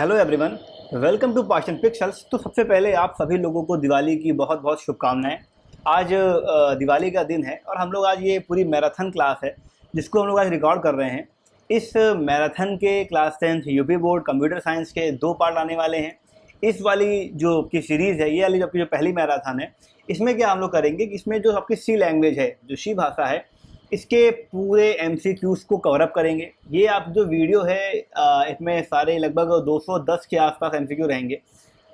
Hello everyone, welcome to Passion Pixels. तो सबसे पहले आप सभी लोगों को दिवाली की बहुत बहुत शुभकामनाएं। आज दिवाली का दिन है और हम लोग आज ये पूरी मैराथन क्लास है जिसको हम लोग आज रिकॉर्ड कर रहे हैं। इस मैराथन के class 10th UP board computer science के 2 पार्ट आने वाले हैं। इस वाली जो आपकी सीरीज़ है, ये वाली जो आपकी जो पहली मैराथन है, इसमें क्या हम लोग करेंगे कि इसमें जो आपकी सी लैंग्वेज है, जो सी भाषा है, इसके पूरे एमसीक्यूज़ को कवर अप करेंगे। ये आप जो वीडियो है इसमें सारे लगभग 210 के आसपास एमसीक्यू रहेंगे,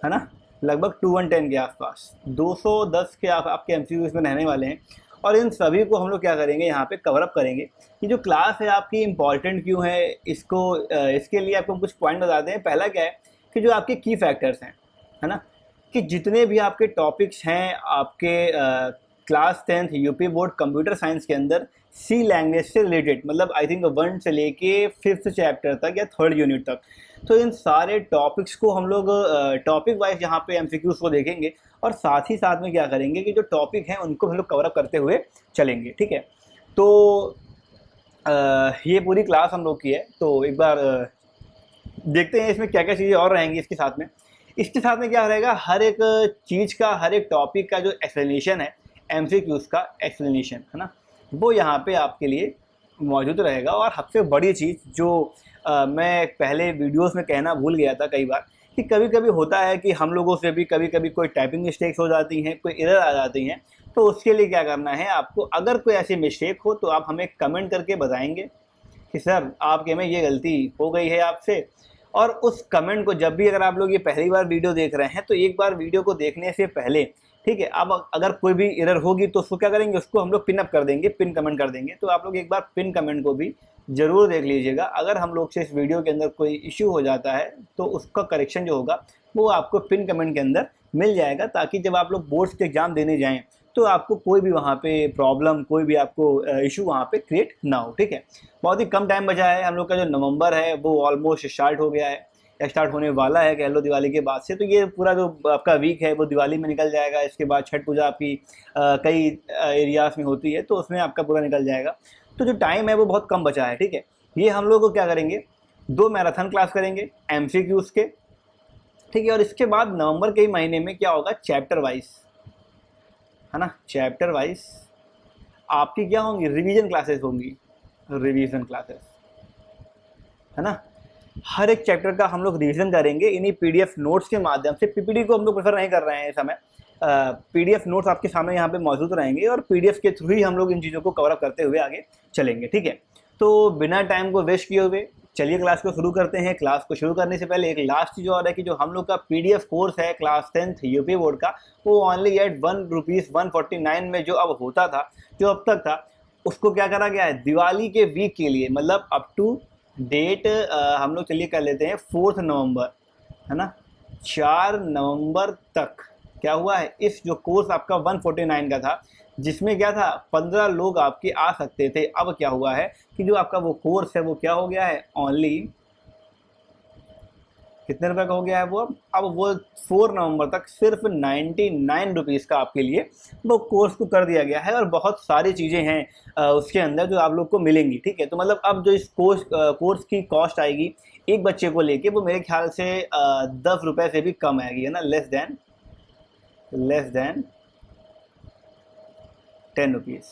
है ना। लगभग 210 के आसपास 210 के आपके एमसीक्यू इसमें रहने वाले हैं और इन सभी को हम लोग क्या करेंगे, यहाँ पे कवर अप करेंगे। ये जो क्लास है आपकी इम्पॉर्टेंट क्यों है, इसके लिए आपको कुछ पॉइंट बताते हैं। पहला क्या है कि जो आपके की फैक्टर्स हैं, है ना, कि जितने भी आपके टॉपिक्स हैं आपके class 10th UP board computer science के अंदर सी लैंग्वेज से रिलेटेड, मतलब आई थिंक 1 से लेके 5th चैप्टर तक या 3rd यूनिट तक, तो इन सारे टॉपिक्स को हम लोग टॉपिक वाइज यहाँ पे एमसीक्यूज़ को देखेंगे और साथ ही साथ में क्या करेंगे कि जो टॉपिक हैं उनको हम लोग कवर अप करते हुए चलेंगे, ठीक है। तो ये पूरी क्लास हम लोग की है। तो एक बार देखते हैं इसमें क्या क्या चीज़ें और रहेंगी। इसके साथ में क्या रहेगा, हर एक चीज़ का, हर एक टॉपिक का जो एक्सप्लेनेशन है, एमसीक्यूज़ का एक्सप्लेनेशन, है ना, वो यहाँ पे आपके लिए मौजूद रहेगा। और सबसे बड़ी चीज़ जो मैं पहले वीडियोस में कहना भूल गया था कई बार, कि कभी कभी होता है कि हम लोगों से भी कभी कभी कोई टाइपिंग मिस्टेक्स हो जाती हैं, कोई एरर आ जाती हैं। तो उसके लिए क्या करना है आपको, अगर कोई ऐसी मिस्टेक हो तो आप हमें कमेंट करके बताएंगे कि सर आपके में ये गलती हो गई है आपसे। और उस कमेंट को जब भी, अगर आप लोग ये पहली बार वीडियो देख रहे हैं, तो एक बार वीडियो को देखने से पहले, ठीक है, अब अगर कोई भी एरर होगी तो उसको क्या करेंगे, उसको हम लोग पिन अप कर देंगे, पिन कमेंट कर देंगे। तो आप लोग एक बार पिन कमेंट को भी ज़रूर देख लीजिएगा। अगर हम लोग से इस वीडियो के अंदर कोई इश्यू हो जाता है तो उसका करेक्शन जो होगा वो आपको पिन कमेंट के अंदर मिल जाएगा, ताकि जब आप लोग बोर्ड्स के एग्ज़ाम देने जाएँ तो आपको कोई भी वहाँ पे प्रॉब्लम, कोई भी आपको इशू वहाँ पे क्रिएट ना हो, ठीक है। बहुत ही कम टाइम बचा है। हम लोग का जो नवंबर है वो ऑलमोस्ट स्टार्ट हो गया है, स्टार्ट होने वाला है, कह लो दिवाली के बाद से। तो ये पूरा जो आपका वीक है वो दिवाली में निकल जाएगा। इसके बाद छठ पूजा आपकी कई एरियाज़ में होती है, तो उसमें आपका पूरा निकल जाएगा। तो जो टाइम है वो बहुत कम बचा है, ठीक है। ये हम लोग को क्या करेंगे, 2 मैराथन क्लास करेंगे एमसीक्यूज़ के, ठीक है। और इसके बाद नवंबर के ही महीने में क्या होगा, चैप्टर वाइज, है ना, चैप्टर वाइज आपकी क्या होंगी, रिवीजन क्लासेस होंगी, रिवीजन क्लासेस, है ना। हर एक चैप्टर का हम लोग रिवीजन करेंगे इन्हीं पीडीएफ नोट्स के माध्यम से। पीपीटी को हम लोग प्रेफर नहीं कर रहे हैं इस समय। पीडीएफ नोट्स आपके सामने यहाँ पे मौजूद रहेंगे और पीडीएफ के थ्रू ही हम लोग इन चीज़ों को कवर अप करते हुए आगे चलेंगे, ठीक है। तो बिना टाइम को वेस्ट किए हुए चलिए क्लास को शुरू करते हैं। क्लास को शुरू करने से पहले एक लास्ट चीज़ और है कि जो हम लोग का पीडीएफ कोर्स है क्लास 10th यूपी बोर्ड का, वो ओनली एट ₹149 में जो अब होता था, जो अब तक था, उसको क्या करा गया है, दिवाली के वीक के लिए, मतलब अप टू डेट हम लोग चलिए कर लेते हैं 4 नवंबर, है ना, 4 नवंबर तक क्या हुआ है, इस जो कोर्स आपका 149 का था, जिसमें क्या था 15 लोग आपके आ सकते थे, अब क्या हुआ है कि जो आपका वो कोर्स है वो क्या हो गया है, ओनली कितने रुपए का हो गया है वो, अब वो 4 नवंबर तक सिर्फ 99 रुपीज़ का आपके लिए वो कोर्स को कर दिया गया है। और बहुत सारी चीज़ें हैं उसके अंदर जो आप लोग को मिलेंगी, ठीक है। तो मतलब अब जो इस कोर्स की कॉस्ट आएगी एक बच्चे को लेके, वो मेरे ख्याल से 10 रुपये से भी कम आएगी, है ना, लेस देन 10 रुपीज़,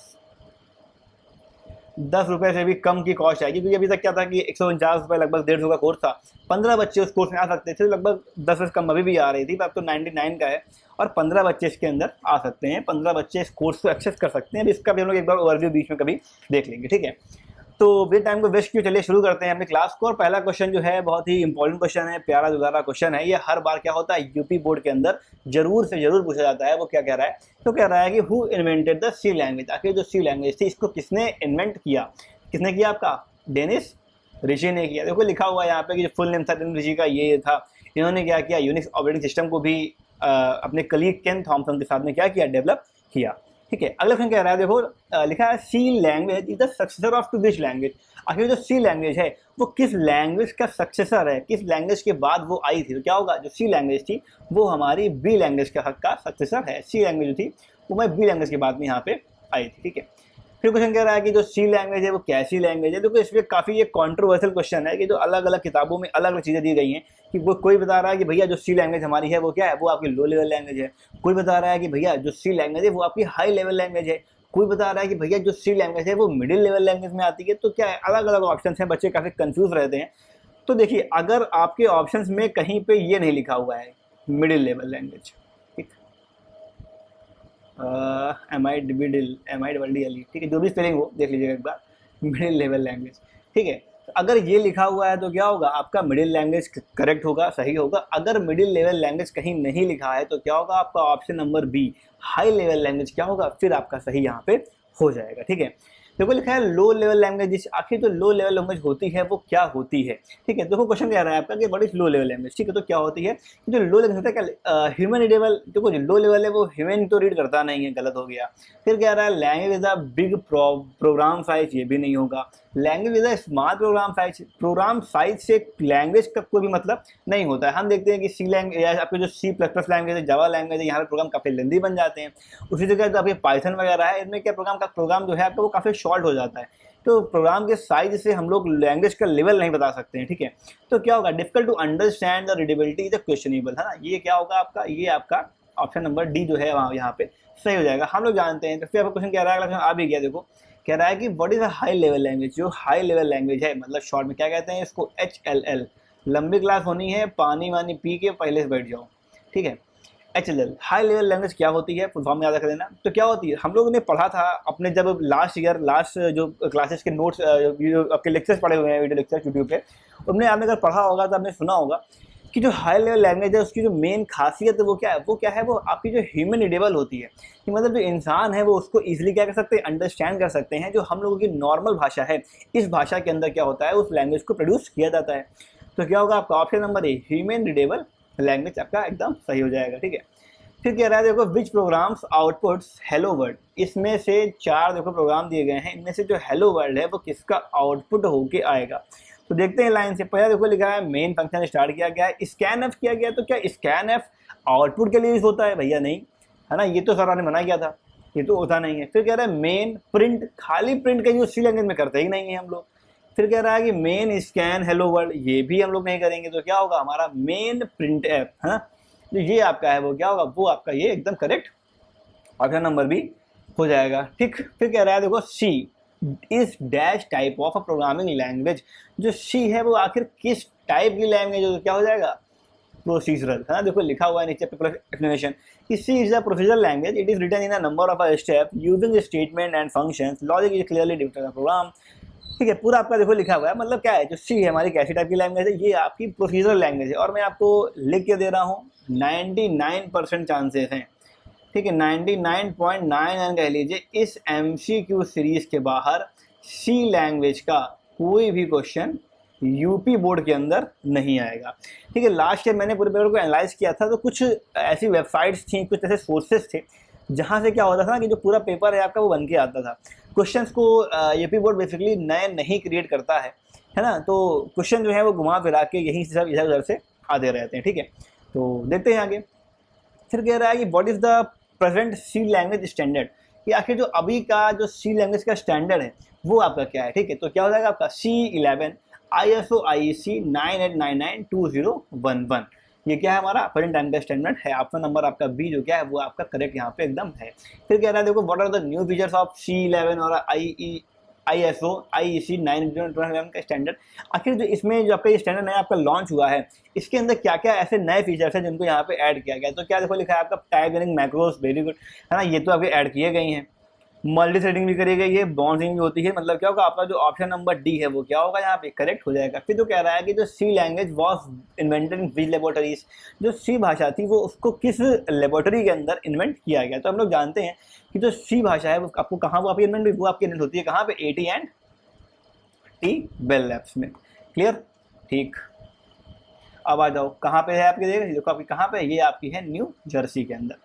10 रुपये से भी कम की कॉस्ट आएगी। क्योंकि अभी तक क्या था कि 149 रुपये, लगभग 150 का कोर्स था, 15 बच्चे उस कोर्स में आ सकते थे। लगभग 10 से कम अभी भी आ रही थी, अब तो 99 का है और 15 बच्चे इसके अंदर आ सकते हैं, 15 बच्चे इस कोर्स को एक्सेस कर सकते हैं। अब इसका भी हम लोग एक बार ओवरव्यू बीच में कभी देख लेंगे, ठीक है। तो बिना टाइम को वेस्ट किए चलिए शुरू करते हैं अपनी क्लास को। और पहला क्वेश्चन जो है बहुत ही इंपॉर्टेंट क्वेश्चन है, प्यारा दुलारा क्वेश्चन है। ये हर बार क्या होता है, यूपी बोर्ड के अंदर जरूर से जरूर पूछा जाता है। वो क्या कह रहा है, तो कह रहा है कि who invented the C language. आखिर जो सी लैंग्वेज थी इसको किसने इन्वेंट किया, किसने किया, आपका डेनिस ऋषि ने किया। देखो लिखा हुआ है यहाँ पे कि जो फुल नेम था डेनिस ऋषि का ये था। इन्होंने क्या किया, यूनिक्स ऑपरेटिंग सिस्टम को भी अपने कलीग केन थॉमसन के साथ में क्या किया, डेवलप किया, ठीक है। अगला क्वेश्चन कह रहा है, देखो लिखा है C language is the successor of to which language. आखिर जो सी लैंग्वेज है वो किस लैंग्वेज का सक्सेसर है, किस लैंग्वेज के बाद वो आई थी। तो क्या होगा, जो सी लैंग्वेज थी वो हमारी बी लैंग्वेज का सक्सेसर है। सी लैंग्वेज जो थी वो मैं बी लैंग्वेज के बाद में यहाँ पे आई थी, ठीक है। फिर क्वेश्चन कह रहा है कि जो सी लैंग्वेज है वो कैसी लैंग्वेज है। देखो इसमें काफ़ी ये कंट्रोवर्शियल क्वेश्चन है कि जो अलग अलग किताबों में अलग अलग चीज़ें दी गई हैं कि वो कोई बता रहा है कि भैया जो सी लैंग्वेज हमारी है वो क्या है, वो आपकी लो लेवल लैंग्वेज है। कोई बता रहा है कि भैया जो सी लैंग्वेज है वो आपकी हाई लेवल लैंग्वेज है। कोई बता रहा है कि भैया जो सी लैंग्वेज है वो मिडिल लेवल लैंग्वेज में आती है। तो क्या है, अलग अलग ऑप्शन हैं, बच्चे काफ़ी कन्फ्यूज रहते हैं। तो देखिए अगर आपके ऑप्शंस में कहीं पे ये नहीं लिखा हुआ है मिडिल लेवल लैंग्वेज, ठीक, MIDL, ठीक है, जो भी स्पेलिंग हो देख लीजिएगा एक बार, मिडिल लेवल लैंग्वेज, ठीक है। तो अगर ये लिखा हुआ है तो क्या होगा, आपका मिडिल लैंग्वेज करेक्ट होगा, सही होगा। अगर मिडिल लेवल लैंग्वेज कहीं नहीं लिखा है तो क्या होगा, आपका option number B high level language क्या होगा, फिर आपका सही यहाँ पे हो जाएगा, ठीक है। देखो लिखा है लो लेवल लैंग्वेज, आखिर जो लो लेवल लैंग्वेज होती है वो क्या होती है, ठीक है। देखो क्वेश्चन कह रहा है आपका कि what is low level language, ठीक है। तो क्या होती है, जो लो लैंग्वेज होता है क्या, ह्यूमन रीडेबल। देखो जो लो लेवल है वो ह्यूमन तो रीड करता नहीं है, गलत हो गया। फिर कह रहा है language is a big program size, ये भी नहीं होगा। Language is a small program size से लैंग्वेज का कोई भी मतलब नहीं होता है। हम देखते हैं कि सी लैंग्वेज, आपके जो C++ लैंग्वेज है, जावा लैंग्वेज है, यहाँ पे प्रोग्राम काफ़ी लेंदी बन जाते हैं। उसी जगह जो आपके पाइथन वगैरह है, इनमें क्या प्रोग्राम जो है आपका वो काफ़ी शॉर्ट हो जाता है। तो प्रोग्राम के साइज से हम लोग लैंग्वेज का लेवल नहीं बता सकते हैं, ठीक है। तो क्या होगा, difficult to understand the readability is questionable, है ना। ये क्या होगा आपका, ये आपका ऑप्शन नंबर डी जो है वहाँ यहाँ पे सही हो जाएगा, हम लोग जानते हैं। तो फिर आपका क्वेश्चन कह रहा है, अगला आ भी गया, देखो कह रहा है कि what is a high level language. जो हाई लेवल लैंग्वेज है, मतलब शॉर्ट में क्या कहते हैं इसको, HLL। लंबी क्लास होनी है, पानी वानी पी के पहले से बैठ जाओ, ठीक है। HLL हाई लेवल लैंग्वेज क्या होती है, फुल फॉर्म याद रख लेना। तो क्या होती है, हम लोगों ने पढ़ा था अपने जब लास्ट जो क्लासेस के नोट्स, जो आपके लेक्चर्स पढ़े हुए हैं, वीडियो लेक्चर यूट्यूब पे, उनमें आपने अगर पढ़ा होगा तो आपने सुना होगा कि जो हाई लेवल लैंग्वेज है उसकी जो मेन खासियत है वो क्या है, वो आपकी जो ह्यूमन रीडेबल होती है, कि मतलब जो इंसान है वो उसको ईजिली क्या कर सकते हैं, अंडरस्टैंड कर सकते हैं। जो हम लोगों की नॉर्मल भाषा है, इस भाषा के अंदर क्या होता है, उस लैंग्वेज को प्रोड्यूस किया जाता है। तो क्या होगा आपका option number A, human readable language आपका एकदम सही हो जाएगा, ठीक है। फिर कह रहा है देखो विच प्रोग्राम्स आउटपुट्स हेलो वर्ल्ड। इसमें से 4 देखो प्रोग्राम दिए गए हैं, इनमें से जो हेलो वर्ल्ड है वो किसका आउटपुट होके आएगा। तो देखते हैं लाइन से, पहले देखो लिखा है मेन फंक्शन स्टार्ट किया गया है, स्कैन एफ किया गया। तो क्या स्कैन एफ आउटपुट के लिए यूज होता है, भैया नहीं, है ना, ये तो सर ने मना किया था, ये तो होता नहीं है। फिर कह रहा है मेन प्रिंट, खाली प्रिंट का यूज सी लैंग्वेज में करते ही नहीं है हम लोग। फिर कह रहा है कि मेन स्कैन हेलो वर्ल्ड, ये भी हम लोग नहीं करेंगे। तो क्या होगा हमारा मेन प्रिंट एफ, है ना, तो ये आपका है वो क्या होगा, वो आपका ये एकदम करेक्ट ऑप्शन नंबर बी हो जाएगा, ठीक। फिर कह रहा है देखो C is dash type of a programming language. जो सी है वो आखिर किस टाइप की लैंग्वेज है, तो क्या हो जाएगा, प्रोसीजरल, है ना। देखो लिखा हुआ है नीचे एक्सप्लेनेशन कि C is a procedural language, it is written in a number of a step using statement and functions, logic is clearly defined program, ठीक है। पूरा आपका देखो लिखा हुआ है, मतलब क्या है, जो सी है हमारी कैसी टाइप की लैंग्वेज है, ये आपकी प्रोसीजरल लैंग्वेज है। और मैं आपको लिख के दे रहा हूँ 99% चांसेस हैं, ठीक है, 99.99 कह लीजिए, इस MCQ सीरीज के बाहर सी लैंग्वेज का कोई भी क्वेश्चन यूपी बोर्ड के अंदर नहीं आएगा, ठीक है। लास्ट ईयर मैंने पूरे पेपर को एनालाइज किया था, तो कुछ ऐसी वेबसाइट्स थी, कुछ ऐसे सोर्सेस थे जहाँ से क्या होता था ना कि जो पूरा पेपर है आपका वो बन के आता था। क्वेश्चंस को यूपी बोर्ड बेसिकली नए नहीं क्रिएट करता है ना। तो क्वेश्चन जो है वो घुमा फिरा के यहीं से सब इधर उधर से आते रहते हैं, ठीक है। तो देखते हैं आगे। फिर कह रहा है कि what is the present C language standard, कि आखिर जो अभी का जो सी लैंग्वेज का स्टैंडर्ड है वो आपका क्या है, ठीक है। तो क्या हो जाएगा आपका C11 ISO IEC 98992011, ये क्या है हमारा प्रेजेंट टाइम का स्टैंडर्ड है। ऑप्शन नंबर आपका बी जो क्या है वो आपका करेक्ट यहाँ पे एकदम है। फिर कह रहा है देखो what are the new features of C11 और ISO IEC 9011 का स्टैंडर्ड। आखिर जो इसमें जो आपका ये स्टैंडर्ड नया आपका लॉन्च हुआ है, इसके अंदर क्या क्या ऐसे नए फीचर्स हैं जिनको यहाँ पे ऐड किया गया है। तो क्या देखो लिखा है आपका type learning macros, very good, है ना, ये तो आपके ऐड किए गए हैं। मल्टी थ्रेडिंग भी करी गई है, बाउंसिंग भी होती है, मतलब क्या होगा आपका जो ऑप्शन नंबर डी है वो क्या होगा यहाँ पे करेक्ट हो जाएगा। फिर तो कह रहा है कि जो C language was invented in which laboratories, जो सी भाषा थी वो उसको किस लेबोरेटरी के अंदर इन्वेंट किया गया। तो हम लोग जानते हैं कि जो सी भाषा है वो आपको कहाँ वो आपकी इन्वेंट हुई, वो आपकी इन्वेंट होती है कहाँ पे, AT&T बेल लैब्स में, क्लियर, ठीक। अब आ जाओ कहाँ पे है आपके, देखो आपकी कहाँ पे, ये आपकी है न्यू जर्सी के अंदर।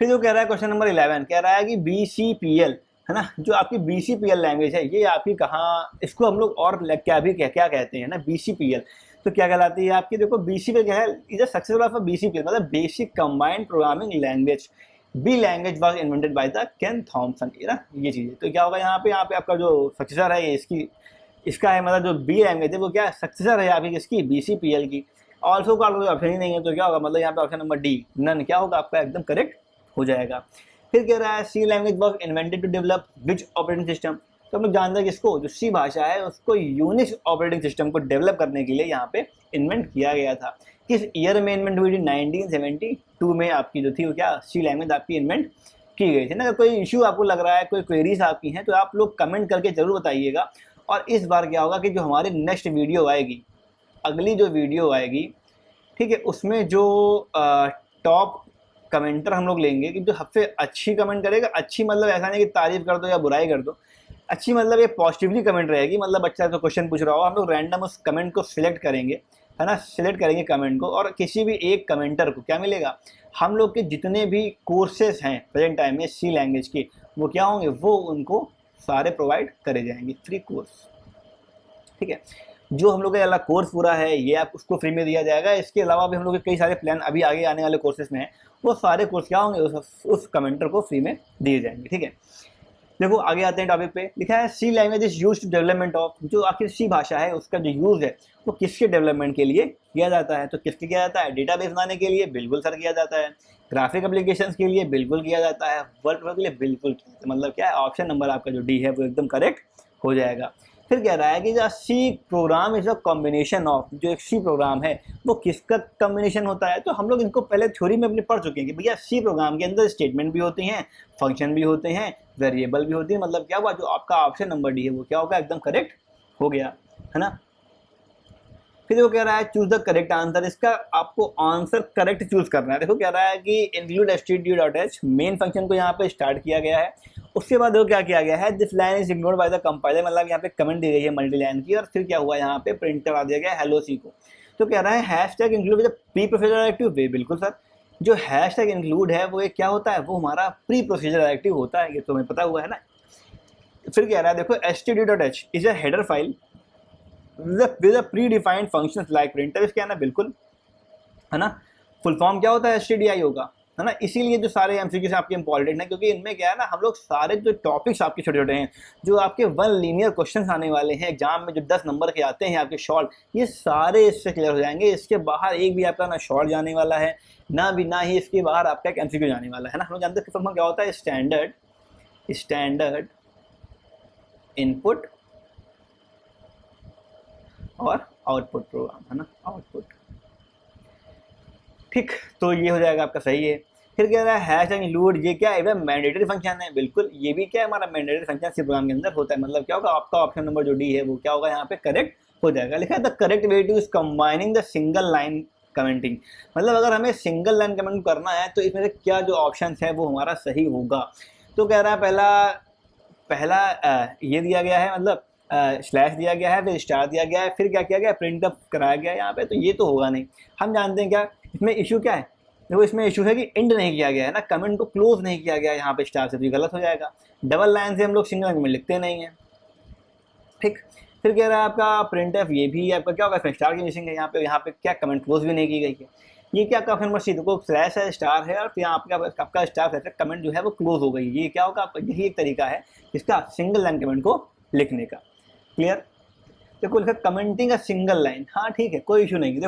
फिर जो कह रहा है क्वेश्चन नंबर 11 कह रहा है कि BCPL, है ना, जो आपकी BCPL लैंग्वेज है ये आपकी कहाँ, इसको हम लोग और क्या कहते हैं ना, BCPL तो क्या कहलाती है आपकी, देखो BCPL क्या है, is a successor of a BCPL, मतलब basic combined programming language. B language was invented by the Ken Thompson, ये चीज़ है। तो क्या होगा यहाँ पे आपका जो सक्सेसर है ये इसका है, मतलब जो बी लैंग्वेज है वो क्या सक्सेसर है आपकी किसकी, BCPL की। ऑल्सो का कोई ऑप्शन ही नहीं है, तो क्या होगा, मतलब यहाँ पे ऑप्शन नंबर डी नन क्या होगा आपका एकदम करेक्ट हो जाएगा। फिर कह रहा है C language was invented to develop which operating system. तो हम लोग जानते हैं किसको, जो सी भाषा है उसको यूनिक्स ऑपरेटिंग सिस्टम को डेवलप करने के लिए यहाँ पे इन्वेंट किया गया था। किस ईयर में इन्वेंट हुई थी, 1972 में आपकी जो थी वो क्या सी लैंग्वेज आपकी इन्वेंट की गई थी ना। अगर कोई इशू आपको लग रहा है, कोई क्वेरीज आपकी हैं, तो आप लोग कमेंट करके जरूर बताइएगा। और इस बार क्या होगा कि जो हमारी नेक्स्ट वीडियो आएगी, अगली जो वीडियो आएगी, ठीक है, उसमें जो टॉप कमेंटर हम लोग लेंगे कि जो सबसे अच्छी कमेंट करेगा, अच्छी मतलब ऐसा नहीं कि तारीफ कर दो या बुराई कर दो, अच्छी मतलब ये पॉजिटिवली कमेंट रहेगी, मतलब बच्चा तो क्वेश्चन पूछ रहा हो, हम लोग रैंडम उस कमेंट को सिलेक्ट करेंगे, है ना, सिलेक्ट करेंगे कमेंट को, और किसी भी एक कमेंटर को क्या मिलेगा, हम लोग के जितने भी कोर्सेज हैं प्रेजेंट टाइम में सी लैंग्वेज के, वो क्या होंगे, वो उनको सारे प्रोवाइड करे जाएंगे, फ्री कोर्स। ठीक है, जो हम लोग का अलग कोर्स पूरा है ये आप उसको फ्री में दिया जाएगा। इसके अलावा भी हम लोग के कई सारे प्लान अभी आगे आने वाले कोर्सेज में हैं, वो सारे कोर्स क्या होंगे उस कमेंटर को फ्री में दिए जाएंगे। ठीक है, देखो आगे आते हैं टॉपिक पे। लिखा है C language is used to development of, जो आखिर सी भाषा है उसका जो यूज़ है वो किसके डेवलपमेंट के लिए किया जाता है, तो किसके किया जाता है, डेटाबेस बनाने के लिए बिल्कुल सर किया जाता है, ग्राफिक एप्लीकेशंस के लिए बिल्कुल किया जाता है, वर्क के लिए बिल्कुल, मतलब क्या है, ऑप्शन नंबर आपका जो डी है वो एकदम करेक्ट हो जाएगा। फिर कह रहा है कि जो C program is a combination of, जो एक सी प्रोग्राम है वो किसका कॉम्बिनेशन होता है, तो हम लोग इनको पहले थ्योरी में अपने पढ़ चुके हैं कि भैया सी प्रोग्राम के अंदर स्टेटमेंट भी होती हैं, फंक्शन भी होते हैं, वेरिएबल भी होती है, मतलब क्या हुआ, जो आपका ऑप्शन नंबर डी है वो क्या होगा, एकदम करेक्ट हो गया, है ना। फिर वो कह रहा है चूज द करेक्ट आंसर, इसका आपको आंसर करेक्ट चूज करना है। देखो कह रहा है कि इंक्लूड std.h मेन फंक्शन को यहाँ पे स्टार्ट किया गया है, उसके बाद देखो क्या किया गया है, this line is ignored by the compiler, मतलब यहाँ पे कमेंट दी गई है मल्टी लाइन की, और फिर क्या हुआ यहाँ पे प्रिंट करा दिया गया हेलो सी को। तो कह रहा है hash tag include with pre procedure directive way, बिल्कुल सर, जो हैश टैग इंक्लूड है वो एक क्या होता है, वो हमारा प्री प्रोसीजर डायरेक्टिव होता है, ये तो हमें पता हुआ है ना। फिर कह रहा है देखो std.h is a header file with a predefined functions like printf, क्या है ना, बिल्कुल, है ना, फुल फॉर्म क्या होता है stdi होगा, है ना। इसीलिए जो सारे एमसीक्यू से आपके इंपॉर्टेंट है, क्योंकि इनमें क्या है ना, हम लोग सारे जो टॉपिक्स आपके छोटे छोटे हैं, जो आपके 1 लीनियर क्वेश्चंस आने वाले हैं एग्जाम में, जो 10 नंबर के आते हैं आपके शॉर्ट, ये सारे इससे क्लियर हो जाएंगे। इसके बाहर एक भी आपका ना शॉर्ट जाने वाला है, ना ही इसके बाहर आपका एक एमसीक्यू जाने वाला है ना। हम लोग जानते हैं क्या होता है, स्टैंडर्ड इनपुट और आउटपुट प्रोग्राम, है ना, आउटपुट। ठीक, तो ये हो जाएगा आपका सही है। फिर कह रहा है हैश टैग इंक्लूड, ये क्या है, मैंडेटरी फंक्शन है, बिल्कुल ये भी क्या है, हमारा मैंडेटरी फंक्शन सी प्रोग्राम के अंदर होता है, मतलब क्या होगा, आपका ऑप्शन नंबर जो डी है वो क्या होगा यहाँ पे करेक्ट हो जाएगा। लिखा है the correct way two is combining the single line commenting, मतलब अगर हमें सिंगल लाइन कमेंट करना है तो इसमें से क्या जो ऑप्शन है वो हमारा सही होगा। तो कह रहा है पहला ये दिया गया है, मतलब स्लैश दिया गया है, फिर स्टार दिया गया है, फिर क्या किया गया, प्रिंट अप कराया गया यहाँ पे, तो ये तो होगा नहीं। हम जानते हैं क्या इसमें इशू क्या है, देखो इसमें इशू है कि एंड नहीं किया गया है ना, कमेंट को क्लोज नहीं किया गया यहाँ पे स्टार से, तो ये गलत हो जाएगा। डबल लाइन से हम लोग सिंगल लाइन में लिखते नहीं है। ठीक, फिर कह रहा है आपका प्रिंट एफ, ये भी आपका क्या होगा, इसमें स्टार की मिसिंग है, यहाँ पे क्या कमेंट क्लोज भी नहीं की गई है। ये क्या आपका नंबर सी, देखो स्लैश है, स्टार है, और फिर आपका स्टार है, कमेंट जो है वो क्लोज हो गई, ये क्या होगा, यही एक तरीका है इसका सिंगल लाइन कमेंट को लिखने का। क्लियर, देखो लिखा कमेंटिंग अ सिंगल लाइन, हाँ ठीक है, कोई इशू नहीं।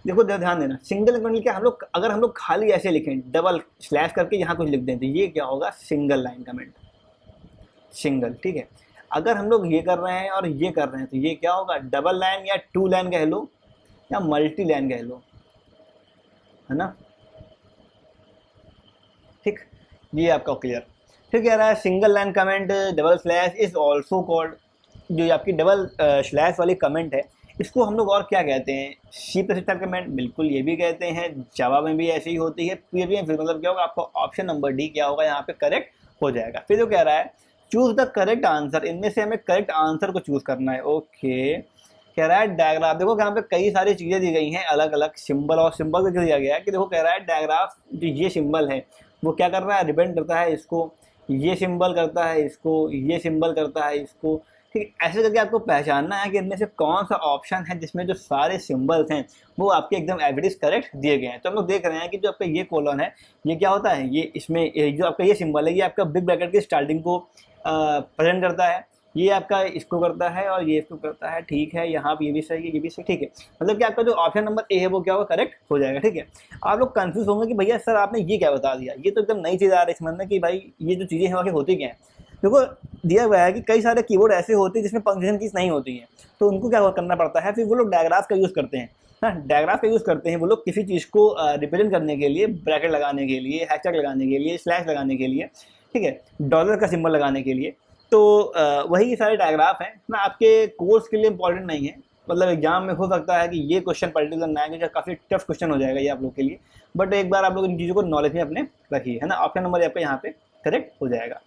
देखो ध्यान देना, सिंगल कमेंट क्या, अगर हम लोग खाली ऐसे लिखें डबल स्लैश करके यहाँ कुछ लिख दें, तो ये क्या होगा, सिंगल लाइन कमेंट, सिंगल। ठीक है, अगर हम लोग ये कर रहे हैं और ये कर रहे हैं, तो ये क्या होगा, डबल लाइन या 2 लाइन कह लो या मल्टी लाइन कह लो, है ना। ठीक, ये आपका क्लियर। फिर कह रहा है single line comment double slash is also called, जो आपकी डबल स्लैश वाली कमेंट है इसको हम लोग और क्या कहते हैं, सी प्रेसिस्टर कमेंट, बिल्कुल ये भी कहते हैं, जावा में भी ऐसी ही होती है, फिर मतलब क्या होगा, आपका ऑप्शन नंबर डी क्या होगा यहाँ पे करेक्ट हो जाएगा। फिर जो कह रहा है चूज द करेक्ट आंसर, इनमें से हमें करेक्ट आंसर को चूज करना है। ओके, कह रहा है डायग्राफ, देखो यहाँ पे कई सारी चीज़ें दी गई हैं अलग अलग, सिंबल और सिंबल से दिया गया है कि देखो कह रहा है डायग्राफ, जो ये सिंबल है वो क्या कर रहा है, रिप्रेजेंट करता है इसको, ये सिंबल करता है इसको, ये सिंबल करता है इसको, ठीक है। ऐसे करके आपको पहचानना है कि इनमें से कौन सा ऑप्शन है जिसमें जो सारे सिंबल्स हैं वो आपके एकदम एवरेज करेक्ट दिए गए हैं। तो हम लोग देख रहे हैं कि जो आपका ये कॉलम है ये क्या होता है, ये इसमें जो आपका ये सिंबल है ये आपका बिग ब्रैकेट की स्टार्टिंग को प्रेजेंट करता है, ये आपका इसको करता है और ये इसको करता है। ठीक है, यहाँ पे ये भी सही है, ये भी सही, ठीक है। मतलब कि आपका जो ऑप्शन नंबर ए है वो क्या होगा, करेक्ट हो जाएगा। ठीक है, आप लोग कंफ्यूज होंगे कि भैया सर आपने ये क्या बता दिया, ये तो एकदम नई चीज़ आ रही है समझ में कि भाई ये जो चीज़ें हैं आखिर होती क्या है। देखो दिया हुआ है कि कई सारे कीबोर्ड ऐसे होते हैं जिसमें पंक्चुएशन कीज नहीं होती हैं, तो उनको क्या करना पड़ता है, फिर वो लोग डायग्राफ का यूज़ करते हैं। हाँ, डायग्राफ का यूज़ करते हैं वो लोग किसी चीज़ को रिप्रेजेंट करने के लिए, ब्रैकेट लगाने के लिए, हैशटैग लगाने के लिए, स्लैश लगाने के लिए, ठीक है, डॉलर का सिंबल लगाने के लिए। तो वही सारे डायग्राफ हैं ना, आपके कोर्स के लिए इंपॉर्टेंट नहीं है। मतलब एग्जाम में हो सकता है कि ये क्वेश्चन पर्टिकुलर ना है, काफ़ी टफ क्वेश्चन हो जाएगा ये आप लोग के लिए, बट एक बार आप लोग इन चीज़ों को नॉलेज में अपने रखिए, है ना। ऑप्शन नंबर आपका यहाँ पे करेक्ट हो जाएगा।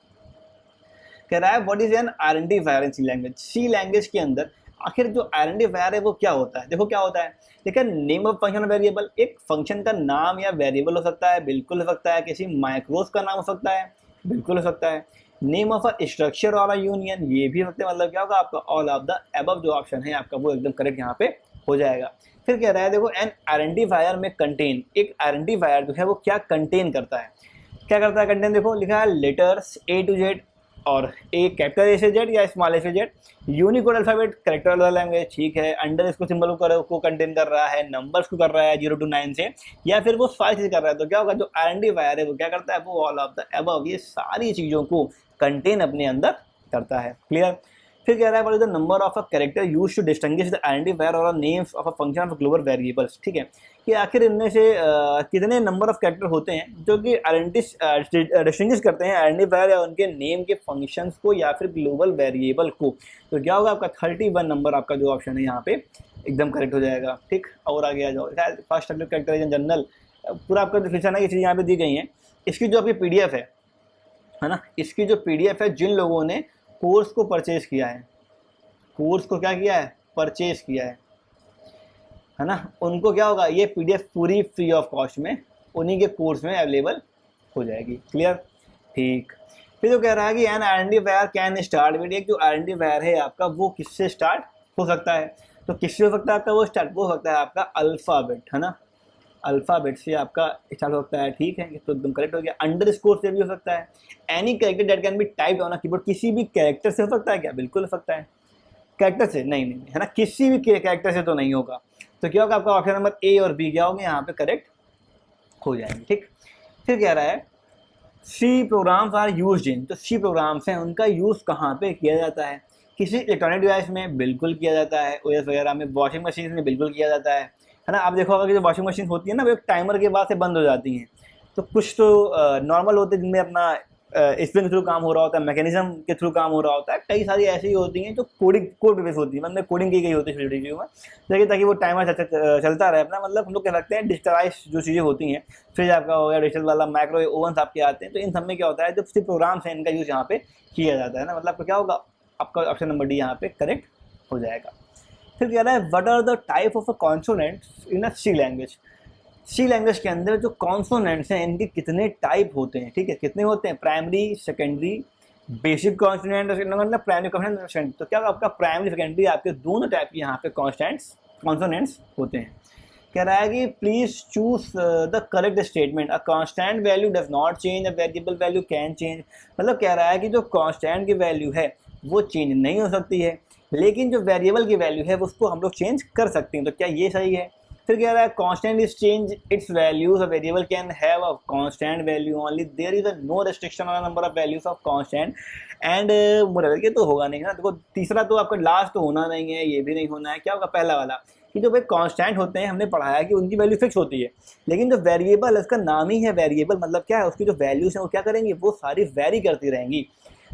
कह रहा है what is an identifier in C language. C language के अंदर आखिर जो आइडेंटिफायर है वो क्या होता है। देखो क्या होता है, देखिए नेम ऑफ फंक्शन वेरिएबल, एक फंक्शन का नाम या वेरिएबल हो सकता है, बिल्कुल हो सकता है। किसी माइक्रोस का नाम हो सकता है, बिल्कुल हो सकता है। नेम ऑफ अ स्ट्रक्चर और अ यूनियन, ये भी हो सकता है। मतलब क्या होगा आपका ऑल ऑफ द अबव जो ऑप्शन है आपका वो एकदम करेक्ट यहाँ पे हो जाएगा। फिर कह रहा है देखो एन आइडेंटिफायर में कंटेन, एक आइडेंटिफायर जो है वो क्या कंटेन करता है, क्या करता है कंटेन। देखो लिखा है लेटर्स ए टू जेड, और ए कैपिटल ए से जेड या स्मॉल ए से जेड, यूनिकोड अल्फाबेट करेक्टर वाला लैंग्वेज, ठीक है। अंडर इसको सिंबल को कंटेन कर रहा है, नंबर्स को कर रहा है 0 to 9 से, या फिर वो सारी चीज़ कर रहा है। तो क्या होगा, जो आइडेंटिफायर है वो क्या करता है, वो ऑल ऑफ द अबव, ये सारी चीज़ों को कंटेन अपने अंदर करता है। क्लियर। फिर कह रहा है what is the number of a character used to distinguish the identifier और names of a function of global variables, ठीक है, कि आखिर इनमें से कितने नंबर ऑफ कैरेक्टर होते हैं जो कि डिस्टिंग्विश करते हैं आइडेंटिफायर या उनके नेम के फंक्शंस को या फिर ग्लोबल वेरिएबल को। तो क्या होगा आपका 31 नंबर, आपका जो ऑप्शन है यहाँ पे एकदम करेक्ट हो जाएगा। ठीक, और आगे आ जाओ, फर्स्ट कैरेक्टर इन जनरल पूरा आपका डिफिनेशन है, ये चीज़ यहाँ पे दी गई है। इसकी जो आपकी PDF है ना, इसकी जो PDF है, जिन लोगों ने कोर्स को परचेज किया है, कोर्स को क्या किया है, परचेज किया है ना, उनको क्या होगा, ये PDF पूरी फ्री ऑफ कॉस्ट में उन्हीं के कोर्स में अवेलेबल हो जाएगी। क्लियर। ठीक, फिर जो कह रहा है कि N identifier can start with, एक जो आइडेंटिफायर है आपका वो किससे स्टार्ट हो सकता है, तो किससे हो सकता है आपका वो स्टार्ट, वो हो सकता है आपका अल्फ़ाबेट, है ना, अल्फ़ाबेट से आपका स्टार्ट हो सकता है। ठीक है, तो एकदम करेक्ट हो गया। अंडरस्कोर से भी हो सकता है। Any character that can B typed on a keyboard, किसी भी कैरेक्टर से हो सकता है क्या, बिल्कुल हो सकता है। कैरेक्टर से नहीं, है ना, किसी भी कैरेक्टर से तो नहीं होगा। तो क्या होगा आपका ऑप्शन नंबर ए और बी क्या होंगे यहाँ पे करेक्ट हो जाएंगे। ठीक, फिर कह रहा है C programs are used in, तो सी प्रोग्राम्स हैं उनका यूज़ कहाँ पे किया जाता है, किसी इलेक्ट्रॉनिक डिवाइस में बिल्कुल किया जाता है, ओएस वगैरह में, वॉशिंग मशीन में बिल्कुल किया जाता है ना। आप देखो होगा कि जो वॉशिंग मशीन होती है ना वो एक टाइमर के बाद से बंद हो जाती हैं। तो कुछ तो नॉर्मल होते हैं जिनमें अपना स्प्रिंग के थ्रू काम हो रहा होता है, मैकेनिज्म के थ्रू काम हो रहा होता है। कई सारी ऐसी होती हैं जो कोड बेस होती है, मतलब कोडिंग की गई होती है छोटी चीज़ों में, लेकिन ताकि वो टाइमर चलता रहे अपना। मतलब हम लोग कह सकते हैं डिजिटलाइज जो चीज़ें होती हैं, फ्रिज आपका हो गया डिजिटल वाला, माइक्रोवेव ओवन आपके आते हैं, तो इन सब में क्या होता है जो सिर्फ प्रोग्राम्स हैं इनका यूज़ यहाँ पे किया जाता है ना। मतलब क्या होगा आपका ऑप्शन नंबर डी यहाँ पे करेक्ट हो जाएगा। फिर कह रहा है what are the type of a consonants in a C language. C language के अंदर जो कॉन्सोनेंट्स हैं इनके कितने टाइप होते हैं, ठीक है, कितने होते हैं, primary, secondary, basic consonant, primary consonant. तो क्या आपका प्राइमरी सेकेंडरी आपके दोनों टाइप के यहाँ पे कॉन्सोनेंट्स होते हैं। कह रहा है कि please choose the correct statement, a constant value does not change, a variable value can change. मतलब कह रहा है कि जो कांस्टेंट की वैल्यू है वो चेंज नहीं हो सकती है, लेकिन जो वेरिएबल की वैल्यू है उसको हम लोग चेंज कर सकते हैं। तो क्या ये सही है। फिर कह रहा है constant is change its values, a variable can have a constant value only, there is a no restriction on number of values of constant and moral. ये तो होगा नहीं ना। देखो तीसरा तो आपका लास्ट तो होना नहीं है, ये भी नहीं होना है। क्या होगा पहला वाला कि जो भाई कांस्टेंट होते हैं, हमने पढ़ा है कि उनकी वैल्यू फिक्स होती है, लेकिन जो वेरिएबल है उसका नाम ही है वेरिएबल, मतलब क्या है उसकी जो वैल्यूज हैं वो क्या करेंगी, वो सारी वेरी करती रहेंगी।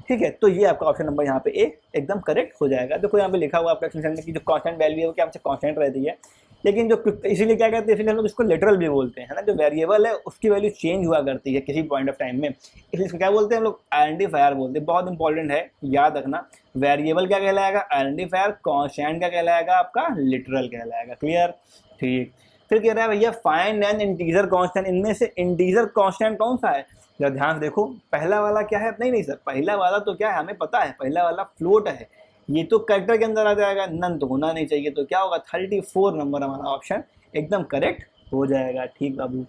ठीक है, तो ये आपका ऑप्शन नंबर यहाँ पे ए एकदम करेक्ट हो जाएगा। देखो यहाँ पे लिखा हुआ आपका एक्सटेंशन में कि जो कांस्टेंट वैल्यू है वो क्या हमसे कांस्टेंट रहती है, लेकिन जो इसीलिए क्या कहते हैं, इसलिए हम लोग इसको लिटरल भी बोलते हैं, है ना। जो वेरिएबल है उसकी वैल्यू चेंज हुआ करती है किसी पॉइंट ऑफ टाइम में, इसलिए इसको क्या बोलते हैं हम लोग, आइडेंटिफायर बोलते हैं। बहुत इंपॉर्टेंट है, याद रखना। वेरिएबल क्या कहलाएगा आइडेंटिफायर, कांस्टेंट क्या कहलाएगा आपका लिटरल कहलाएगा। क्लियर। ठीक, फिर कह रहा है भैया फाइंड एन इंटीजर कांस्टेंट, इनमें से इंटीजर कांस्टेंट कौन सा है। जरा ध्यान देखो, पहला वाला क्या है, नहीं सर, पहला वाला तो क्या है हमें पता है, पहला वाला फ्लोट है। ये तो कैरेक्टर के अंदर आ जाएगा, नन तो होना नहीं चाहिए, तो क्या होगा 34 नंबर हमारा ऑप्शन एकदम करेक्ट हो जाएगा। ठीक बाबू।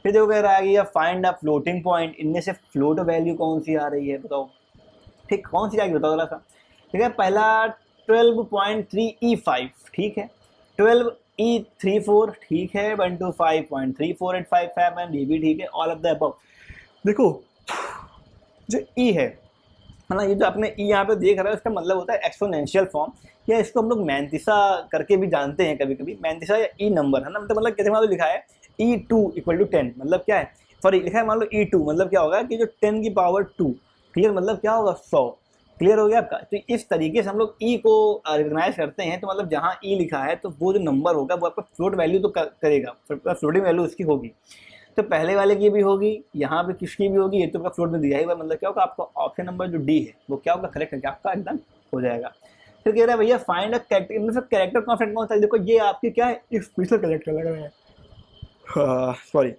फिर देखो कह रहा है कि फाइंड अ फ्लोटिंग पॉइंट, इनमें से फ्लोट वैल्यू कौन सी आ रही है बताओ। ठीक, कौन सी आएगी बताओ जरा सा। ठीक है, पहला 12.3E5, ठीक है, 12E34, ठीक है, 125.3485 ये भी ठीक है, ऑल ऑफ द अबव। देखो जो ई है ना, ये जो आपने ई यहाँ पे देख रहा है, इसका मतलब होता है एक्सपोनेंशियल फॉर्म, या इसको हम लोग मैंतीसा करके भी जानते हैं कभी कभी, मैंतीसा या ई नंबर, है ना। मतलब कैसे मान लो लिखा है E2 = 10, मतलब क्या है, सॉरी लिखा है मान लो E2, मतलब क्या होगा कि जो 10 की पावर 2, क्लियर, मतलब क्या होगा 100। क्लियर हो गया आपका। तो इस तरीके से हम लोग ई को रिकग्नाइज करते हैं, तो मतलब जहाँ ई लिखा है तो वो जो नंबर होगा वो आपका फ्लोट वैल्यू तो करेगा, फ्लोटिंग वैल्यू उसकी होगी। तो पहले वाले की भी होगी, यहाँ पे किसकी भी होगी, ये तो आपका फ्लोट में दिया ही हुआ, मतलब क्या होगा आपका ऑप्शन नंबर जो डी है वो क्या होगा करेक्ट है, क्या आपका एकदम हो जाएगा। फिर कह रहा है भैया फाइंड अ कैरेक्टर, इनमें से कैरेक्टर कॉन्सेप्ट कौन सा है। देखो ये आपके क्या है, स्पेशल कैरेक्टर लग रहा है, सॉरी,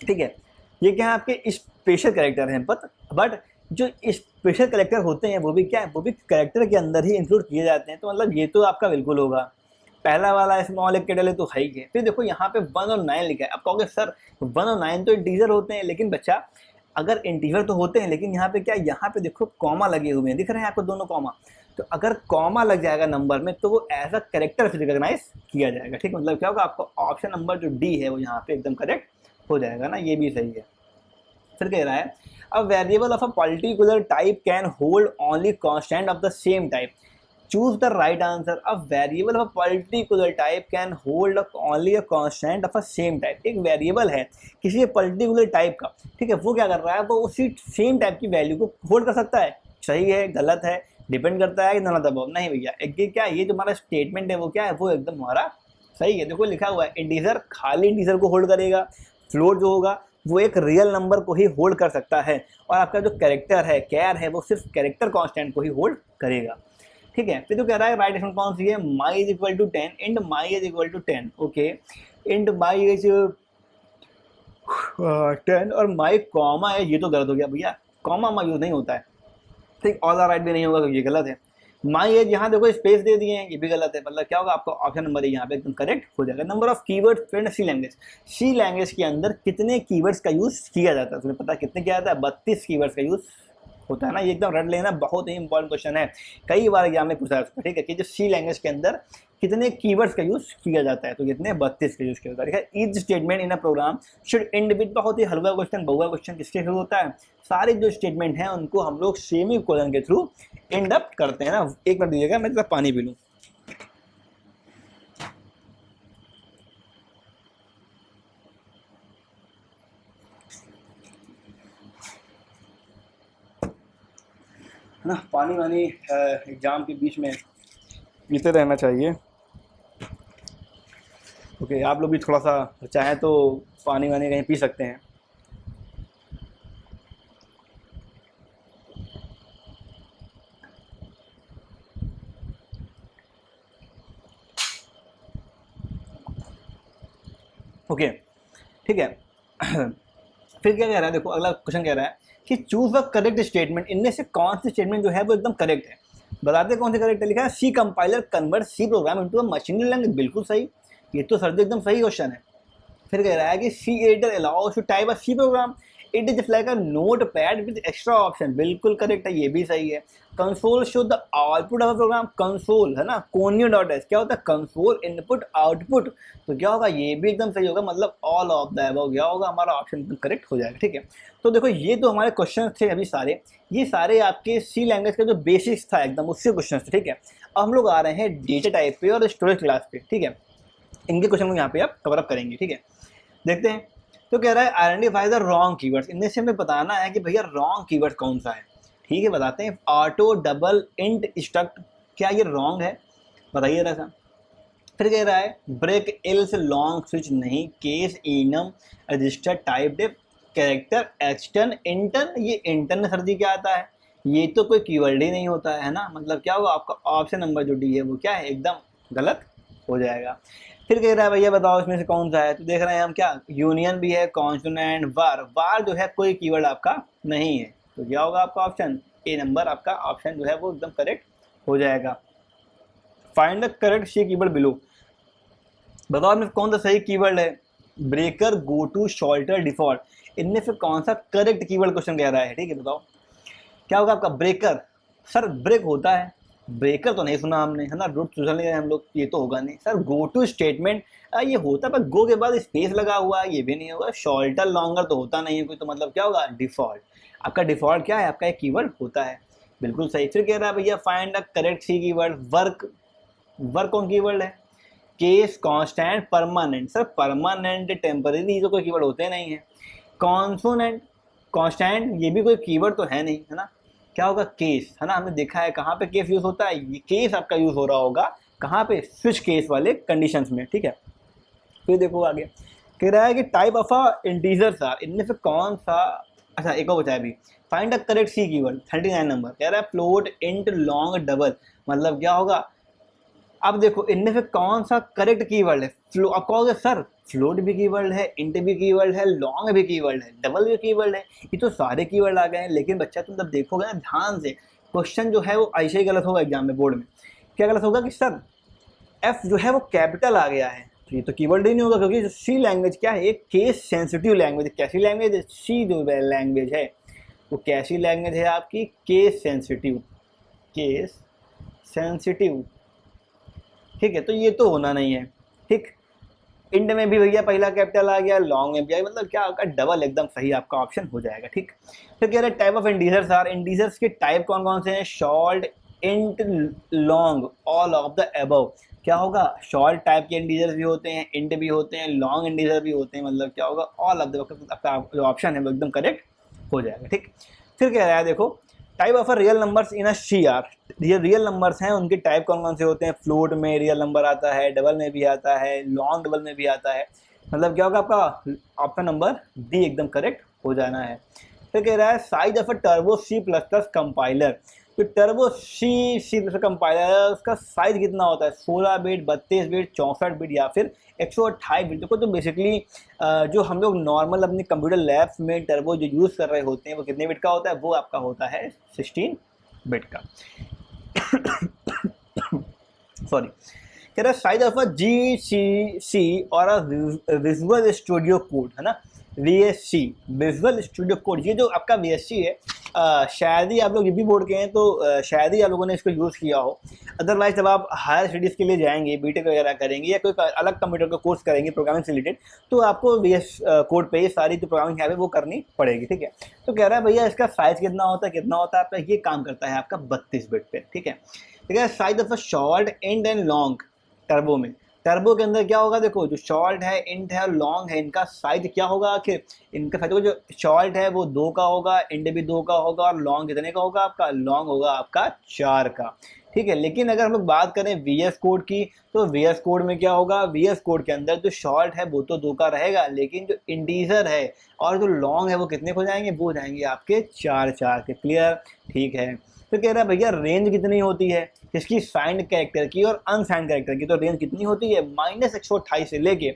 ठीक है, ये क्या है आपके स्पेशल कैरेक्टर हैं, बट जो स्पेशल कैरेक्टर होते हैं वो भी क्या है, वो भी कैरेक्टर के अंदर ही इंक्लूड किए जाते हैं, तो मतलब ये तो आपका बिल्कुल होगा। पहला वाला स्मॉल एक कैपिटल तो है ही है। फिर देखो यहाँ पे 1 और 9 लिखा है, अब कहोगे सर 1 और 9 तो इंटीजर होते हैं, लेकिन बच्चा अगर इंटीजर तो होते हैं, लेकिन यहाँ पे क्या, यहाँ पे देखो कॉमा लगे हुए हैं, दिख रहे हैं आपको दोनों कॉमा, तो अगर कॉमा लग जाएगा नंबर में तो वो एज अ कैरेक्टर से रिकॉग्नाइज किया जाएगा। ठीक, मतलब क्या होगा आपका ऑप्शन नंबर जो डी है वो यहाँ पे एकदम करेक्ट हो जाएगा ना, ये भी सही है। फिर कह रहा है a variable of a particular type can hold only constant of the same type, choose the right answer. A variable of a particular type can hold only a constant of a same type, एक variable है किसी particular type का, ठीक है, वो क्या कर रहा है, वो उसी सेम टाइप की वैल्यू को होल्ड कर सकता है। सही है गलत है डिपेंड करता है कि नॉन दबाव नहीं भैया, एक ये क्या है, ये जो हमारा स्टेटमेंट है वो क्या है, वो एकदम हमारा सही है। देखो लिखा हुआ है इंटीजर खाली इंटीजर को होल्ड करेगा, फ्लोट जो होगा वो एक रियल नंबर को ही होल्ड कर सकता है, और आपका जो कैरेक्टर है कैर है वो सिर्फ कैरेक्टर कांस्टेंट को ही होल्ड करेगा। ठीक है, फिर तो कह रहा है राइट आंसर कौन सी है, my is equal to 10 int my is equal to 10, okay, int my is 10 और माई कॉमा है, ये तो गलत हो गया भैया, कॉमा माई यूज नहीं होता है। ठीक, ऑल आर राइट भी नहीं होगा क्योंकि ये गलत है। माई एज यहाँ देखो स्पेस दे दिए हैं, ये भी गलत है, मतलब क्या होगा आपका ऑप्शन नंबर यहाँ पे एकदम करेक्ट हो जाएगा। Number of keywords friend C language, C language के अंदर कितने कीवर्ड्स का यूज किया जाता है, तुम्हें पता है कितने किया जाता है, 32 कीवर्ड्स का यूज होता है ना, ये एकदम रट लेना, बहुत ही इंपॉर्टेंट क्वेश्चन है, कई बार एग्जाम में पूछा है उसको। ठीक है, कि जो सी लैंग्वेज के अंदर कितने कीवर्ड्स का यूज किया जाता है, तो कितने 32 का यूज किया जाता है। ठीक है, each statement in a programme should and with, बहुत ही हल्का क्वेश्चन, बहुआ क्वेश्चन किसके शुरू होता है, सारे जो स्टेटमेंट हैं उनको हम लोग सेमी कोलन के थ्रू एंड अप करते हैं ना। एक मिनट दीजिएगा, मैं जरा पानी पी लूँ। है ना, पानी वानी एग्जाम के बीच में पीते रहना चाहिए। ओके, आप लोग भी थोड़ा सा चाहें तो पानी वानी कहीं पी सकते हैं। ओके, ठीक है। फिर क्या कह रहा है, देखो अगला क्वेश्चन कह रहा है कि चूज द करेक्ट स्टेटमेंट, इनमें से कौन सी स्टेटमेंट जो है वो एकदम करेक्ट है, बताते कौन सी करेक्ट है। लिखा है C compiler convert C program into a machinery language, बिल्कुल सही, ये तो सर एकदम सही क्वेश्चन है। फिर कह रहा है कि C editor allows to type a C program, it is like a note pad with extra option, बिल्कुल करेक्ट है, ये भी सही है। Console show the output of a program, console है ना, कोनियो डॉट एस क्या होता है, कंसोल इनपुट आउटपुट, तो क्या होगा ये भी एकदम सही होगा, मतलब ऑल ऑफ द अबव क्या होगा, हमारा ऑप्शन एकदम करेक्ट हो जाएगा। ठीक है, तो देखो ये तो हमारे क्वेश्चन थे अभी सारे, ये सारे आपके सी लैंग्वेज का जो बेसिक्स था एकदम उससे क्वेश्चन थे। ठीक है, अब हम लोग आ रहे हैं डेटा टाइप पे और स्टोरेज क्लास पे। ठीक है, इनके क्वेश्चन को यहाँ पे आप कवर अप करेंगे। ठीक है, देखते हैं। तो कह रहा है आइडेंटिफाई द रॉन्ग कीवर्ड्स, इनमें से हमें बताना है कि भैया रॉन्ग कीवर्ड कौन सा है। ठीक है, बताते हैं। ऑटो डबल इंट स्ट्रक्ट, क्या ये रॉन्ग है, बताइए ऐसा। फिर कह रहा है ब्रेक एल्स लॉन्ग स्विच नहीं, केस इनम रजिस्टर टाइप डिफ कैरेक्टर एक्सटर्न इंटर्न, ये इंटर्न सर जी क्या आता है, ये तो कोई कीवर्ड ही नहीं होता है ना, मतलब क्या होगा आपका ऑप्शन नंबर जो डी है वो क्या है एकदम गलत हो जाएगा। फिर कह रहा है भैया बताओ इसमें से कौन सा है, तो देख रहे हैं हम क्या, यूनियन भी है, कॉन्सोनेंट, वार, वार जो है कोई कीवर्ड आपका नहीं है, तो क्या होगा आपका ऑप्शन ए नंबर, आपका ऑप्शन जो है वो एकदम करेक्ट हो जाएगा। Find the correct C keyword below, बताओ आपने कौन सा सही कीवर्ड है। Breaker, go to, shorter, default, इनमें से कौन सा करेक्ट कीवर्ड क्वेश्चन कह रहा है, ठीक है बताओ क्या होगा आपका। ब्रेकर, सर ब्रेक होता है, ब्रेकर तो नहीं सुना हमने, है ना, रूट सुन नहीं हम लोग, ये तो होगा नहीं। सर गो टू स्टेटमेंट ये होता है पर गो के बाद स्पेस लगा हुआ है, ये भी नहीं होगा। शॉर्टर लॉन्गर तो होता नहीं है कोई, तो मतलब क्या होगा डिफॉल्ट। आपका डिफॉल्ट क्या है, आपका एक कीवर्ड होता है, बिल्कुल सही। फिर कह रहा है भैया find the correct C keyword. Work, work कौन कीवर्ड है। Case, constant, permanent, sir permanent temporary तो कोई कीवर्ड होते नहीं है। कॉन्सोनेंट, कांस्टेंट, ये भी कोई कीवर्ड तो है नहीं, है ना। क्या होगा केस, है ना, हमने देखा है कहाँ पे केस यूज होता है, ये केस आपका यूज हो रहा होगा कहाँ पे, स्विच केस वाले कंडीशंस में, ठीक है। फिर देखो आगे कह रहा है कि type of a integers are, इनमें से कौन सा, अच्छा एक और बचा है अभी, find the correct C keyword 39 number. कह रहा है फ्लोट, इंट, लॉन्ग, डबल, मतलब क्या होगा। अब देखो इनमें से कौन सा करेक्ट कीवर्ड है। फ्लो, अब कहोगे सर फ्लोट भी कीवर्ड है, इंट भी कीवर्ड है, लॉन्ग भी कीवर्ड है, डबल भी कीवर्ड है, ये तो सारे कीवर्ड आ गए हैं। लेकिन बच्चा तुम जब देखोगे ना ध्यान से, क्वेश्चन जो है वो ऐसे ही गलत होगा एग्जाम में, बोर्ड में क्या गलत होगा कि सर एफ जो है वो कैपिटल आ गया है, तो ये तो कीवर्ड ही नहीं होगा, क्योंकि जो सी लैंग्वेज क्या है, एक केस सेंसिटिव लैंग्वेज है। कैसी लैंग्वेज है, सी जो लैंग्वेज है वो कैसी लैंग्वेज है आपकी, केस सेंसिटिव, केस सेंसिटिव, ठीक है। तो ये तो होना नहीं है, ठीक। इंड में भी भैया पहला कैपिटल आ गया, लॉन्ग में भी आ गया, मतलब क्या आपका डबल एकदम सही आपका ऑप्शन हो जाएगा, ठीक। फिर कह रहे टाइप ऑफ इंडीजर्स आर, इंडीजर्स के टाइप कौन कौन से हैं। Short, int, long, all of the above. क्या होगा, शॉर्ट टाइप के इंडीजर्स भी होते हैं, इंट भी होते हैं, लॉन्ग इंडीजर भी होते हैं, मतलब क्या होगा ऑल ऑफ द, आपका जो ऑप्शन है वो एकदम करेक्ट हो जाएगा, ठीक। फिर कह रहा है देखो type of real numbers in a C are, ये रियल नंबर्स हैं उनके टाइप कौन कौन से होते हैं। फ्लोट में रियल नंबर आता है, डबल में भी आता है, लॉन्ग डबल में भी आता है, मतलब क्या होगा आपका ऑप्शन नंबर डी एकदम करेक्ट हो जाना है। फिर कह रहा है size of a turbo C plus plus compiler, तो टर्बो सी प्लस कंपाइलर है उसका साइज कितना होता है, 16 बिट, 32 बिट, 64 बिट या फिर 128 बिट। देखो तो बेसिकली जो हम लोग नॉर्मल अपने कंप्यूटर लैब्स में टर्बो जो यूज़ कर रहे होते हैं वो कितने बिट का होता है, वो आपका होता है 16 बिट का। सॉरी, कह रहा है साइज ऑफ अ GCC और विजुअल स्टूडियो कोड, है ना, VSC, विजुअल स्टूडियो कोड। ये जो आपका VSC है शायद ही आप लोग यूपी बोर्ड के हैं तो शायद ही आप लोगों ने इसको यूज़ किया हो। अदरवाइज जब आप हायर स्टडीज़ के लिए जाएंगे, बीटेक वगैरह करेंगे या कोई अलग कंप्यूटर का कोर्स करेंगे प्रोग्रामिंग से रिलेटेड, तो आपको VS कोड पे सारी जो प्रोग्रामिंग है वो करनी पड़ेगी, ठीक है। तो कह रहा है भैया इसका साइज़ कितना होता है, कितना होता है आपका, ये काम करता है आपका 32 बिट पे, ठीक है। ठीक है, size of a short, int and long turbo में, टर्बो के अंदर क्या होगा, देखो जो शॉर्ट है, इंट है और लॉन्ग है, इनका साइज क्या होगा आखिर, इनका साइज जो शॉर्ट है वो 2 का होगा, इंट भी 2 का होगा और लॉन्ग कितने का होगा आपका, लॉन्ग होगा आपका 4 का, ठीक है। लेकिन अगर हम लोग बात करें VS कोड की, तो VS कोड में क्या होगा, VS कोड के अंदर जो शॉर्ट है वो तो 2 का रहेगा, लेकिन जो इंटीजर है और जो लॉन्ग है वो कितने हो जाएंगे, वो जाएंगे आपके 4 के। क्लियर, ठीक है। तो कह रहा है भैया रेंज कितनी होती है इसकी, साइंड कैरेक्टर की और अनसाइंड कैरेक्टर की, तो रेंज कितनी होती है, -128 से लेके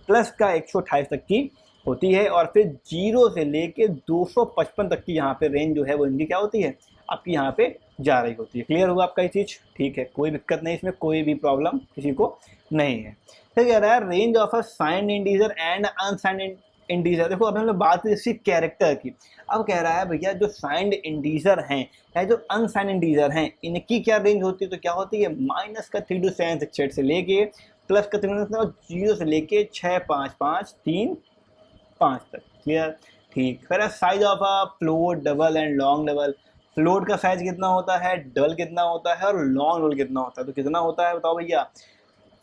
प्लस का 128 तक की होती है, और फिर 0 से लेके 255 तक की यहाँ पे रेंज जो है वो इनकी क्या होती है, आपकी यहाँ पे जा रही होती है। क्लियर होगा आपका ये चीज़, ठीक है, कोई दिक्कत नहीं, इसमें कोई भी प्रॉब्लम किसी को नहीं है। फिर कह रहा है range of a signed integer and unsigned integer. देखो अब हम लोग बात करें सिर्फ कैरेक्टर की, अब कह रहा है भैया जो साइंड इंटीजर हैं या जो अनसाइंड इंटीजर हैं इनकी क्या रेंज होती है, तो क्या होती है, माइनस का 3 to 7 से लेके प्लस का 0 से लेके 6 5 5 3 5 तक। क्लियर, ठीक। फिर size of a float, double and long double, float का साइज कितना होता है, डबल कितना होता है और लॉन्ग डबल कितना होता है, तो कितना होता है बताओ भैया।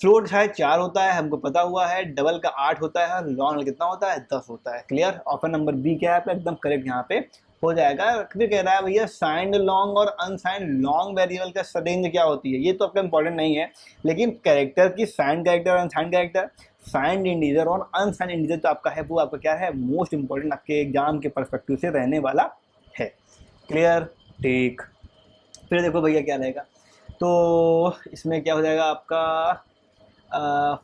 फ्लोट शायद 4 होता है हमको पता हुआ है, डबल का 8 होता है और लॉन्ग कितना होता है, 10 होता है। क्लियर, ऑप्शन नंबर बी क्या है आपका एकदम करेक्ट यहाँ पे हो जाएगा। फिर कह रहा है भैया साइंड लॉन्ग और अनसाइंड लॉन्ग वेरिएबल का रेंज क्या होती है, ये तो आपका इंपॉर्टेंट नहीं है, लेकिन कैरेक्टर की signed character, unsigned character, signed integer और अनसाइंड इंटीजर तो आपका है वो आपका क्या है, मोस्ट इंपॉर्टेंट आपके एग्जाम के परस्पेक्टिव से रहने वाला है। क्लियर, ठीक। फिर देखो भैया क्या रहेगा, तो इसमें क्या हो जाएगा आपका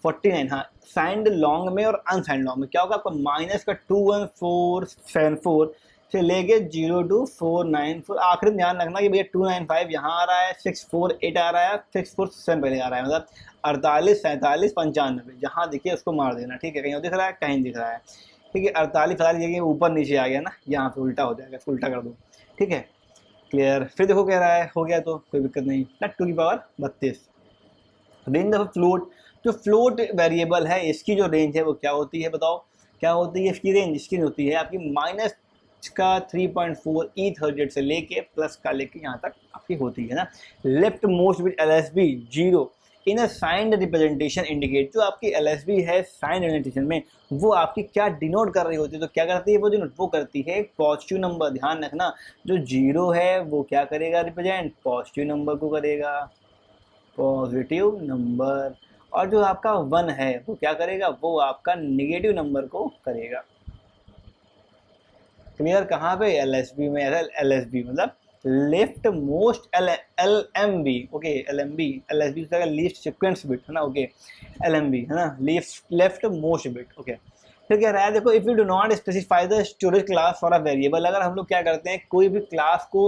49, हाँ, साइंड लॉन्ग में और अनसाइंड लॉन्ग में क्या होगा आपका, माइनस का 21474 से लेके 02494, आखिर ध्यान रखना कि भैया 295 यहाँ आ रहा है, 648 आ रहा है, 647 पहले आ रहा है, मतलब 48, 47, 95 जहाँ दिखे उसको मार देना, ठीक है। कहीं और दिख रहा है, कहीं दिख रहा है, ठीक है। 48 जगह ऊपर नीचे आ गया ना, यहाँ पे उल्टा हो जाएगा, उल्टा कर दो, ठीक है। क्लियर। फिर देखो कह रहा है हो गया तो कोई दिक्कत नहीं ना, 2 की पावर 32। रेंज ऑफ फ्लोट, जो फ्लोट वेरिएबल है इसकी जो रेंज है वो क्या होती है, बताओ क्या होती है इसकी रेंज? इसकी होती है आपकी माइनस का 3.4 ईथ से लेके प्लस का लेके यहाँ तक आपकी होती है ना। लेफ्ट मोस्ट बिट LSB 0 इन अ साइंड रिप्रेजेंटेशन इंडिकेट, जो आपकी LSB है साइंड रिप्रेजेंटेशन में वो आपकी क्या डिनोट कर रही होती है, तो क्या करती है वो डिनोट, वो करती है एक पॉजिटिव नंबर। ध्यान रखना, जो 0 है वो क्या करेगा, रिप्रेजेंट पॉजिटिव नंबर को करेगा, पॉजिटिव नंबर। और जो आपका 1 है वो क्या करेगा, वो आपका निगेटिव नंबर को करेगा। क्लियर। कहाँ पे? LSB में। LSB मतलब left most LMB, okay. LSB least sequence bit है ना, ओके। LMB है ना, लेफ्ट मोस्ट बिट, ओके। फिर क्या रहा है देखो, if you do not specify the storage class for a variable, अगर हम लोग क्या करते हैं कोई भी क्लास को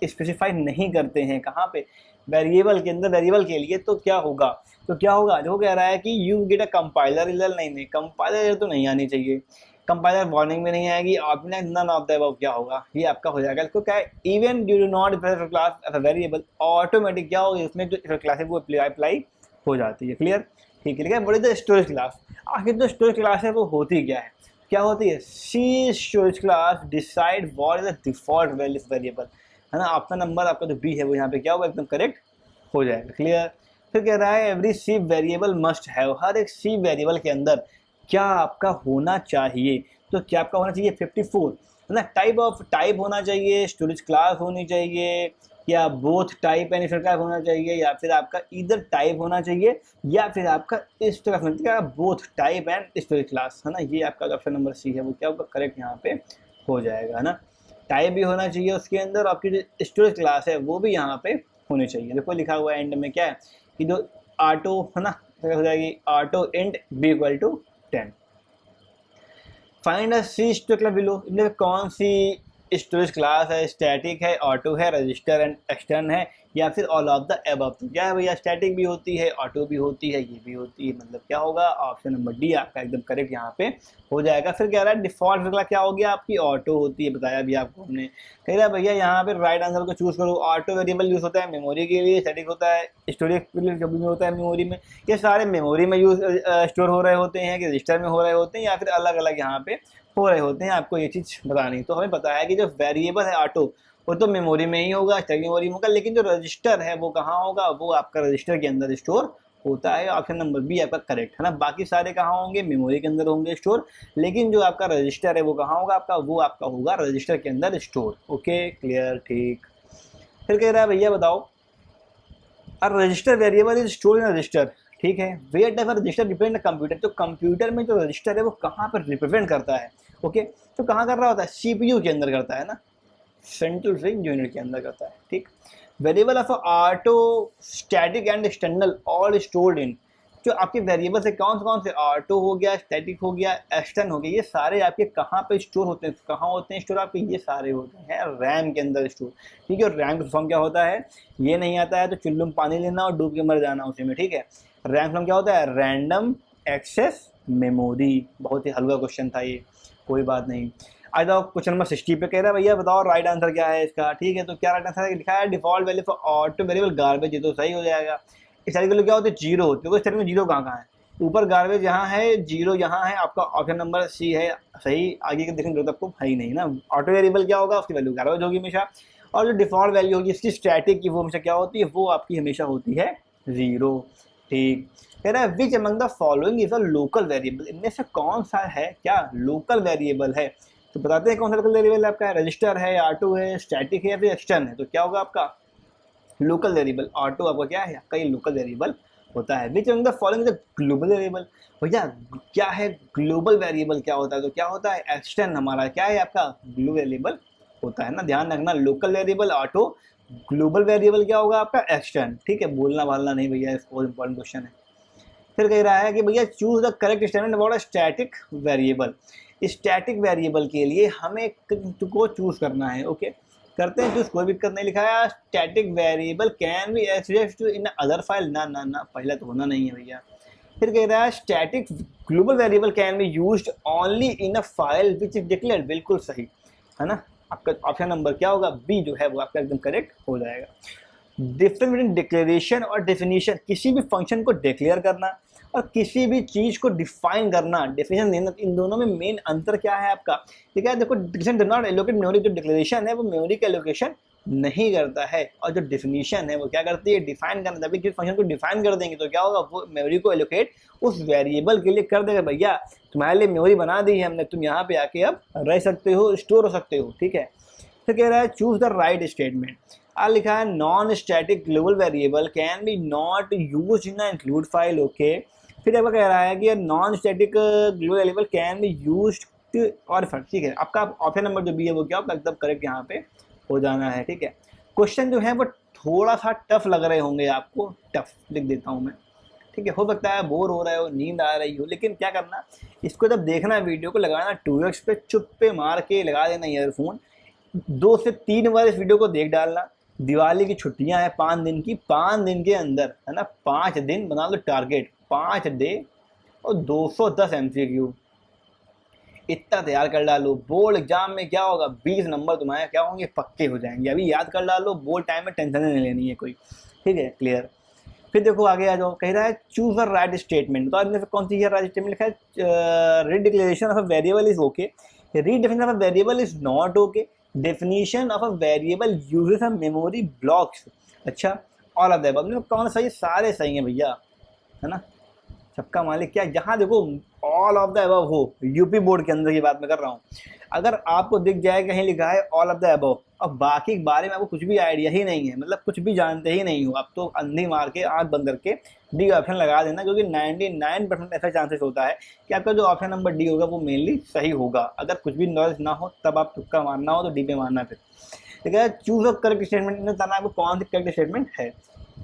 स्पेसिफाई नहीं करते हैं कहाँ पे, वेरिएबल के अंदर, वेरिएबल के लिए, तो क्या होगा, देखो कह रहा है कि you get a compiler error. नहीं, कंपाइलर एरर तो नहीं आनी चाहिए, कंपाइलर वार्निंग में नहीं आएगी, आपने नन ऑफ द अबव क्या होगा, ये आपका हो जाएगा। इसको क्या है, even you do not class as a variable, automatic क्या होगी उसमें जो क्लास है वो अप्लाई हो जाती है। क्लियर, ठीक है। What is the storage class? आखिर जो स्टोरेज क्लास है वो होती क्या होती है? C storage class decide what is the default value variable, है ना। अपना नंबर आपका जो बी है वो यहाँ पे क्या होगा, एकदम करेक्ट हो जाएगा। क्लियर। फिर कह रहा है every C variable must have, हर एक सी वेरिएबल के अंदर क्या आपका होना चाहिए, तो क्या आपका होना चाहिए 54, है ना। टाइप होना चाहिए, स्टोरेज क्लास होनी चाहिए, या both type and storage class होना चाहिए, या फिर आपका इधर टाइप होना चाहिए, या फिर आपका इस तरफ होना चाहिए both type and storage class, है ना। ये आपका ऑप्शन नंबर सी है वो क्या होगा, करेक्ट यहाँ पे हो जाएगा, है ना। टाइप भी होना चाहिए उसके अंदर, आपकी जो स्टोरेज क्लास है वो भी यहाँ पे होनी चाहिए। देखो लिखा हुआ है एंड में क्या है कि जो ऑटो है ना, हो जाएगी auto int be equal to 10। Find a C storage class below, इनमें कौन सी स्टोरेज क्लास है, स्टैटिक है, ऑटो है, रजिस्टर एंड एक्सटर्न है, या फिर ऑल ऑफ द अबव। तो क्या है भैया, स्टैटिक भी होती है, ऑटो भी होती है, ये भी होती है, मतलब क्या होगा, ऑप्शन नंबर डी आपका एकदम करेक्ट यहाँ पे हो जाएगा। फिर कह रहा है डिफॉल्ट क्लास क्या होगी आपकी, ऑटो होती है, बताया भी आपको हमने। कह रहा है भैया यहाँ पे राइट आंसर को चूज करो। ऑटो वेरिएबल यूज होता है मेमोरी के लिए, स्टैटिक होता है स्टोरेज के लिए, कभी भी होता है मेमोरी में। ये सारे मेमोरी में यूज स्टोर हो रहे होते हैं कि रजिस्टर में हो रहे होते हैं, या फिर अलग अलग यहाँ पे हो रहे होते हैं, आपको ये चीज़ बतानी। तो हमें पता है कि जो वेरिएबल है ऑटो वो तो मेमोरी में ही होगा, स्टैटिक मेमोरी में होगा, लेकिन जो रजिस्टर है वो कहाँ होगा, वो आपका रजिस्टर के अंदर स्टोर होता है। ऑप्शन नंबर बी आपका करेक्ट है ना। बाकी सारे कहाँ होंगे, मेमोरी के अंदर होंगे स्टोर, लेकिन जो आपका रजिस्टर है वो कहाँ होगा आपका, वो आपका होगा रजिस्टर के अंदर स्टोर। ओके क्लियर, ठीक। फिर कह रहा है भैया बताओ, और register variable is store in register, ठीक है। Where does register represent computer, तो कंप्यूटर में जो रजिस्टर है वो कहाँ पर रिप्रेजेंट करता है, ओके। तो कहाँ कर रहा होता है, सीपीयू के अंदर करता है ना, सेंट्रल प्रोसेसिंग यूनिट के अंदर करता है, ठीक। Variable of auto static and external all stored in, जो आपके वेरिएबल से कौन से ऑटो हो गया, स्टैटिक हो गया, एक्सटर्न हो गया, ये सारे आपके कहाँ पे स्टोर होते हैं, कहाँ होते हैं स्टोर आपके, ये सारे होते हैं रैम के अंदर स्टोर, ठीक है। और रैम का फॉर्म क्या होता है, ये नहीं आता है तो चुल्लू में पानी लेना और डूब के मर जाना उसी में, ठीक है। रैम फॉर्म क्या होता है, रैंडम एक्सेस मेमोरी। बहुत ही हल्का क्वेश्चन था ये, कोई बात नहीं। आ जाओ क्वेश्चन नंबर 60 पे। कह रहा है भैया बताओ राइट आंसर क्या है इसका, ठीक है। तो क्या राइट आंसर लिखा है, default value for auto variable garbage, ये तो सही हो जाएगा। स्टैटिक वैल्यू क्या होती है, जीरो होती है, तो स्टैटिक में जीरो कहाँ है, ऊपर गार्बेज यहाँ है, जीरो यहाँ है, आपका ऑप्शन नंबर सी है सही। आगे के देखने की जरूरत आपको है ही नहीं ना। ऑटो वेरिएबल क्या होगा, उसकी वैल्यू गार्बेज होगी हमेशा, और जो डिफॉल्ट वैल्यू होगी इसकी स्टैटिक की वो हमेशा क्या होती है, वो आपकी हमेशा होती है जीरो, ठीक। कह रहा है which among the following is a local variable, इनमें से कौन सा है क्या लोकल वेरिएबल है। तो बताते हैं कौन सा लोकल वेरिएबल आपका है, रजिस्टर है, ऑटो है, स्टैटिक है, या फिर एक्सटर्न है। तो क्या होगा आपका लोकल वेरिएबल, ऑटो आपका क्या है आपका, ये लोकल वेरिएबल होता है। Which among the following is a global variable, भैया क्या है ग्लोबल वेरिएबल, क्या होता है, तो क्या होता है एक्सटर्न हमारा क्या है आपका ग्लोबल वेरिएबल होता है ना। ध्यान रखना, local variable auto, global variable क्या होगा आपका एक्सटर्न, ठीक है। बोलना भालना नहीं भैया, इसको इंपॉर्टेंट क्वेश्चन है। फिर कह रहा है कि भैया choose the correct statement about a static variable, static variable के लिए हमें को चूज करना है। ओके, करते हैं चूज, कोई दिक्कत नहीं। लिखा है static variable can be accessed in other file, ना ना ना, पहला तो होना नहीं है भैया। फिर कह रहा है static global variable can be used only in a file which is declared, बिल्कुल सही है ना। आपका ऑप्शन नंबर क्या होगा, बी जो है वो आपका एकदम करेक्ट हो जाएगा। डिफरेंस बिटवीन डिक्लेरेशन और डेफिनेशन, किसी भी फंक्शन को डिक्लेयर करना और किसी भी चीज को डिफाइन करना, डेफिनेशन देना, इन दोनों में मेन अंतर क्या है आपका। ठीक है, देखो declaration does not allocate memory, जो डिक्लेरेशन है वो मेमोरी का एलोकेशन नहीं करता है, और जो डेफिनेशन है वो क्या करती है, डिफाइन करना। तभी किसी फंक्शन को डिफाइन कर देंगे तो क्या होगा, वो मेमोरी को एलोकेट उस वेरिएबल के लिए कर देगा। भैया तुम्हारे लिए मेमोरी बना दी है हमने, तुम यहाँ पे आके अब रह सकते हो, स्टोर हो सकते हो। ठीक है, फिर कह रहा है चूज द राइट स्टेटमेंट। लिखा है non static global variable can be not use in include file. Okay, फिर अब कह रहा है कि non static global variable can be use और ठीक है, आपका ऑप्शन नंबर जो भी है वो क्या होगा, एकदम करेक्ट यहाँ पे हो जाना है। ठीक है, क्वेश्चन जो है वो थोड़ा सा टफ लग रहे होंगे आपको, टफ लिख देता हूँ मैं। ठीक है, हो सकता है बोर हो रहे हो, नींद आ रही हो, लेकिन क्या करना, इसको जब देखना वीडियो को लगाना 2x पे, चुप पे मार के लगा देना ईयरफोन, 2 से 3 बार इस वीडियो को देख डालना। दिवाली की छुट्टियां हैं 5 दिन की, 5 दिन के अंदर है ना, 5 दिन बना लो टारगेट, 5 डे और 210 MCQ, इतना तैयार कर डालो। बोर्ड एग्जाम में क्या होगा, 20 नंबर तुम्हारे क्या होंगे, पक्के हो जाएंगे। अभी याद कर डालो, बोर्ड टाइम में टेंशन नहीं लेनी है कोई। ठीक है, क्लियर। फिर देखो आगे आ जाओ, कह रहा है चूज अ राइट स्टेटमेंट। तो आपने कौन सी राइट स्टेटमेंट लिखा है, redeclaration of a variable is okay, redefinition of a variable is not okay, definition of a variable uses a memory blocks. अच्छा, ऑल ऑफ द अबव, कौन सही, सारे सही हैं भैया, है ना। सबका मालिक क्या, जहाँ देखो ऑल ऑफ द अबव हो, यूपी बोर्ड के अंदर की बात मैं कर रहा हूँ, अगर आपको दिख जाए कहीं लिखा है ऑल ऑफ द अबव और बाकी के बारे में आपको कुछ भी आइडिया ही नहीं है, मतलब कुछ भी जानते ही नहीं हो आप, तो अंधी मार के आंख बंद करके डी ऑप्शन लगा देना, क्योंकि 99% ऐसा चांसेस होता है कि आपका जो ऑप्शन नंबर डी होगा वो मेनली सही होगा। अगर कुछ भी नॉलेज ना हो तब आप तुक्का मारना हो तो डी पे मारना। फिर ठीक है, चूज ऑफ करेक्ट स्टेटमेंट में बताना आपको कौन सी करेक्ट स्टेटमेंट है।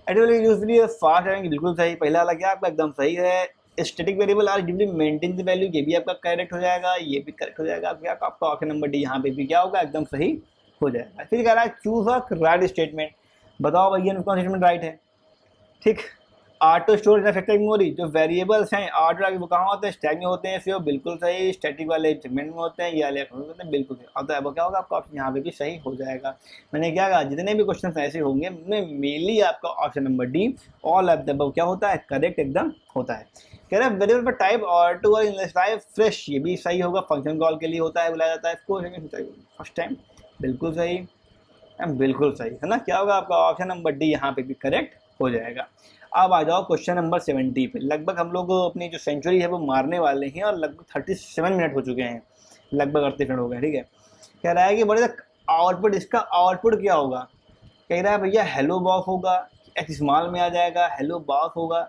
यूजली फास्ट रहेंगे, बिल्कुल सही, पहला वाला क्या आपका एकदम सही है। Static variable are duly maintain the value, ये भी आपका करेक्ट हो जाएगा, ये भी करेक्ट हो जाएगा। क्या आपका ऑप्शन नंबर डी यहाँ पे भी क्या होगा, एकदम सही हो जाएगा। फिर कह रहा है चूज अ राइट स्टेटमेंट, बताओ भैया कौन सा स्टेटमेंट राइट है। ठीक, ऑटो स्टोरेज इफेक्टिव मेमोरी, जो वेरिएबल्स हैं ऑटो आगे वो कहाँ होते हैं, स्टैक में होते हैं, फिर बिल्कुल सही। स्टैटिक वाले सेगमेंट में होते हैं, ये वाले होते हैं, बिल्कुल सही। अब तो क्या होगा आपका ऑप्शन यहाँ पे भी सही हो जाएगा। मैंने क्या कहा, जितने भी क्वेश्चन ऐसे होंगे मेनली आपका option number D all of the above क्या होता है, करेक्ट एकदम होता है। कह रहा है वेरिएबल पर टाइप ऑटो और टाइप फ्रेश, ये भी सही होगा, फंक्शन कॉल के लिए होता है, बुलाया जाता है इसको फर्स्ट टाइम, बिल्कुल सही, बिल्कुल सही है ना। क्या होगा आपका ऑप्शन नंबर डी यहाँ पे भी करेक्ट हो जाएगा। अब आ जाओ क्वेश्चन नंबर 70 पे। लगभग हम लोग अपनी जो सेंचुरी है वो मारने वाले हैं और लगभग 37 मिनट हो चुके हैं, लगभग 38 मिनट हो गए। ठीक है, कह रहा है कि बड़े आउटपुट, इसका आउटपुट क्या होगा, कह रहा है भैया हेलो बॉक्स होगा, एक्स स्मॉल में आ जाएगा, हेलो बॉक्स होगा,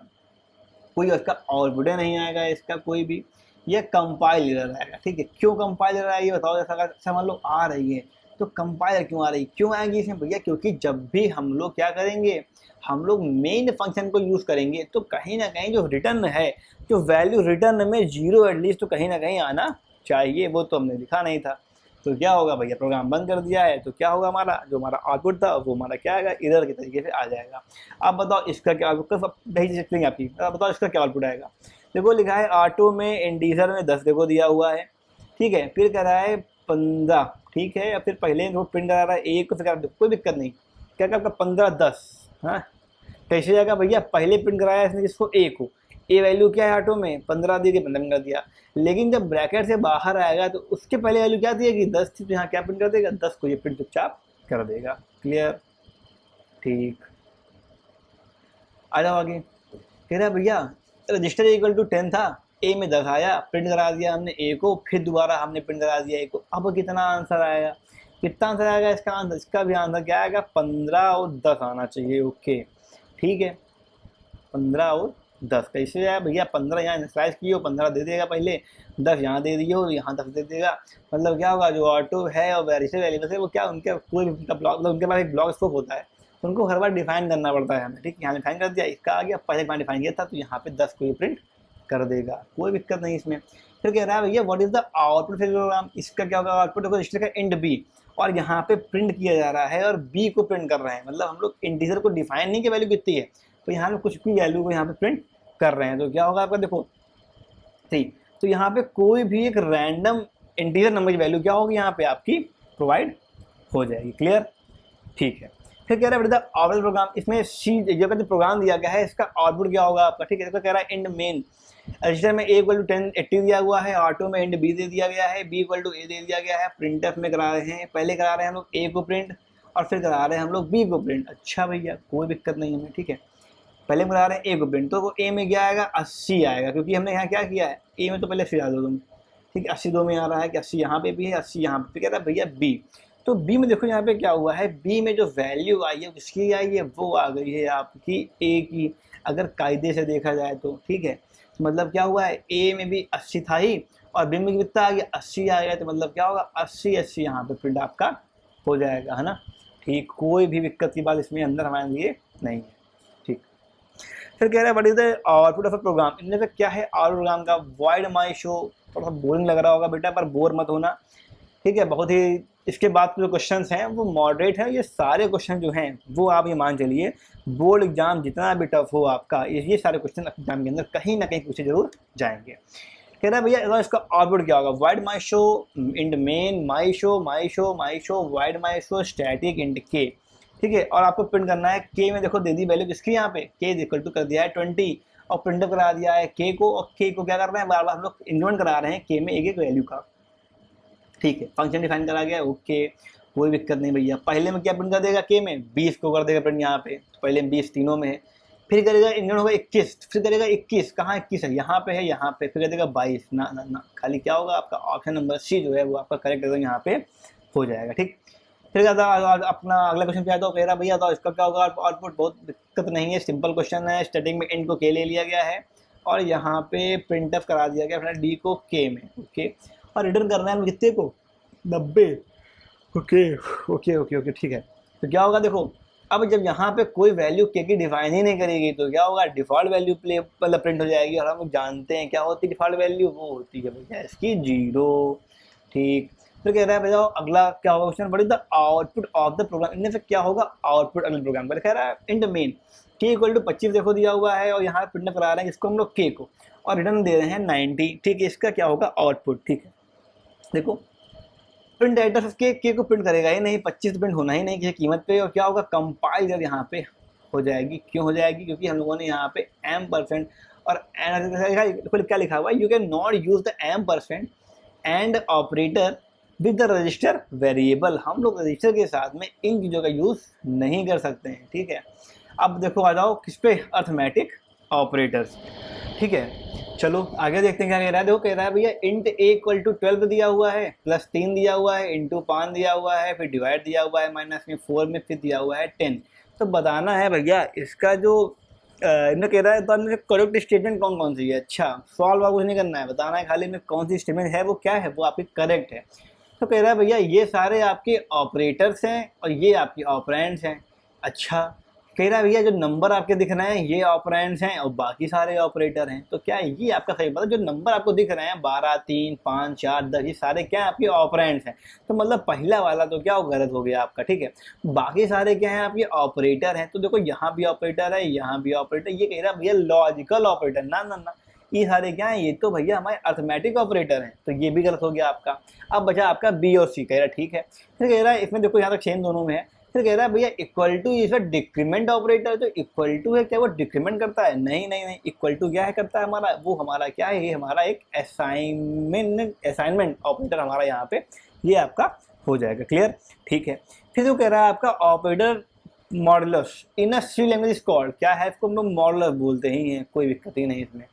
कोई उसका आउटपुट नहीं आएगा इसका कोई भी, ये कंपाइल एरर आएगा। ठीक है, क्यों कंपाइल एरर आएगी बताओ, जैसा अगर समझ लो आ रही है तो कंपाइलर क्यों आ रही, क्यों आएगी इसमें भैया, क्योंकि जब भी हम लोग क्या करेंगे, हम लोग मेन फंक्शन को यूज़ करेंगे तो कहीं ना कहीं जो रिटर्न है, जो वैल्यू रिटर्न में 0 एटलीस्ट तो कहीं ना कहीं आना चाहिए, वो तो हमने लिखा नहीं था। तो क्या होगा भैया, प्रोग्राम बंद कर दिया है तो क्या होगा, हमारा जो हमारा आउटपुट था वो हमारा क्या आएगा, इरर के तरीके से आ जाएगा। आप बताओ इसका क्या आउटपुट, भेज सकते हैं आपकी, बताओ इसका क्या आउटपुट आएगा। देखो लिखा है ऑटो में इंटीजर में 10 देखो दिया हुआ है। ठीक है, फिर कह रहा है 15, ठीक है, या फिर पहले वो प्रिंट करा रहा है 1 को, फिर कोई दिक्कत नहीं, क्या क्या आपका 15 10, हाँ कैसे जाएगा भैया, पहले प्रिंट कराया इसने जिसको 1 हो, ए वैल्यू क्या है ऑटो में 15 दी थी, 15 कर दिया, लेकिन जब ब्रैकेट से बाहर आएगा तो उसके पहले वैल्यू क्या थी कि 10 थी, तो यहाँ क्या प्रिंट कर देगा, 10 को ये प्रिंट चुपचाप कर देगा। क्लियर, ठीक, आ जाओ आगे। कह रहा है भैया रजिस्टर इक्वल टू 10 था, ए में 10 आया, प्रिंट करा दिया हमने ए को, फिर दोबारा हमने प्रिंट करा दिया ए को, अब कितना आंसर आएगा, कितना आंसर आएगा इसका आंसर, इसका भी आंसर क्या आएगा, 15 और 10 आना चाहिए। ओके ठीक है, 15 और 10 कैसे आया भैया, 15 यहाँ इनिशियलाइज किए हो, 15 दे देगा पहले, 10 यहाँ दे दिए हो, यहाँ 10 दे देगा, मतलब क्या होगा, जो ऑटो है और वेरिएबल वेरिएबल है वो क्या, उनके कोई उनका ब्लॉक, मतलब उनके पास एक ब्लॉक स्कोप होता है, तो उनको हर बार डिफाइन करना पड़ता है हमें। ठीक, यहाँ डिफाइन कर दिया, इसका आ गया, पहले डिफाइन किया था तो यहाँ पे 10 को ये प्रिंट कर देगा, कोई दिक्कत नहीं इसमें। फिर कह रहा है भैया what is the output program, इसका क्या होगा आउटपुट होगा रजिस्टर का इंड बी, और यहाँ पे प्रिंट किया जा रहा है और बी को प्रिंट कर रहे हैं, मतलब हम लोग इंटीजर को डिफाइन नहीं कि वैल्यू कितनी है, तो यहाँ पे कुछ भी वैल्यू को यहाँ पे प्रिंट कर रहे हैं। तो क्या होगा आपका देखो ठीक, तो यहाँ पे कोई भी एक रैंडम इंटीजर नंबर की वैल्यू क्या होगी यहाँ पे आपकी प्रोवाइड हो जाएगी। क्लियर, ठीक है। फिर कह रहा है आउटपुट प्रोग्राम, इसमें सी जो का जो प्रोग्राम दिया गया है इसका आउटपुट क्या होगा आपका, ठीक है। इसका कह रहा है इंड मेन, रजिस्टर में a इक्वल टू 1080 दिया हुआ है, ऑटो में इंड b दे दिया गया है, b इक्वल टू a दे दिया गया है, प्रिंटफ में करा रहे हैं, पहले करा रहे हैं हम लोग a को प्रिंट और फिर करा रहे हैं हम लोग b को प्रिंट। अच्छा भैया कोई दिक्कत नहीं हमें, ठीक है। पहले करा रहे हैं a को प्रिंट, तो वो a में क्या आएगा 80 आएगा, क्योंकि हमने यहाँ क्या किया है a में तो पहले 80 डाल दो तुम, ठीक है। 80 2 में आ रहा है कि 80 यहाँ पे भी है, 80 यहाँ पे, कह रहा है भैया b, तो b में देखो यहाँ पे क्या हुआ है, b में जो वैल्यू आई है किसकी आई है, वो आ गई है आपकी a की, अगर कायदे से देखा जाए तो, ठीक है। तो मतलब क्या हुआ है a में भी 80 था ही और b में कितना आ गया 80 आ गया, तो मतलब क्या होगा 80 80 यहाँ पे प्रिंट आपका हो जाएगा, है ना। ठीक, कोई भी दिक्कत की बात इसमें अंदर हमारे लिए नहीं है, ठीक। फिर कह रहा है what is the output of a program, इनमें से क्या है आउटपुट प्रोग्राम का, वॉइड माई शो, थोड़ा सा बोरिंग लग रहा होगा बेटा पर बोर मत होना, ठीक है। बहुत ही इसके बाद जो क्वेश्चंस हैं वो मॉडरेट हैं, ये सारे क्वेश्चन जो हैं वो आप ये मान चलिए बोर्ड एग्जाम जितना भी टफ हो आपका, ये सारे क्वेश्चन एग्जाम के अंदर कहीं ना कहीं पूछे जरूर जाएंगे। कह रहा है भैया इसका आउटपुट क्या होगा, wide my show int main, my show my show my show, wide my show static int K, ठीक है। और आपको प्रिंट करना है के में, देखो दे दी वैल्यू किसकी यहाँ पे के इक्वल टू कर दिया है 20 और प्रिंट करा दिया है के को, और के को क्या कर रहे हैं बार बार हम लोग इंक्रीमेंट करा रहे हैं के में एक एक वैल्यू का, ठीक है। फंक्शन डिफाइन करा गया, ओके कोई दिक्कत नहीं भैया। पहले में क्या प्रिंट कर देगा के में 20 को कर देगा प्रिंट यहाँ पे, तो पहले 20 तीनों में है, फिर करेगा इंजन होगा 21, फिर करेगा 21, कहाँ 21 है यहाँ पे है, यहाँ पे फिर कर देगा 22, ना ना ना, खाली क्या होगा आपका ऑप्शन नंबर सी जो है वो आपका करेक्ट एकदम यहाँ पे हो जाएगा, ठीक। फिर अपना अगला क्वेश्चन क्या था, कह रहा भैया तो इसका क्या होगा आउटपुट, बहुत दिक्कत नहीं है, सिंपल क्वेश्चन है। स्टार्टिंग में इंड को के ले लिया गया है और यहाँ पे प्रिंट ऑफ करा दिया गया अपना डी को के में, ओके, और रिटर्न करना है कितने को 90, ओके ओके ओके ओके, ठीक है। तो क्या होगा देखो, अब जब यहाँ पे कोई वैल्यू के की डिफाइन ही नहीं करेगी तो क्या होगा डिफ़ॉल्ट वैल्यू मतलब प्रिंट हो जाएगी, और हम लोग जानते हैं क्या होती है डिफ़ॉल्ट वैल्यू, वो होती है भैया इसकी 0, ठीक। फिर कह रहा है भैया अगला क्या होगा question, what is the output of the program, इनमें से क्या होगा आउटपुट अगले प्रोग्राम का। कह रहा है इन द मेन के इक्वल टू 25 देखो दिया हुआ है, और यहाँ प्रिंट करा रहे हैं इसको हम लोग के को, और रिटर्न दे रहे हैं 90, ठीक है। इसका क्या होगा आउटपुट, ठीक है। देखो प्रिंट एड्रेस ऑफ के को प्रिंट करेगा ही नहीं, 25 प्रिंट होना ही नहीं किसी कीमत पे, और क्या होगा कंपाइल जब यहाँ पे हो जाएगी, क्यों हो जाएगी, क्योंकि हम लोगों ने यहाँ पे m% और क्या लिखा हुआ है, you can not use the m% and operator with the register variable, हम लोग रजिस्टर के साथ में इन चीज़ों का यूज़ नहीं कर सकते हैं, ठीक है। अब देखो आ जाओ किस पे, अर्थमेटिक ऑपरेटर्स, ठीक है। चलो आगे देखते हैं क्या कह रहा है। देखो कह रहा है भैया इंट ए इक्वल टू 12 दिया हुआ है, प्लस 3 दिया हुआ है, इंटू 5 दिया हुआ है, फिर डिवाइड दिया हुआ है माइनस में 4 में, फिर दिया हुआ है 10। तो बताना है भैया इसका जो इन्हें कह रहा है तो करेक्ट स्टेटमेंट कौन कौन सी है। अच्छा सॉल्व कुछ नहीं करना है, बताना है खाली में कौन सी स्टेटमेंट है वो क्या है, वो आपकी करेक्ट है। तो कह रहा है भैया ये सारे आपके ऑपरेटर्स हैं और ये आपके ऑपरेंड्स हैं। अच्छा कह रहा है भैया जो नंबर आपके दिख रहे हैं ये ऑपरेंड्स हैं और बाकी सारे ऑपरेटर हैं, तो क्या ये आपका सही पता, जो नंबर आपको दिख रहे हैं 12, 3, 5, 4, 10 ये सारे क्या है आपके ऑपरेंड्स हैं। तो मतलब पहला वाला तो क्या गलत हो गया आपका, ठीक है। बाकी सारे क्या हैं आपके ऑपरेटर हैं, तो देखो यहाँ भी ऑपरेटर है, यहाँ भी ऑपरेटर, ये कह रहा है भैया लॉजिकल ऑपरेटर, ना ना ना ये सारे क्या हैं, ये तो भैया हमारे अर्थमेटिक ऑपरेटर हैं, तो ये भी गलत हो गया आपका। अब बचा आपका बी और सी, कह रहा है ठीक है। फिर कह रहा है इसमें देखो यहाँ तक सेम दोनों में है, फिर कह रहा है भैया इक्वल टू इसका डिक्रीमेंट ऑपरेटर, तो इक्वल टू है क्या वो डिक्रीमेंट करता है, नहीं नहीं नहीं, इक्वल टू क्या है करता है हमारा, वो हमारा क्या है, ये हमारा एक असाइनमेंट ऑपरेटर हमारा यहाँ पे ये आपका हो जाएगा, क्लियर, ठीक है। फिर जो कह रहा है आपका operator modulus in a C language called, क्या है इसको हम लोग मॉडुलस बोलते ही हैं, कोई दिक्कत ही नहीं इसमें,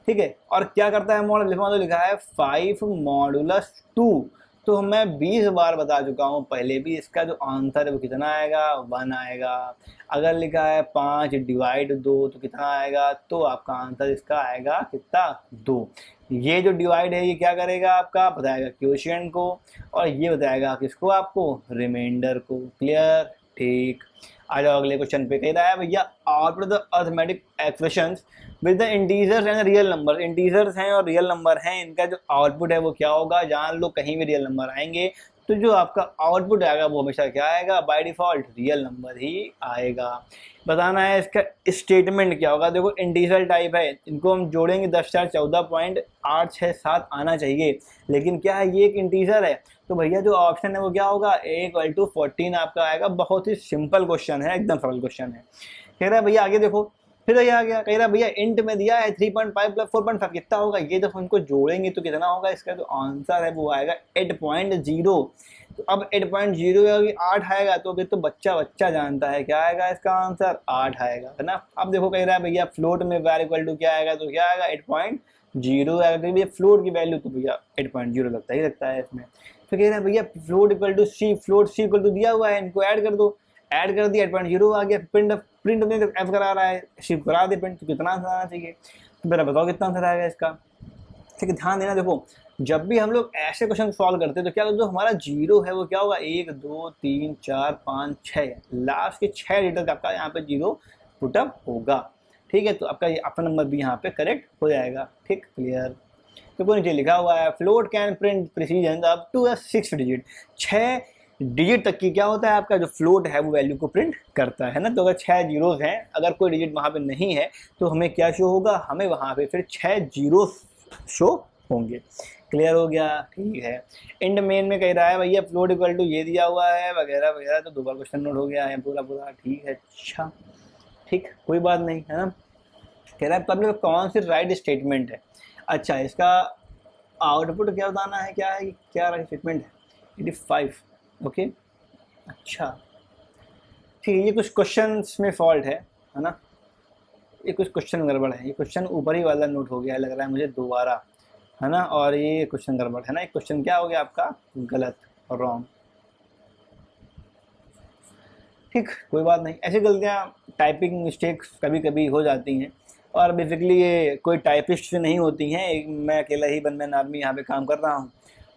ठीक है। और क्या करता है मॉडल, तो लिखा है 5 मॉडुलस 2, तो मैं 20 बार बता चुका हूँ पहले भी, इसका जो आंसर है वो कितना आएगा 1 आएगा। अगर लिखा है 5 डिवाइड 2 तो कितना आएगा, तो आपका आंसर इसका आएगा कितना 2। ये जो डिवाइड है ये क्या करेगा आपका बताएगा क्वोशिएंट को, और ये बताएगा किसको आपको रिमाइंडर को, क्लियर, ठीक। आ जाओ अगले क्वेश्चन पे, कह रहा है भैया output the arithmetic expressions with the integers and real number, integers हैं और रियल नंबर हैं, इनका जो आउटपुट है वो क्या होगा, जान लो कहीं भी रियल नंबर आएंगे तो जो आपका आउटपुट आएगा वो हमेशा क्या आएगा, बाय डिफॉल्ट रियल नंबर ही आएगा। बताना है इसका स्टेटमेंट क्या होगा। देखो इंटीजर टाइप है, इनको हम जोड़ेंगे 10 4 14.867 आना चाहिए, लेकिन क्या है ये एक इंटीजर है, तो भैया जो ऑप्शन है वो क्या होगा, A=14 आपका आएगा। बहुत ही सिंपल क्वेश्चन है, एकदम सरल क्वेश्चन है। कह रहा है भैया आगे देखो, फिर ये आ गया, कह रहा है भैया इंट में दिया है 3.5 प्लस 4.5 कितना होगा, ये जब इनको जोड़ेंगे तो कितना होगा, इसका जो आंसर है वो आएगा 8.0। तो अब 8.0 का 8 आएगा, तो फिर तो बच्चा जानता है क्या आएगा, इसका आंसर 8 आएगा, है ना। अब देखो कह रहा है भैया फ्लोट में वैर इक्वल टू क्या आएगा, तो क्या आएगा 8.0 आएगा, तो भैया फ्लोट की वैल्यू तो भैया 8.0 लगता है इसमें। फिर कह रहा है भैया float equal to C, float C equal to दिया हुआ है, इनको ऐड कर दो, ऐड कर दिया 8.0 आ गया। प्रिंट में एफ करा रहा है, शिफ्ट करा दे प्रिंट, तो कितना आंसर आना चाहिए, तो मेरा बताओ कितना आंसर आएगा इसका। ठीक है, ध्यान देना। देखो जब भी हम लोग ऐसे क्वेश्चन सॉल्व करते हैं तो क्या जो हमारा जीरो है वो क्या होगा, 1 2 3 4 5 6, लास्ट के 6 डिजिट आपका यहाँ पे जीरो पुटअप होगा। ठीक है, तो आपका ये अपना नंबर भी यहाँ पे करेक्ट हो जाएगा। ठीक, क्लियर। तो कोई नीचे लिखा हुआ है float can print precision up to 6 digit, 6 digit तक की क्या होता है आपका जो फ्लोट है वो वैल्यू को प्रिंट करता है ना। तो अगर 6 जीरोज हैं, अगर कोई डिजिट वहाँ पे नहीं है तो हमें क्या शो होगा, हमें वहाँ पे फिर 6 जीरो शो होंगे। क्लियर हो गया, ठीक है। इंड मेन में कह रहा है भैया फ्लोट इक्वल टू ये दिया हुआ है वगैरह वगैरह, तो 2 बार क्वेश्चन नोट हो गया है पूरा। ठीक है, अच्छा ठीक, कोई बात नहीं, है ना। कह रहा है पब्लिक कौन सी राइट स्टेटमेंट है। अच्छा, इसका आउटपुट क्या बताना है, क्या है, क्या राइट स्टेटमेंट है, 85। ओके, अच्छा ठीक है। ये कुछ क्वेश्चंस में फॉल्ट है ना, ये कुछ क्वेश्चन गड़बड़ है, ये क्वेश्चन ऊपर ही वाला नोट हो गया है लग रहा है मुझे दोबारा, है ना, और ये क्वेश्चन गड़बड़ है ना, एक क्वेश्चन क्या हो गया आपका गलत और रॉन्ग। ठीक, कोई बात नहीं, ऐसी गलतियाँ टाइपिंग मिस्टेक्स कभी कभी हो जाती हैं, और बेसिकली ये कोई टाइपिस्ट से नहीं होती हैं, मैं अकेला ही वन मैन आर्मी यहाँ पे काम कर रहा हूँ,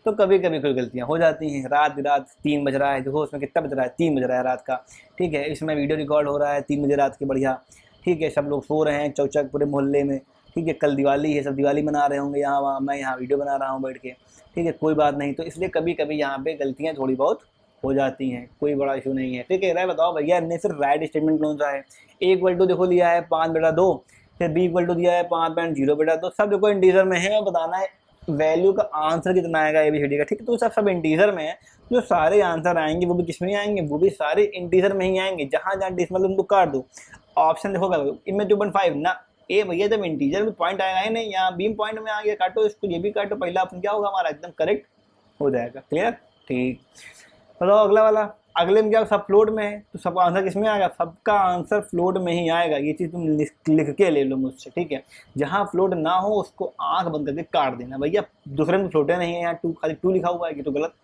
तो कभी कभी कोई गलतियाँ हो जाती हैं। रात 3 बज रहा है, देखो उसमें कितना बज रहा है, 3 बज रहा है रात का। ठीक है, इसमें वीडियो रिकॉर्ड हो रहा है 3 बजे रात के, बढ़िया। ठीक है, सब लोग सो रहे हैं चौचक पूरे मोहल्ले में। ठीक है, कल दिवाली है, सब दिवाली मना रहे होंगे यहाँ वहाँ, मैं यहाँ वीडियो बना रहा हूँ बैठ के। ठीक है, कोई बात नहीं, तो इसलिए कभी कभी यहाँ पे गलतियाँ थोड़ी बहुत हो जाती हैं, कोई बड़ा इशू नहीं है। फिर कह रहा है बताओ भैया इनमें सिर्फ राइट स्टेटमेंट कौन सा है। ए इक्वल टू देखो लिया है 5/2, फिर बी इक्वल टू दिया है 5.0/2, सब देखो इंटीजर में है, और बताना है वैल्यू का आंसर कितना आएगा ABCD का। ठीक है, तो सब इंटीजर में है, जो सारे आंसर आएंगे वो भी किस में आएंगे, वो भी सारे इंटीजर में ही आएंगे, जहाँ जहाँ डेसिमल उनको काट दो। ऑप्शन देखो इनमें 2.5 ना, ए भैया जब इंटीजर में पॉइंट आएगा ही नहीं, यहाँ बीम पॉइंट में आ गया, काटो इसको, ये भी काटो, पहला ऑप्शन क्या होगा हमारा एकदम करेक्ट हो जाएगा। क्लियर, ठीक। बताओ अगला वाला, अगले में क्या सब फ्लोट में है, तो सबका आंसर किस में आएगा, सबका आंसर फ्लोट में ही आएगा। ये चीज़ तुम लिख के ले लो मुझसे, ठीक है। जहाँ फ्लोट ना हो उसको आंख बंद करके काट देना भैया, दूसरे में फ्लोटे नहीं है, यहाँ 2 खाली 2 लिखा हुआ है, ये तो गलत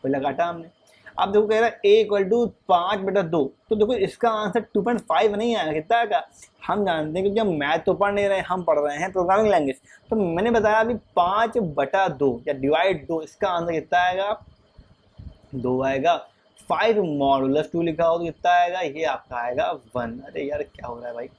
पहले काटा हमने। अब देखो कह रहा है A इक्वल टू 5/2, तो देखो इसका आंसर 2.5 नहीं आएगा, कितना आएगा हम जानते हैं, क्योंकि हम मैथ तो पढ़ नहीं रहे हैं, हम पढ़ रहे हैं प्रोग्रामिंग लैंग्वेज। तो मैंने बताया अभी 5/2 या डिवाइड 2, इसका आंसर कितना आएगा, 2 आएगा। 5 मॉडुलस 2 लिखा हो तो कितना आएगा, ये आपका आएगा 1। अरे यार क्या हो रहा है भाई,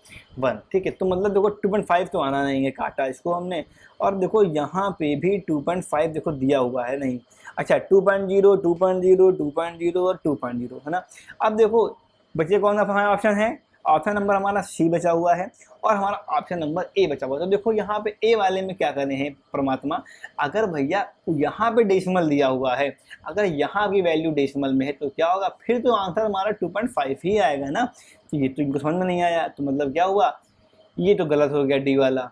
1। ठीक है, तो मतलब देखो 2.5 तो आना नहीं है, काटा इसको हमने। और देखो यहाँ पे भी 2.5 देखो दिया हुआ है नहीं। अच्छा 2.0, 2.0, 2.0 और 2.0, है ना। अब देखो बच्चे कौन सा हमारा ऑप्शन है, ऑप्शन नंबर हमारा सी बचा हुआ है, और हमारा ऑप्शन नंबर ए बचा हुआ है। तो देखो यहाँ पे ए वाले में क्या करने हैं परमात्मा, अगर भैया यहाँ पे डेसिमल दिया हुआ है, अगर यहाँ की वैल्यू डेसिमल में है तो क्या होगा, फिर तो आंसर हमारा 2.5 ही आएगा ना। तो ये तो इनको समझ में नहीं आया, तो मतलब क्या हुआ, ये तो गलत हो गया, डी वाला।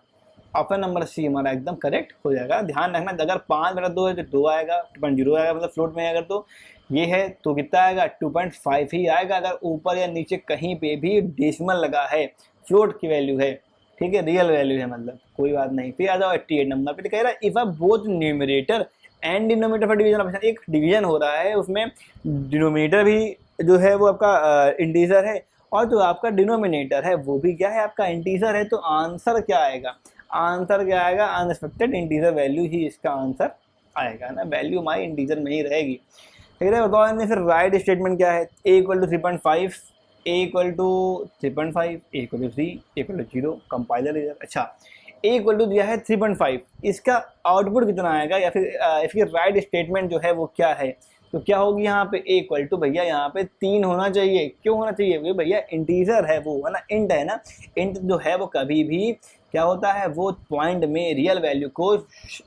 ऑप्शन नंबर सी हमारा एकदम करेक्ट हो जाएगा। ध्यान रखना अगर 5/2 है तो 2 आएगा, 2.0 आएगा, मतलब फ्लोट में है अगर तो ये है तो कितना आएगा 2.5 ही आएगा। अगर ऊपर या नीचे कहीं पे भी डेसिमल लगा है, फ्लोट की वैल्यू है, ठीक है, रियल वैल्यू है, मतलब कोई बात नहीं। फिर आ जाओ 88 नंबर पे, कह रहा है if a both numerator and denominator for division of, एक डिवीजन हो रहा है उसमें डिनोमिनेटर भी जो है वो आपका इंटीजर है, और जो आपका डिनोमिनेटर है वो भी क्या है आपका इंटीजर है, तो आंसर क्या आएगा, आंसर क्या आएगा, अनएक्सपेक्टेड इंटीजर वैल्यू ही इसका आंसर आएगा ना, वैल्यू हमारी इंटीजर में ही रहेगी। ठीक है, बताओ इनमें फिर राइट स्टेटमेंट क्या है, A equal to 3.5 A equal to 3.5, A equal to 3, A equal to 0, compiler इधर। अच्छा, ए इक्वल टू दिया है 3.5, इसका आउटपुट कितना आएगा या फिर इसकी राइट स्टेटमेंट जो है वो क्या है, तो क्या होगी यहाँ पे ए इक्वल टू भैया यहाँ पे 3 होना चाहिए। क्यों होना चाहिए? क्योंकि भैया इंटीजर है वो, है ना, इंट है ना। इंट जो है वो कभी भी क्या होता है, वो पॉइंट में रियल वैल्यू को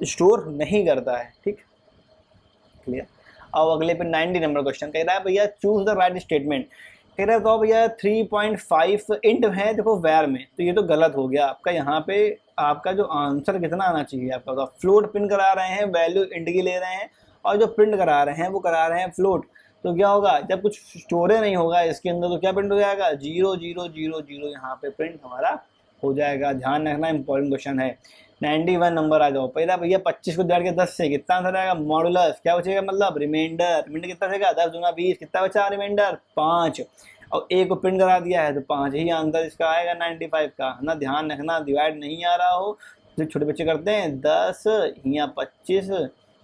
स्टोर नहीं करता है। ठीक, क्लियर। अब अगले पे 90 नंबर क्वेश्चन कह रहा है भैया चूज द राइट स्टेटमेंट। कह रहा है तो भैया 3.5 इंट है देखो वैर में, तो ये तो गलत हो गया आपका। यहाँ पे आपका जो आंसर कितना आना चाहिए आपका, तो फ्लोट प्रिंट करा रहे हैं, वैल्यू इंट की ले रहे हैं, और जो प्रिंट करा रहे हैं वो करा रहे हैं फ्लोट। तो क्या होगा, जब कुछ स्टोरे नहीं होगा इसके अंदर तो क्या प्रिंट हो जाएगा, 0 0 0 0 यहाँ पे प्रिंट हमारा हो जाएगा। ध्यान रखना, इंपॉर्टेंट क्वेश्चन है। 91 नंबर आ जाओ। पहला भैया 25 को डिवाइड के 10 से कितना आंसर आएगा, मॉडुलस क्या बचेगा, मतलब रिमाइंडर। रिमाइंडर कितना बचेगा, 10 दूना 20, कितना बचा रिमाइंडर 5, और ए को प्रिंट करा दिया है तो 5 ही आंसर इसका आएगा 95 का, है ना। ध्यान रखना, डिवाइड नहीं आ रहा हो तो छोटे बच्चे करते हैं 10 यहाँ 25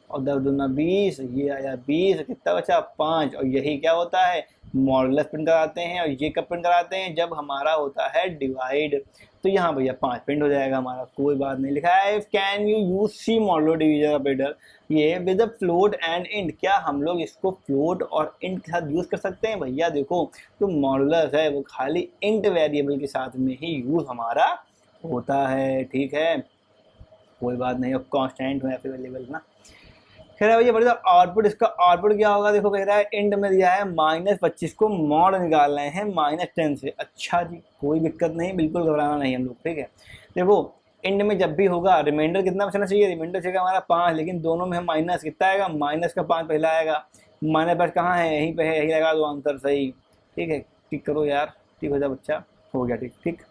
और 10 दूना 20, ये आया 20, कितना बचा 5, और यही क्या होता है, मॉडुलस प्रिंट कराते हैं। और ये कब प्रिंट कराते हैं, जब हमारा होता है डिवाइड। तो यहाँ भैया 5 प्रिंट हो जाएगा हमारा, कोई बात नहीं। लिखा है can you use C modulo division operator ये विद फ्लोट एंड इंट, क्या हम लोग इसको फ्लोट और इंट के साथ यूज कर सकते हैं? भैया देखो, तो मॉडुलस है वो खाली इंट वेरिएबल के साथ में ही यूज हमारा होता है। ठीक है, कोई बात नहीं, अब कांस्टेंट हो या फिर वेरिएबल ना। कह रहा है भैया बड़ा आउटपुट, इसका आउटपुट क्या होगा, देखो कह रहा है इंड में दिया है -25 को मॉड निकाल रहे हैं -10 से। अच्छा जी, कोई दिक्कत नहीं, बिल्कुल घबराना नहीं हम लोग। ठीक है, देखो इंड में जब भी होगा रिमाइंडर कितना बचना चाहिए, रिमाइंडर चाहिए हमारा 5, लेकिन दोनों में हम माइनस कितना आएगा, माइनस का 5 पहला आएगा। -5 कहाँ है, यहीं पे है, यही लगा दो आंसर सही। ठीक है, टिक करो यार, ठीक हो जाए बच्चा, हो गया ठीक। ठीक,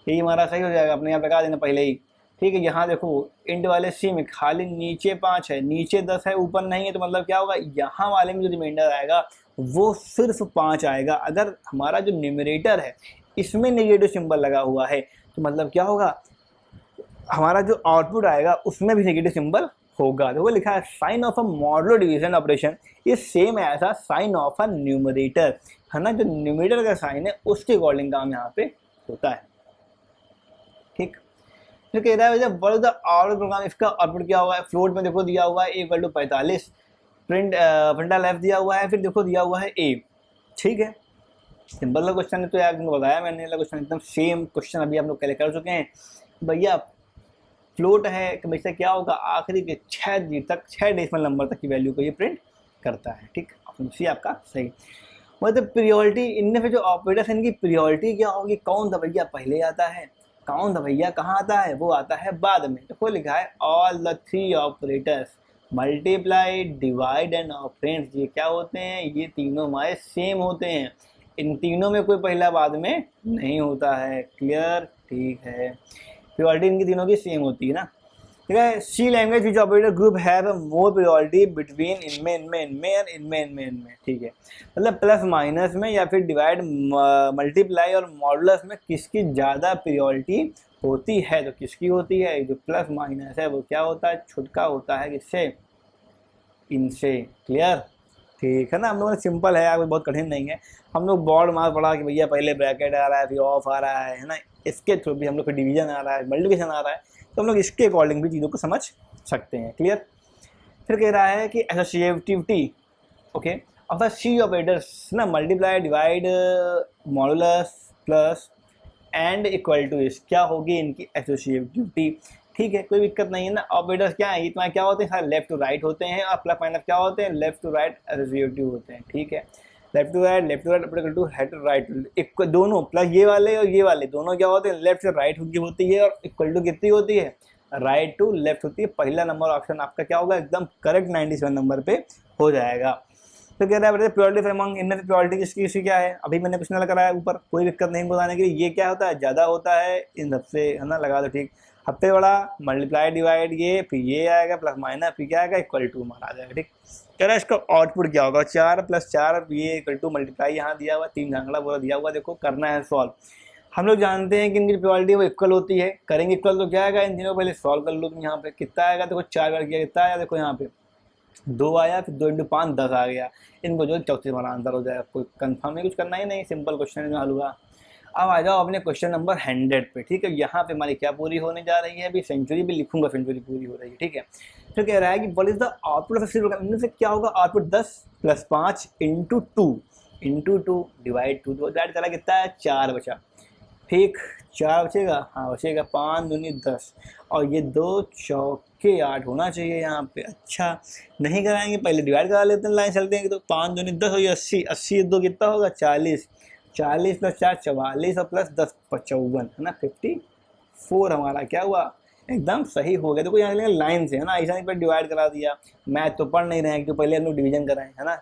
यही हमारा सही हो जाएगा, अपने यहाँ लगा देना पहले ही। ठीक है, यहाँ देखो इंड वाले सी में खाली नीचे 5 है, नीचे 10 है, ऊपर नहीं है, तो मतलब क्या होगा, यहाँ वाले में जो रिमाइंडर आएगा वो सिर्फ 5 आएगा। अगर हमारा जो न्यूमरेटर है इसमें नेगेटिव सिंबल लगा हुआ है तो मतलब क्या होगा, हमारा जो आउटपुट आएगा उसमें भी नेगेटिव सिंबल होगा। तो वो लिखा है sign of a modulo division operation is same as a sign of a numerator, है ना। जो न्यूमरेटर का साइन है उसके अकॉर्डिंग काम यहाँ पे होता है। ठीक, फिर कह रहा है what is the output program, इसका आउटपुट क्या होगा, फ्लोट में देखो दिया हुआ है A equal to 45, print front left दिया हुआ है, फिर देखो दिया हुआ है ए। ठीक है, सिंपल का क्वेश्चन है, तो यार तुमको बताया मैंने, क्वेश्चन एकदम सेम क्वेश्चन अभी हम लोग पहले कर चुके हैं भैया। फ्लोट है कि वैसे क्या होगा, आखिरी के 6 डेसिमल नंबर तक की वैल्यू को ये प्रिंट करता है। ठीक, ऑप्शन आपका सही। मतलब प्रियोरिटी, इनमें से जो ऑपरेटर्स इनकी प्रियोरिटी क्या होगी, कौन सा भैया पहले आता है, कौन सा भैया कहाँ आता है, वो आता है बाद में। तो लिखा है all the 3 operators multiply divide and operands, ये क्या होते हैं, ये तीनों हमारे सेम होते हैं। इन तीनों में कोई पहला बाद में नहीं होता है। क्लियर, ठीक है, प्रियोरिटी इनकी तीनों की सेम होती है ना। ठीक है, C language which operator group have more priority between इनमें। ठीक है, मतलब प्लस माइनस में या फिर डिवाइड मल्टीप्लाई और मॉडुलस में किसकी ज़्यादा प्रियोरिटी होती है, तो किसकी होती है, जो प्लस माइनस है वो क्या होता है, छुटका होता है किससे, इनसे। क्लियर, ठीक है ना। हम लोगों ने सिंपल है यार, बहुत कठिन नहीं है। हम लोग बोर्ड मार्क पढ़ा कि भैया पहले ब्रैकेट आ रहा है फिर ऑफ आ रहा है ना, इसके थ्रू भी हम लोग को डिवीजन आ रहा है, मल्टीप्लिकेशन आ रहा है, तो हम लोग इसके अकॉर्डिंग भी चीज़ों को समझ सकते हैं। क्लियर, फिर कह रहा है कि associativity okay of the C operators ना, multiply divide modulus plus and equal to इस, क्या होगी इनकी एसोसिएटिविटी। ठीक है, कोई दिक्कत नहीं है ना। ऑपरेटर्स क्या है, इतना क्या होते हैं, सारे लेफ्ट टू राइट होते हैं, और प्लस माइनस क्या होते हैं, लेफ्ट टू राइट एसोसिएटिव होते हैं। ठीक है, left to right equal to head to right, दोनों प्लस ये वाले और ये वाले दोनों क्या होते हैं, लेफ्ट से राइट होती है, और इक्वल टू कितनी होती है, राइट टू लेफ्ट होती है। पहला नंबर ऑप्शन आपका क्या होगा, एकदम करेक्ट 97 नंबर पे हो जाएगा। तो कह रहा है प्योरिटी अमंग इनमें से प्योरिटी किसकी क्या है, अभी मैंने कुछ ना लगा है ऊपर, कोई दिक्कत नहीं बताने के लिए। ये क्या होता है, ज़्यादा होता है इन सबसे, है ना, लगा दो। ठीक, हफ्ते बड़ा मल्टीप्लाई डिवाइड ये, फिर ये आएगा प्लस माइनस, फिर क्या आएगा इक्वल टू हमारा आ जाएगा। ठीक, कह रहा है इसका आउटपुट क्या होगा, 4 + 4 ये इक्वल टू मल्टीप्लाई यहाँ दिया हुआ 3 झांगड़ा बोला दिया हुआ, देखो करना है सॉल्व। हम लोग जानते हैं कि इनकी प्योरिटी वो इक्वल होती है, करेंगे इक्वल तो क्या आएगा, इन तीनों को पहले सॉल्व कर लो। तुम यहाँ पे कितना आएगा, देखो 4 बार किया कितना आया, देखो यहाँ पे 2 आया, फिर 2 इंटू 5 10 आ गया। इनको जो 34 हमारा आंसर हो जाएगा। कोई कंफर्म नहीं, कुछ करना ही नहीं, सिंपल क्वेश्चन में हल हुआ। अब आ जाओ अपने क्वेश्चन नंबर 100 पे। ठीक है, यहाँ पे हमारी क्या पूरी होने जा रही है, अभी सेंचुरी भी लिखूंगा, सेंचुरी पूरी हो रही है। ठीक है, फिर कह रहा है कि what is the output of program. इनमें से क्या होगा आउटपुट, 10 + 5 × 2 × 2 डिवाइड 2, तो डिवाइड करा कितना है, 4 बचा। ठीक, 4 बचेगा, हाँ बचेगा, 5 दूनी 10 और ये 2 चौके 8 होना चाहिए यहाँ पे। अच्छा, नहीं कराएंगे, पहले डिवाइड करा लेते हैं, लाइन चलते हैं। तो 5 दूनी 10 और ये 80, 80 2 कितना होगा, 40, 40 + 4 44 और प्लस 10 55 है ना, 54 हमारा क्या हुआ, एकदम सही हो गया। देखो यहाँ लाइन से है ना, ऐसा नहीं पर डिवाइड करा दिया। मैथ तो पढ़ नहीं रहे हैं, क्योंकि पहले हम लोग डिवीजन कराएं, है ना,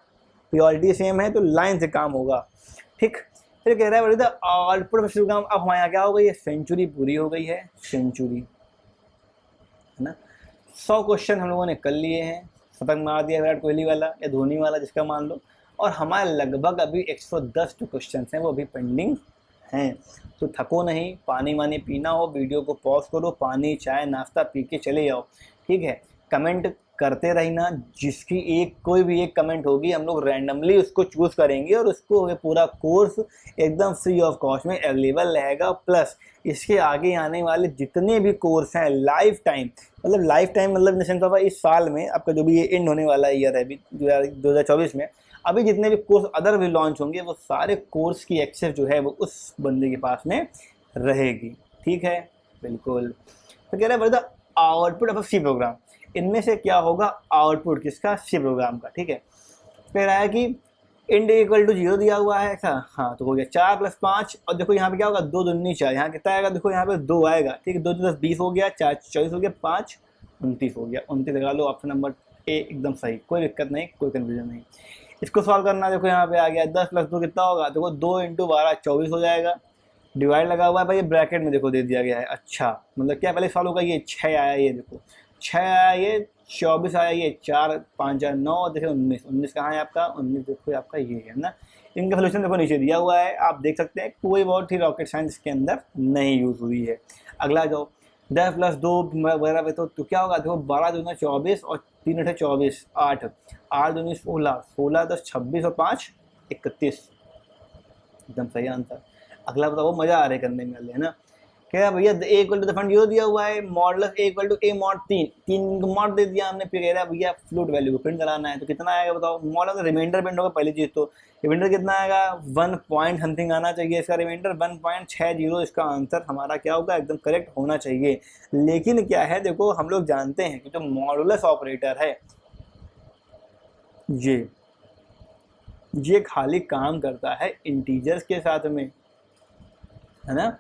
प्रियोरिटी सेम है तो लाइन से काम होगा। ठीक, फिर कह रहा है द आउटपुट ऑफ प्रोग्राम। अब हमारे यहाँ क्या हो गई है, सेंचुरी पूरी हो गई है, सेंचुरी है ना। 100 क्वेश्चन हम लोगों ने कर लिए हैं, शतक मार दिया विराट कोहली वाला या धोनी वाला, जिसका मान लो। और हमारे लगभग अभी 110 जो क्वेश्चन हैं वो अभी पेंडिंग हैं। तो थको नहीं, पानी वानी पीना हो, वीडियो को पॉज करो, पानी चाय नाश्ता पी के चले जाओ। ठीक है, कमेंट करते रहना, जिसकी कोई भी एक कमेंट होगी हम लोग रैंडमली उसको चूज़ करेंगे और उसको पूरा कोर्स एकदम फ्री ऑफ कॉस्ट में अवेलेबल रहेगा। प्लस इसके आगे आने वाले जितने भी कोर्स हैं लाइफ टाइम, मतलब लाइफ टाइम मतलब निश्चित तौर पर इस साल में आपका जो भी ये एंड होने वाला ईयर है अभी 2024 में, अभी जितने भी कोर्स अदर भी लॉन्च होंगे वो सारे कोर्स की एक्सेस जो है वो उस बंदे के पास में रहेगी। ठीक है, बिल्कुल। तो कह रहे हैं the output of C program. इनमें से क्या होगा आउटपुट किसका, सी प्रोग्राम का। ठीक है, कह रहा है कि इंड = 0 दिया हुआ है ऐसा, हाँ तो हो गया 4 + 5 और देखो यहाँ पे क्या होगा, 2 दूनी 4, यहाँ कितना आएगा, देखो यहाँ पे 2 आएगा। ठीक है, 2 × 10 20 हो गया, 4 × 24 हो गया, 5 29 हो गया, 29 लगा लो, ऑप्शन नंबर ए एकदम सही, कोई दिक्कत नहीं, कोई कन्फ्यूजन नहीं। इसको सॉल्व करना, देखो यहाँ पे आ गया 10 + 2 कितना होगा, देखो 2 × 12 24 हो जाएगा। डिवाइड लगा हुआ है भाई, ब्रैकेट में देखो दे दिया गया है। अच्छा, मतलब क्या पहले सॉल्व होगा, ये 6 आया, ये देखो 6 आया, ये 24 आया, ये 4 5 4 9, देखो 19, 19 कहाँ है आपका, 19 देखो आपका ये है ना। इनका सोल्यूशन देखो नीचे दिया हुआ है, आप देख सकते हैं, कोई बहुत ही रॉकेट साइंस इसके अंदर नहीं यूज़ हुई है। अगला जाओ 10 + 2 वगैरह पे, तो क्या होगा, देखो 12 दूना 24 और 3 × 8 24, 8 8 दूनी 16, 16 10 26 और 5 31, एकदम सही आंसर। अगला बताओ, मजा आ रहा है करने में वाले, है ना। क्या भैया ए = द फंड दिया हुआ है, modulus A = a mod 3 mod दे दिया हमने। फिर कह रहा है भैया फ्लोट वैल्यू को प्रिंट कराना है, तो कितना आएगा बताओ। मॉडल रिमाइंडर प्रिंट होगा पहली चीज़, तो रिमाइंडर कितना आएगा, 1 पॉइंट समथिंग आना चाहिए इसका रिमाइंडर, 1.60 इसका आंसर हमारा क्या होगा, एकदम करेक्ट होना चाहिए। लेकिन क्या है, देखो हम लोग जानते हैं कि जो मॉडुलस ऑपरेटर है ये खाली काम करता है इंटीजर्स के साथ में, है ना।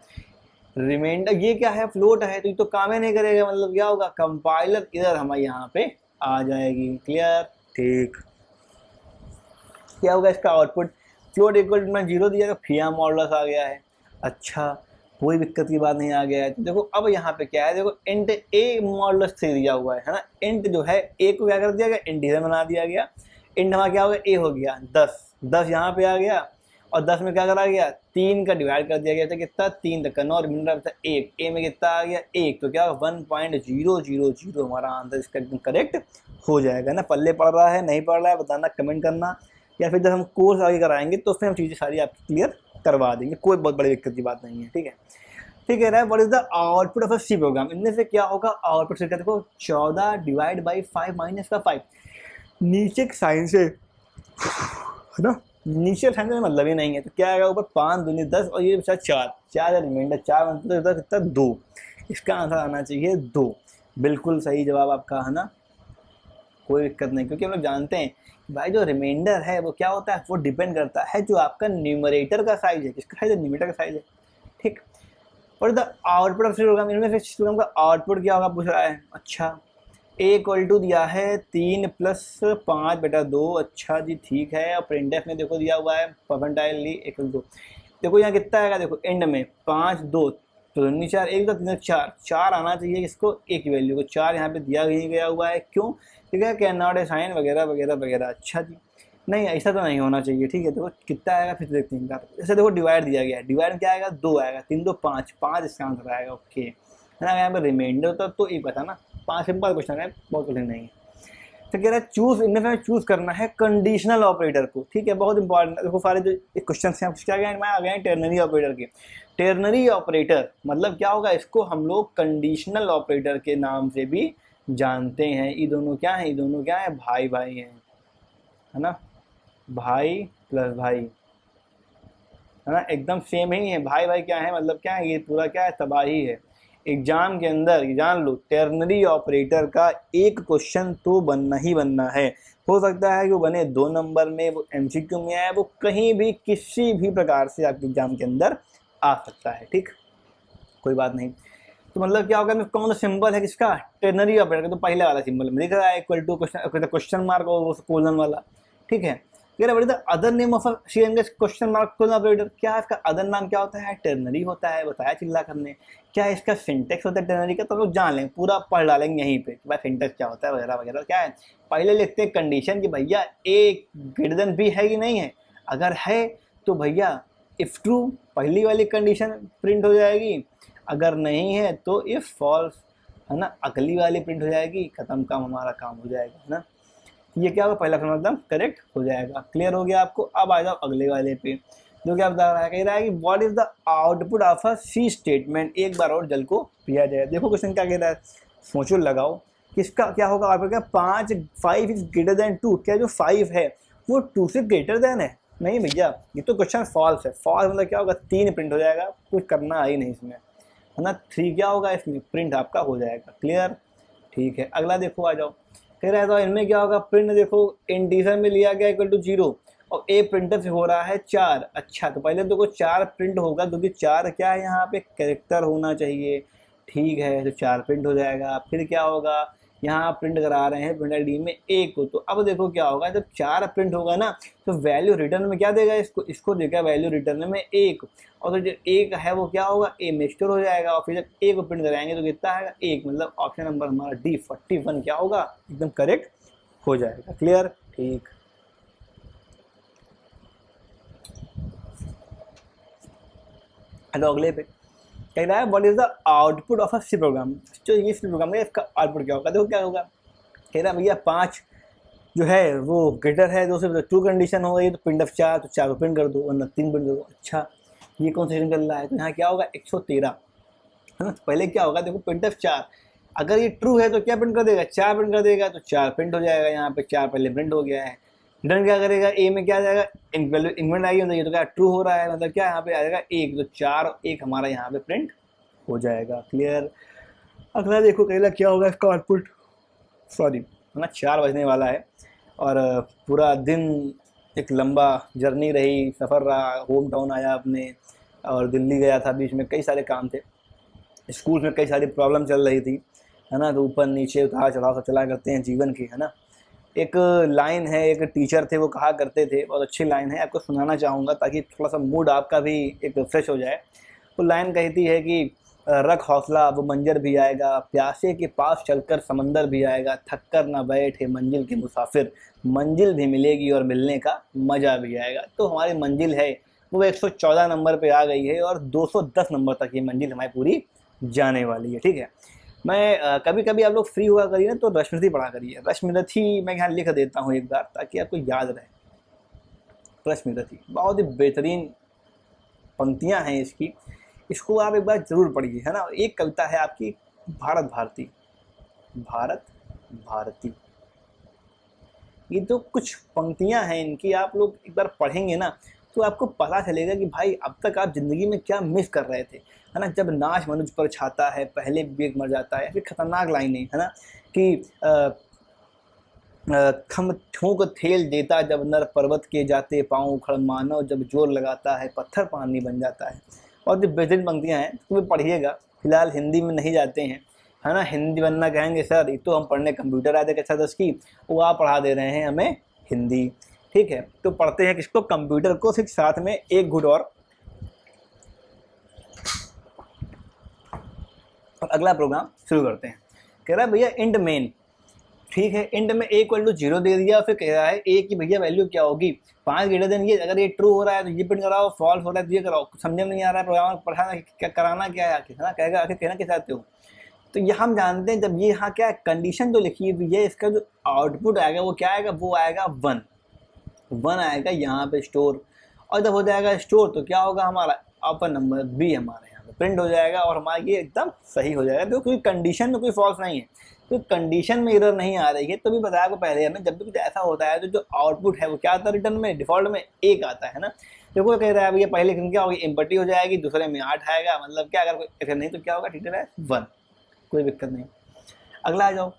रिमाइंडर ये क्या है, फ्लोट है, तो ये तो काम ही नहीं करेगा, मतलब क्या होगा, कंपाइलर इधर हमारे यहाँ पे आ जाएगी। क्लियर, ठीक। क्या होगा इसका आउटपुट, फ्लोट = 0 दिया, तो फिर मॉडुलस आ गया है। अच्छा, कोई दिक्कत की बात नहीं आ गया है। तो देखो अब यहाँ पे क्या है, देखो इंट ए मॉडुलस 3 दिया हुआ है ना। इंट जो है ए को क्या कर दिया गया, इंटीजर बना दिया गया। इंट हमारा क्या हो गया, ए हो गया 10, 10 यहाँ पे आ गया और 10 में क्या करा गया, 3 का डिवाइड कर दिया गया था, कितना 3 तक करना, और रिमाइंडर था 1, ए में कितना आ गया 1, तो क्या 1.000 हमारा आंसर इसका एकदम करेक्ट हो जाएगा ना। पल्ले पढ़ रहा है नहीं पढ़ रहा है बताना, कमेंट करना, या फिर जब हम कोर्स आगे कराएंगे तो उसमें हम चीज़ें सारी आपकी क्लियर करवा देंगे, कोई बहुत बड़ी दिक्कत की बात नहीं है। ठीक है, ठीक है, what is the output of a C program. इनमें से क्या होगा आउटपुट, से देखो 14 डिवाइड बाई 5 माइनस का 5, नीचे साइन से है ना, नीचे साइन में मतलब ही नहीं है, तो क्या आएगा ऊपर 5 दूनी 10 और ये बचा 4, 4 रिमाइंडर 4 मतलब कितना 2, इसका आंसर आना चाहिए 2। बिल्कुल सही जवाब आपका, है ना, कोई दिक्कत नहीं, क्योंकि हम लोग जानते हैं भाई जो रिमाइंडर है वो क्या होता है, वो डिपेंड करता है जो आपका न्यूमरेटर का साइज है, किसका साइज है, न्यूमरेटर का साइज है। ठीक, और द आउटपुट ऑफ प्रोग्राम, इनमें से प्रोग्राम का आउटपुट क्या होगा पूछ रहा है। अच्छा, ए = दिया है 3 + 5/2, अच्छा जी ठीक है। और प्रिंटफ में देखो दिया हुआ है परसेंटाइल = 2, देखो यहाँ कितना आएगा, देखो एंड में 5 2 तो 4 1 3 4 4 आना चाहिए इसको, एक की वैल्यू को 4 यहाँ पे दिया ही गया हुआ है, क्यों, ठीक है, कैन नॉट असाइन वगैरह वगैरह वगैरह। अच्छा जी, नहीं ऐसा तो नहीं होना चाहिए। ठीक है, देखो कितना आएगा फिर देखते हैं, जैसे देखो डिवाइड दिया गया है, डिवाइड क्या आएगा 2 आएगा, 3 2 5 5 इसका आंसर आएगा। ओके, है ना, यहाँ पर रिमाइंडर तो एक पता ना, 5 सिंपल क्वेश्चन है, बहुत कठिन नहीं है। तो कह रहा है चूज, इनमें हमें चूज करना है कंडीशनल ऑपरेटर को। ठीक है, बहुत इंपॉर्टेंट। देखो सारे जो क्वेश्चन हैं क्या आ गए हैं टेर्नरी ऑपरेटर के। टेर्नरी ऑपरेटर मतलब क्या होगा, इसको हम लोग कंडीशनल ऑपरेटर के नाम से भी जानते हैं। ये दोनों क्या है, ये दोनों क्या है, भाई भाई हैं, है ना, भाई प्लस भाई, है ना, एकदम सेम ही है। भाई भाई क्या है, मतलब क्या है, ये पूरा क्या है, तबाही है। एग्जाम के अंदर जान लो, टेर्नरी ऑपरेटर का एक क्वेश्चन तो बनना ही बनना है। हो सकता है कि वो बने 2 नंबर में, वो एमसीक्यू में आए, वो कहीं भी किसी भी प्रकार से आपके एग्जाम के अंदर आ सकता है। ठीक, कोई बात नहीं। तो मतलब क्या होगा, कौन सा सिंबल है किसका, टेर्नरी ऑपरेटर का, तो पहले वाला सिंबल में दिख रहा है इक्वल टू क्वेश्चन मार्क और वो कोलन वाला। ठीक है, other name of question mark colon operator, क्या है इसका अदर नाम, क्या होता है, टेर्नरी होता है, बताया चिल्ला करने। क्या इसका सिंटेक्स होता है टेर्नरी का, तो लोग जान लेंगे, पूरा पढ़ डालेंगे यहीं पे भाई सिंटेक्स क्या होता है वगैरह वगैरह। क्या है, पहले लिखते हैं कंडीशन कि भैया ए ग्रेटर देन बी है कि नहीं है, अगर है तो भैया इफ ट्रू पहली वाली कंडीशन प्रिंट हो जाएगी, अगर नहीं है तो इफ फॉल्स, है ना, अगली वाली प्रिंट हो जाएगी, खत्म, काम हमारा काम हो जाएगा, है ना। ये क्या होगा, पहला फॉर्म मतलब करेक्ट हो जाएगा। क्लियर हो गया आपको। अब आ जाओ अगले वाले पे, जो क्या बता रहा है, कह रहा है कि what is the output of a C statement, एक बार और जल को पिया जाए। देखो क्वेश्चन क्या कह रहा है, सोचो लगाओ, किसका क्या होगा आउटपुट, क्या 5 इज ग्रेटर देन 2, क्या जो 5 है वो 2 से ग्रेटर देन है, नहीं भैया ये तो क्वेश्चन फॉल्स है। फॉल्स मतलब क्या होगा, 3 प्रिंट हो जाएगा, कुछ करना है ही नहीं इसमें, है ना। 3 क्या होगा इसमें, प्रिंट आपका हो जाएगा। क्लियर, ठीक है। अगला देखो, आ जाओ, कह रहा है तो इनमें क्या होगा, प्रिंट देखो इंटीजर में लिया गया इक्वल टू 0 और ए प्रिंटर से हो रहा है 4। अच्छा, तो पहले देखो 4 प्रिंट होगा क्योंकि 4 क्या है, यहाँ पे कैरेक्टर होना चाहिए। ठीक है, तो 4 प्रिंट हो जाएगा। फिर क्या होगा, यहाँ प्रिंट करा रहे हैं प्रिंट आईडी में 1 को, तो अब देखो क्या होगा, जब 4 प्रिंट होगा ना तो वैल्यू रिटर्न में क्या देगा, इसको देगा वैल्यू रिटर्न में 1, और तो जो 1 है वो क्या होगा, ए में स्टोर हो जाएगा, और फिर जब ए को प्रिंट कराएंगे तो कितना आएगा 1, मतलब ऑप्शन नंबर हमारा डी 41 क्या होगा, एकदम करेक्ट हो जाएगा। क्लियर, ठीक। तो अगले पे कह रहा है what is the output of a C program, जो ये सी प्रोग्राम है इसका आउटपुट क्या होगा। देखो क्या होगा, कह रहा है भैया 5 जो है वो ग्रेटर है 2 से, 2 कंडीशन हो गई तो प्रिंट ऑफ 4, तो 4 को प्रिंट कर दो वरना 3 प्रिंट कर दो। अच्छा, ये कौन सा चल रहा है, तो यहाँ क्या होगा 113, है ना। पहले क्या होगा, देखो प्रिंट ऑफ 4, अगर ये ट्रू है तो क्या प्रिंट कर देगा, 4 प्रिंट कर देगा, तो 4 प्रिंट हो जाएगा। यहाँ पे 4 पहले प्रिंट हो गया है। रिटर्न क्या करेगा, ए में क्या आ जाएगा, वैल्यू इन्वेंट आएगी, मतलब ये तो क्या ट्रू हो रहा है, मतलब क्या यहाँ पे आ जाएगा 1, तो 4 1 हमारा यहाँ पे प्रिंट हो जाएगा। क्लियर। अगला देखो कहला क्या होगा इसका आउटपुट, सॉरी, है ना, 4 बजने वाला है और पूरा दिन एक लंबा जर्नी रही, सफ़र रहा, होम टाउन आया अपने और दिल्ली गया था, बीच में कई सारे काम थे, स्कूल में कई सारी प्रॉब्लम चल रही थी, है ना, तो ऊपर नीचे उतार चढ़ाव सब चला करते हैं जीवन की, है ना। एक लाइन है, एक टीचर थे वो कहा करते थे, बहुत अच्छी लाइन है, आपको सुनाना चाहूँगा ताकि थोड़ा सा मूड आपका भी एक फ्रेश हो जाए। वो लाइन कहती है कि रख हौसला वो मंजर भी आएगा, प्यासे के पास चलकर समंदर भी आएगा, थक कर ना बैठे मंजिल के मुसाफिर, मंजिल भी मिलेगी और मिलने का मज़ा भी आएगा। तो हमारी मंजिल है वो 114 नंबर पे आ गई है और 210 नंबर तक ये मंजिल हमारी पूरी जाने वाली है। ठीक है, मैं कभी कभी आप लोग फ्री हुआ करिए ना तो रश्मिरथी पढ़ा करिए। रश्मिरथी मैं यहाँ लिख देता हूँ एक बार ताकि आपको याद रहे। रश्मिरथी बहुत ही बेहतरीन पंक्तियाँ हैं इसकी, इसको आप एक बार जरूर पढ़िए, है ना। एक कविता है आपकी भारत भारती, भारत भारती, ये तो कुछ पंक्तियाँ हैं इनकी, आप लोग एक बार पढ़ेंगे ना तो आपको पता चलेगा कि भाई अब तक आप ज़िंदगी में क्या मिस कर रहे थे, है ना। जब नाश मनुज पर छाता है, पहले विवेक मर जाता है, फिर खतरनाक लाइनें, है ना, कि खम ठोंक थेल देता जब नर पर्वत के जाते पाँव, उखड़ मानव जब जोर लगाता है, पत्थर पानी बन जाता है। और जो बेहतरीन पंक्तियाँ हैं तो पढ़िएगा। फिलहाल हिंदी में नहीं जाते हैं, है ना, हिंदी बनना कहेंगे सर ये तो हम पढ़ने कंप्यूटर आते कक्षा 10 की, वो आप पढ़ा दे रहे हैं हमें हिंदी। ठीक है, तो पढ़ते हैं किसको, कंप्यूटर को, फिर साथ में एक घुट और अगला प्रोग्राम शुरू करते हैं। कह रहा है भैया इंट मेन, ठीक है, इंट में ए इक्वल टू 0 दे दिया, फिर कह रहा है ए की भैया वैल्यू क्या होगी, 5 ग्रेटर देन ये, अगर ये ट्रू हो रहा है तो ये प्रिंट कराओ, फॉल्स हो रहा है तो ये कराओ। समझ में नहीं आ रहा है प्रोग्राम पढ़ाना क्या कराना क्या है आखिर, है ना, कहेगा आखिर कहना क्या चाहते हो। तो ये हम जानते हैं जब ये यहाँ क्या कंडीशन जो लिखी हुई है इसका जो आउटपुट आएगा वो क्या आएगा, वो आएगा 1 1 आएगा यहाँ पे स्टोर। और जब हो जाएगा स्टोर तो क्या होगा, हमारा ऑपन नंबर बी हमारे यहाँ पे प्रिंट हो जाएगा और हमारा ये एकदम सही हो जाएगा। तो कोई कंडीशन में कोई फॉल्स नहीं है, तो कंडीशन में एरर नहीं आ रही है। तो भी बताया को पहले हमें जब भी कुछ ऐसा होता है तो जो आउटपुट है वो क्या आता है रिटर्न में, डिफॉल्ट में 1 आता है ना। देखो कह रहा है भैया पहले क्या होगी, एम्पटी हो जाएगी, दूसरे में 8 आएगा, मतलब क्या अगर कोई नहीं तो क्या होगा, ठीक है 1, कोई दिक्कत नहीं। अगला आ जाओ,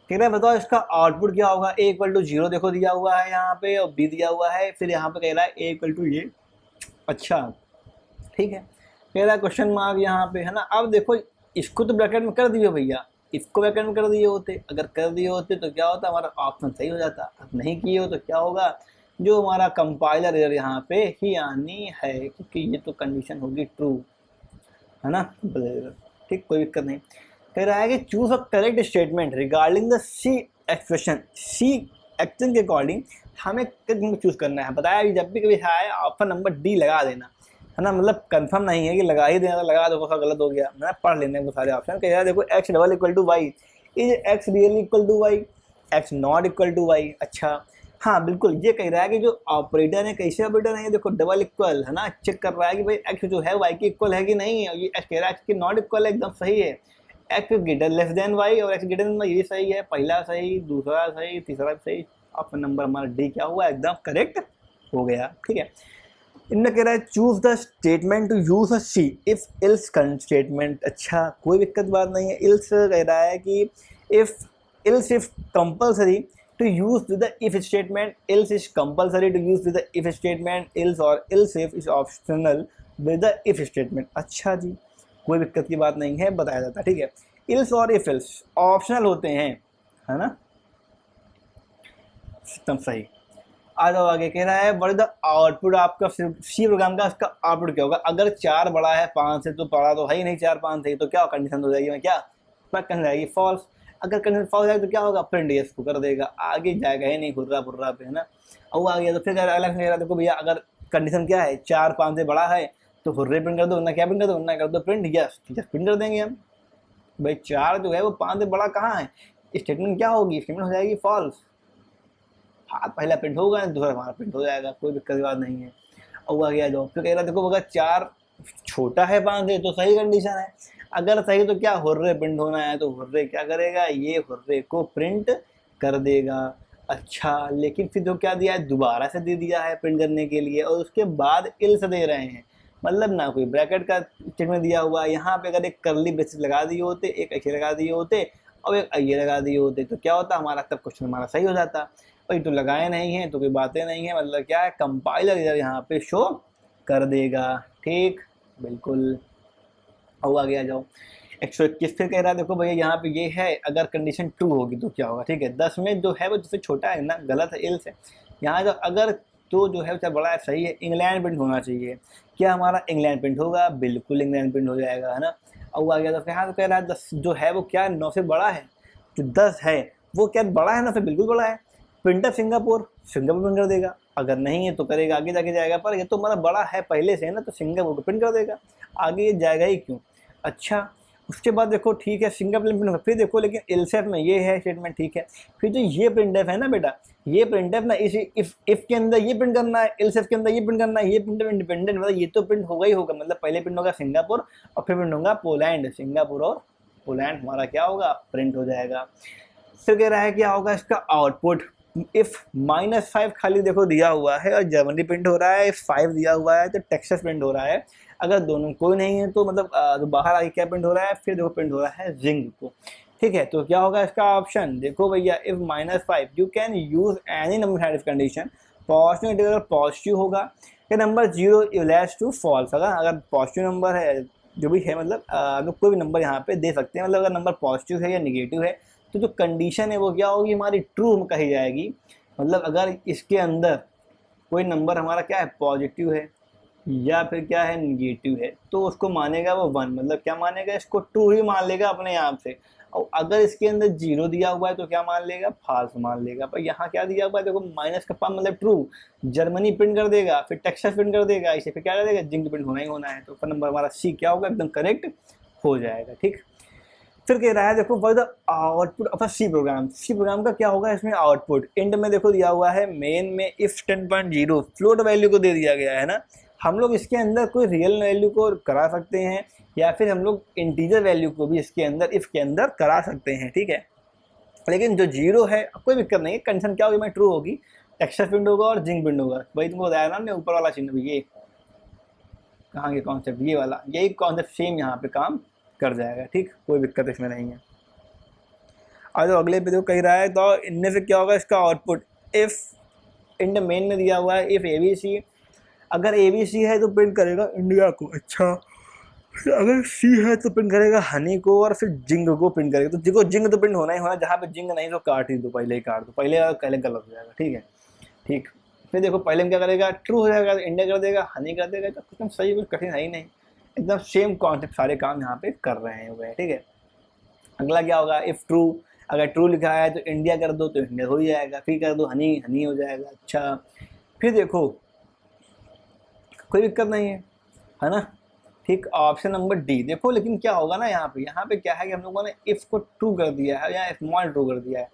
कह रहा है बताओ इसका आउटपुट क्या होगा। a = 0 देखो दिया हुआ है यहाँ पे और b दिया हुआ है, फिर यहाँ पे कह रहा है a = ये, अच्छा ठीक है। कह रहा है क्वेश्चन मार्क यहाँ पे है ना। अब देखो इसको तो ब्रैकेट में कर दिए भैया, इसको ब्रैकेट में कर दिए होते, अगर कर दिए होते तो क्या होता, हमारा ऑप्शन सही हो जाता। अब नहीं किए हो तो क्या होगा, जो हमारा कंपाइलर एरर यहाँ पे ही आनी है, क्योंकि ये तो कंडीशन होगी ट्रू है ना, ठीक कोई दिक्कत नहीं। कह रहा है कि choose a correct statement regarding the C expression, C action के अकॉर्डिंग हमें चूज करना है। बताया कि जब भी कभी है ऑप्शन नंबर डी लगा देना है ना, मतलब कंफर्म नहीं है कि लगा ही देना, तो लगा दो, बहुत गलत हो गया ना, पढ़ लेने को सारे ऑप्शन। कह रहा है देखो x = y, is x really equal to y, x not equal to y। अच्छा हाँ बिल्कुल, ये कह रहा है कि जो ऑपरेटर है कैसे ऑपरेटर है, देखो डबल इक्वल है ना, चेक कर रहा है कि भाई x जो है y के इक्वल है कि नहीं है। ये x कह रहा है x के नॉट इक्वल है, एकदम सही है। x y और x y ये सही है, पहला सही, दूसरा सही, तीसरा सही। ऑप्शन नंबर हमारा डी क्या हुआ, एकदम करेक्ट हो गया, ठीक है। इनमें कह रहा है choose the statement to use a C if else statement. अच्छा कोई दिक्कत बात नहीं है। इल्स कह रहा है कि if compulsory to use with the if statement, else is compulsory to use with the if statement, else और else if is optional with the if statement. अच्छा जी कोई दिक्कत की बात नहीं है, बताया जाता है, ठीक है। इल्स और इफ इल्स ऑप्शनल होते हैं है ना, एकदम सही। आ जाओ आगे, कह रहा है व्हाट इज द आउटपुट आपका सी प्रोग्राम का, इसका आउटपुट क्या होगा। अगर 4 बड़ा है 5 से तो बड़ा तो है ही नहीं, 4 5 से तो क्या कंडीशन हो जाएगी, मैं क्या कंडीशन जाएगी फॉल्स। अगर कंडीशन फॉल्स जाएगी तो क्या होगा, प्रिंट yes को कर देगा, आगे जाएगा ही नहीं हुर्रा पुर्रा पे है ना। अब आ गया तो फिर अलग कह रहा देखो भैया अगर कंडीशन क्या है 4 5 से बड़ा है तो हुर्रे प्रिंट कर दो, ना क्या प्रिंट कर दो, ना कर दो प्रिंट यस, प्रिंट कर देंगे हम। भाई 4 जो है वो 5 से बड़ा कहाँ है, स्टेटमेंट क्या होगी, स्टेटमेंट हो जाएगी फॉल्स। हाथ पहला प्रिंट होगा दूसरा हमारा प्रिंट हो जाएगा, कोई दिक्कत की बात नहीं है। और आ गया जो फिर कह रहा देखो अगर 4 छोटा है 5 से तो सही कंडीशन है, अगर सही तो क्या हुर्रे प्रिंट होना है, तो हुर्रे क्या करेगा, ये हुर्रे को प्रिंट कर देगा। अच्छा लेकिन फिर जो क्या दिया है, दोबारा से दे दिया है प्रिंट करने के लिए, और उसके बाद इल्स दे रहे हैं, मतलब ना कोई ब्रैकेट का स्टेटमेंट दिया हुआ है। यहाँ पे अगर एक करली ब्रेसेस लगा दिए होते, एक ऐसे लगा दिए होते और एक ये लगा दिए होते तो क्या होता, हमारा तब क्वेश्चन हमारा सही हो जाता। भाई तो लगाए नहीं है तो कोई बातें नहीं है, मतलब क्या है कंपाइलर यहाँ पे शो कर देगा, ठीक बिल्कुल। और आगे आ जाओ 121 फिर कह रहा है देखो भैया यहाँ पे ये है अगर कंडीशन 2 होगी तो क्या होगा, ठीक है। 10 में जो है वो जिससे छोटा है ना, गलत है, इल्स है। यहाँ जो अगर तो जो है चाहे बड़ा है सही है, इंग्लैंड प्रिंट होना चाहिए, क्या हमारा इंग्लैंड प्रिंट होगा, बिल्कुल इंग्लैंड प्रिंट हो जाएगा है ना। और आ गया तो यहाँ तो कह रहा है 10 जो है वो क्या 9 से बड़ा है, जो 10 है वो क्या बड़ा है 9 से, बिल्कुल बड़ा है। प्रिंटर सिंगापुर प्रिंट कर देगा, अगर नहीं है तो करेगा आगे जाके जाएगा, पर ये तो हमारा बड़ा है पहले से है ना, तो सिंगापुर को प्रिंट कर देगा, आगे ये जाएगा ही क्यों। अच्छा उसके बाद देखो ठीक है सिंगापुर प्रिंट, फिर देखो लेकिन एल्सेफ में ये है स्टेटमेंट, ठीक है। फिर जो ये प्रिंटफ है ना बेटा, ये प्रिंटफ ना इस इफ के अंदर ये प्रिंट करना है, एल्सेफ के अंदर ये प्रिंट करना है, ये प्रिंटफ इंडिपेंडेंट, मतलब ये तो प्रिंट होगा ही होगा, मतलब पहले प्रिंट होगा सिंगापुर और फिर प्रिंट होगा पोलैंड, सिंगापुर और पोलैंड हमारा क्या होगा प्रिंट हो जाएगा। फिर कह रहा है क्या होगा इसका आउटपुट, इफ -5 खाली देखो दिया हुआ है और जर्मनी प्रिंट हो रहा है, इफ 5 दिया हुआ है तो टेक्सास प्रिंट हो रहा है, अगर दोनों कोई नहीं है तो मतलब तो बाहर आके क्या प्रिंट हो रहा है, फिर देखो प्रिंट हो रहा है जिंग को, ठीक है। तो क्या होगा इसका ऑप्शन, देखो भैया if -5 you can use any number had condition, positive अगर पॉजिटिव होगा या नंबर 0 इवलेस टू फॉल्स, अगर पॉजिटिव नंबर है जो भी है, मतलब अगर कोई भी नंबर यहाँ पे दे सकते हैं, मतलब अगर नंबर पॉजिटिव है या निगेटिव है तो जो कंडीशन है वो क्या होगी हमारी ट्रू कही जाएगी। मतलब अगर इसके अंदर कोई नंबर हमारा क्या है पॉजिटिव है या फिर क्या है निगेटिव है तो उसको मानेगा वो 1, मतलब क्या मानेगा इसको ट्रू ही मान लेगा अपने आप से। और अगर इसके अंदर 0 दिया हुआ है तो क्या मान लेगा, फॉल्स मान लेगा। पर यहाँ क्या दिया हुआ है देखो माइनस का पास मतलब ट्रू, जर्मनी प्रिंट कर देगा, फिर टेक्सास प्रिंट कर देगा, इसे फिर क्या करेगा जिंक प्रिंट होना ही होना है। तो नंबर हमारा सी क्या होगा एकदम करेक्ट हो जाएगा, ठीक। फिर कह रहा है देखो what the output of a C program. C program का क्या होगा इसमें आउटपुट। इंड में देखो दिया हुआ है मेन में इफ 10.0 फ्लोट वैल्यू को दे दिया गया है ना। हम लोग इसके अंदर कोई रियल वैल्यू को करा सकते हैं या फिर हम लोग इंटीजर वैल्यू को भी इसके अंदर इफ के अंदर करा सकते हैं, ठीक है। लेकिन जो जीरो है कोई दिक्कत नहीं है, कंडीशन क्या होगी, मैं ट्रू होगी, एक्स्ट्रा प्रिंट होगा और जिंक प्रिंट होगा। भाई तुमको बताया ना हमने ऊपर वाला चिन्ह, ये कहाँ के कॉन्सेप्ट, ये वाला, यही कॉन्सेप्ट सेम यहाँ पे काम कर जाएगा, ठीक, कोई दिक्कत इसमें नहीं है। आज अगले पे जो कह रहा है तो इनमें से क्या होगा इसका आउटपुट। इफ इंड मेन में दिया हुआ है इफ ABC, अगर ABC है तो प्रिंट करेगा इंडिया को, अच्छा अगर C है तो प्रिंट करेगा हनी को, और फिर जिंग को प्रिंट करेगा। तो देखो जिंग तो प्रिंट होना ही होना, जहाँ पे जिंग नहीं तो काट ही दो, पहले ही काट दो, पहले गलत हो जाएगा, ठीक है, ठीक। फिर देखो पहले में क्या करेगा, ट्रू हो जाएगा तो इंडिया कर देगा, हनी कर देगा, तो एकदम सही, कुछ कठिन है ही नहीं, एकदम सेम कॉन्सेप्ट सारे काम यहाँ पे कर रहे हैं हुए, ठीक है। अगला क्या होगा, इफ ट्रू, अगर ट्रू लिखा है तो इंडिया कर दो तो इंडिया हो ही जाएगा, फिर कर दो हनी, हनी हो जाएगा, अच्छा। फिर देखो कोई दिक्कत नहीं है ना, ठीक। ऑप्शन नंबर डी देखो, लेकिन क्या होगा ना यहाँ पे क्या है कि हम लोगों ने इफ को ट्रू कर दिया है या स्मॉल ट्रू कर दिया है,